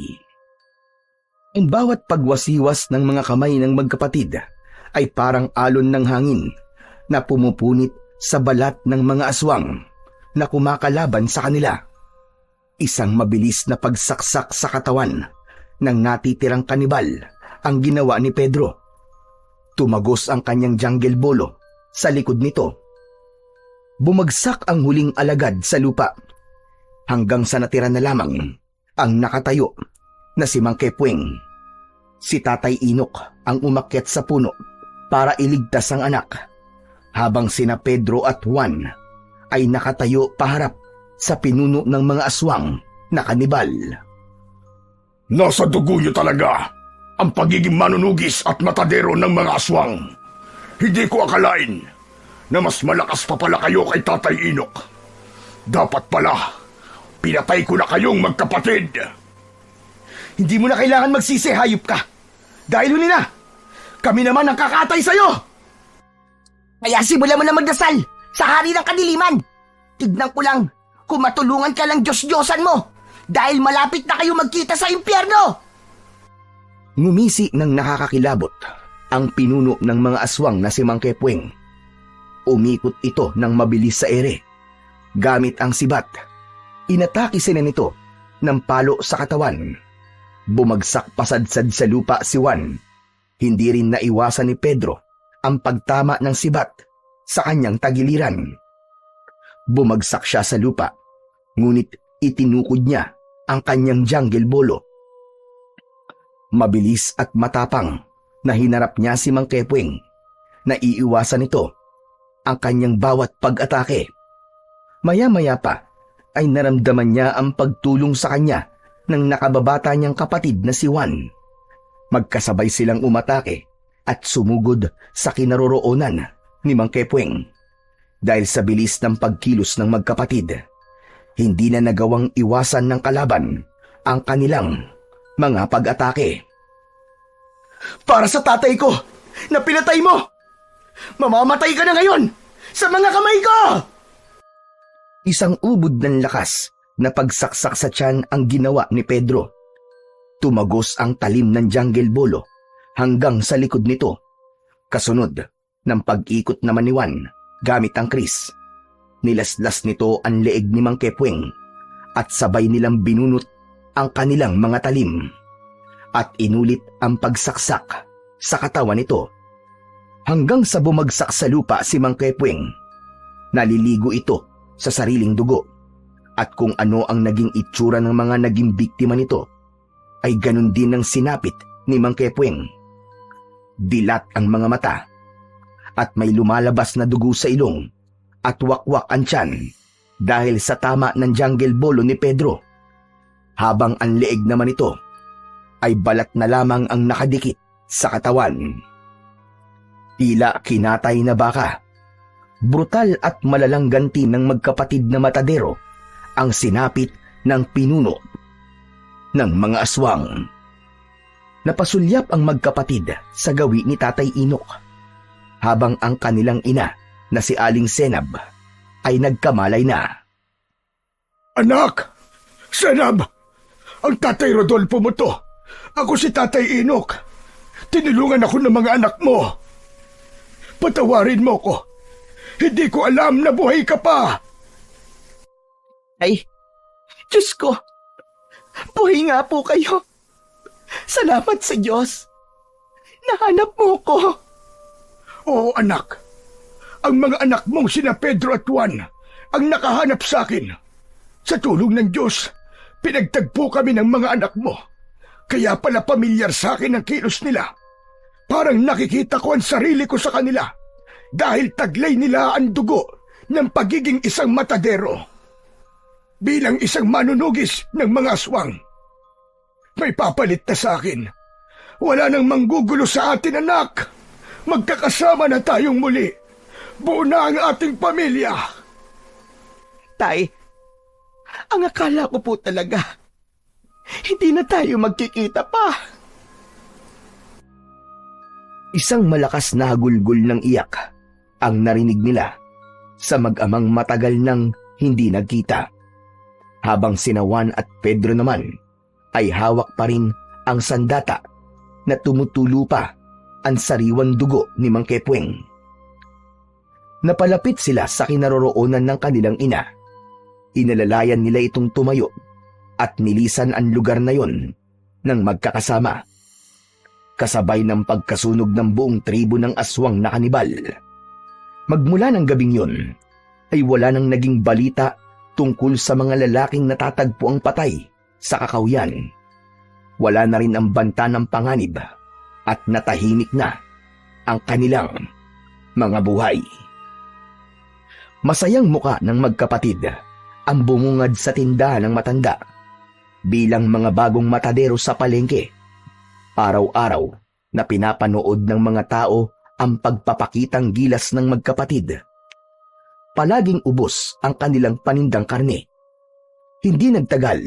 Ang bawat pagwasiwas ng mga kamay ng magkapatid ay parang alon ng hangin na pumupunit sa balat ng mga aswang na kumakalaban sa kanila. Isang mabilis na pagsaksak sa katawan ng natitirang kanibal ang ginawa ni Pedro. Tumagos ang kanyang jungle bolo sa likod nito. Bumagsak ang huling alagad sa lupa hanggang sa natira na lamang ang nakatayo na si Mang Kepweng. Si Tatay Inok ang umakyat sa puno para iligtas ang anak, habang sina Pedro at Juan ay nakatayo paharap sa pinuno ng mga aswang na kanibal. Nasa dugo niyo talaga ang pagiging manunugis at matadero ng mga aswang. Hindi ko akalain na mas malakas pa pala kayo kay Tatay Inok. Dapat pala, pinatay ko na kayong magkapatid. Hindi mo na kailangan magsisi, hayop ka. Dahil huli na, kami naman ang kakatay sa'yo. Kaya simulan mo na magdasal sa hari ng kadiliman. Tignan ko lang kung matulungan ka lang Diyos-Diyosan mo dahil malapit na kayo magkita sa impyerno. Ngumisi ng nakakakilabot ang pinuno ng mga aswang na si Mang Kepweng. Umikot ito ng mabilis sa ere. Gamit ang sibat, inatake sila nito ng palo sa katawan. Bumagsak pasadsad sa lupa si Juan. Hindi rin naiwasan ni Pedro ang pagtama ng sibat sa kanyang tagiliran. Bumagsak siya sa lupa, ngunit itinukod niya ang kanyang jungle bolo. Mabilis at matapang na hinarap niya si Mang Kepweng. Naiiwasan ito, ang kanyang bawat pag-atake. Maya-maya pa ay naramdaman niya ang pagtulong sa kanya ng nakababata niyang kapatid na si Juan. Magkasabay silang umatake at sumugod sa kinaroroonan ni Mang Kepweng. Dahil sa bilis ng pagkilos ng magkapatid, hindi na nagawang iwasan ng kalaban ang kanilang mga pag-atake. Para sa tatay ko na pinatay mo! Mamamatay ka na ngayon sa mga kamay ko! Isang ubod ng lakas na pagsaksak sa tiyan ang ginawa ni Pedro. Tumagos ang talim ng jungle bolo hanggang sa likod nito. Kasunod ng pag-ikot naman ni Juan gamit ang kris. Nilaslas nito ang leeg ni Mang Kepweng at sabay nilang binunot ang kanilang mga talim at inulit ang pagsaksak sa katawan nito. Hanggang sa bumagsak sa lupa si Mang Kepweng. Naliligo ito sa sariling dugo at kung ano ang naging itsura ng mga naging biktima nito ay ganun din ang sinapit ni Mang Kepweng. Dilat ang mga mata at may lumalabas na dugo sa ilong at wakwak ang tiyan dahil sa tama ng jungle bolo ni Pedro. Habang ang leeg naman ito ay balat na lamang ang nakadikit sa katawan. Tila kinatay na baka. Brutal at malalang ganti ng magkapatid na matadero ang sinapit ng pinuno ng mga aswang. Napasulyap ang magkapatid sa gawi ni Tatay Inok, habang ang kanilang ina na si Aling Senab ay nagkamalay na. Anak! Senab! Ang Tatay Rodolfo mo to! Ako si Tatay Inok! Tinulungan ako ng mga anak mo! Patawarin mo ko! Hindi ko alam na buhay ka pa! Ay, Diyos ko! Buhay nga po kayo! Salamat sa Diyos! Nahanap mo ko! Oo, anak. Ang mga anak mong sina Pedro at Juan ang nakahanap sa akin. Sa tulong ng Diyos, pinagtagpo kami ng mga anak mo. Kaya pala pamilyar sa akin ang kilos nila. Parang nakikita ko ang sarili ko sa kanila dahil taglay nila ang dugo ng pagiging isang matadero. Bilang isang manunugis ng mga aswang. May papalit na sa akin. Wala nang manggugulo sa atin, anak. Magkakasama na tayong muli. Buo na ang ating pamilya. Tay, ang akala ko po talaga, hindi na tayo magkikita pa. Isang malakas na hagulgol ng iyak ang narinig nila sa mag-amang matagal nang hindi nagkita. Habang sina Juan at Pedro naman ay hawak pa rin ang sandata na tumutulo pa ang sariwang dugo ni Mang Kepweng. Napalapit sila sa kinaroroonan ng kanilang ina. Inalalayan nila itong tumayo at nilisan ang lugar na yon ng magkakasama. Kasabay ng pagkasunog ng buong tribo ng aswang na kanibal. Magmula ng gabing yon ay wala nang naging balita tungkol sa mga lalaking natatagpo ang patay sa kakawyan. Wala na rin ang banta ng panganib at natahimik na ang kanilang mga buhay. Masayang muka ng magkapatid ang bumungad sa tindahan ng matanda bilang mga bagong matadero sa palengke. Araw-araw na pinapanood ng mga tao ang pagpapakitang gilas ng magkapatid. Palaging ubos ang kanilang panindang karne. Hindi nagtagal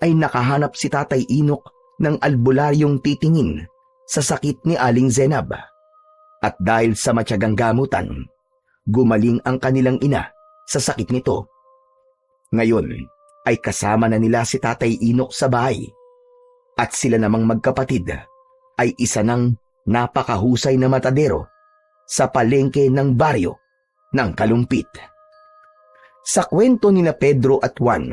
ay nakahanap si Tatay Inok ng albularyong titingin sa sakit ni Aling Zenab. At dahil sa matyagang gamutan, gumaling ang kanilang ina sa sakit nito. Ngayon ay kasama na nila si Tatay Inok sa bahay. At sila namang magkapatid ay isa ng napakahusay na matadero sa palengke ng baryo ng Kalumpit. Sa kwento nina Pedro at Juan,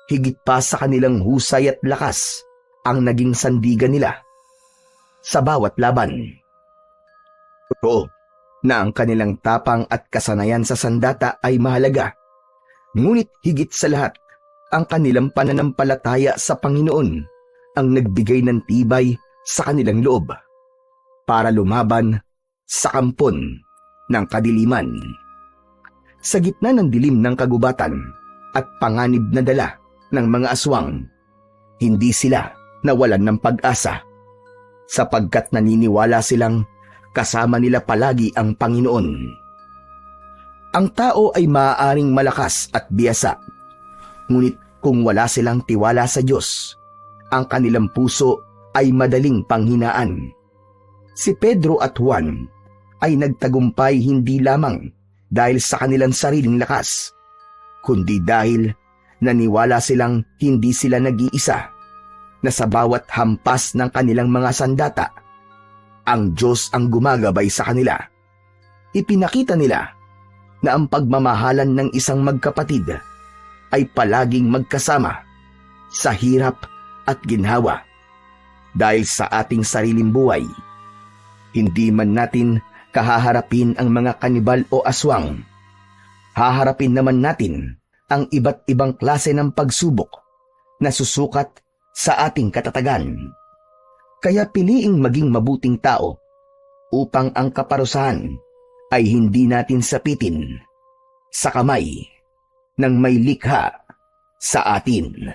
higit pa sa kanilang husay at lakas ang naging sandigan nila sa bawat laban. Totoo na ang kanilang tapang at kasanayan sa sandata ay mahalaga, ngunit higit sa lahat ang kanilang pananampalataya sa Panginoon ang nagbigay ng tibay sa kanilang loob para lumaban sa kampon ng kadiliman. Sa gitna ng dilim ng kagubatan at panganib na dala ng mga aswang, hindi sila nawalan ng pag-asa sapagkat naniniwala silang kasama nila palagi ang Panginoon. Ang tao ay maaaring malakas at biyasa, ngunit kung wala silang tiwala sa Diyos, ang kanilang puso ay madaling panghinaan. Si Pedro at Juan ay nagtagumpay hindi lamang dahil sa kanilang sariling lakas, kundi dahil naniwala silang hindi sila nag-iisa, na sa bawat hampas ng kanilang mga sandata, ang Diyos ang gumagabay sa kanila. Ipinakita nila na ang pagmamahalan ng isang magkapatid ay palaging magkasama sa hirap at ginhawa. Dahil sa ating sariling buhay, hindi man natin kahaharapin ang mga kanibal o aswang, haharapin naman natin ang iba't ibang klase ng pagsubok na susukat sa ating katatagan. Kaya piliing maging mabuting tao upang ang kaparusahan ay hindi natin sapitin sa kamay ng may likha sa atin.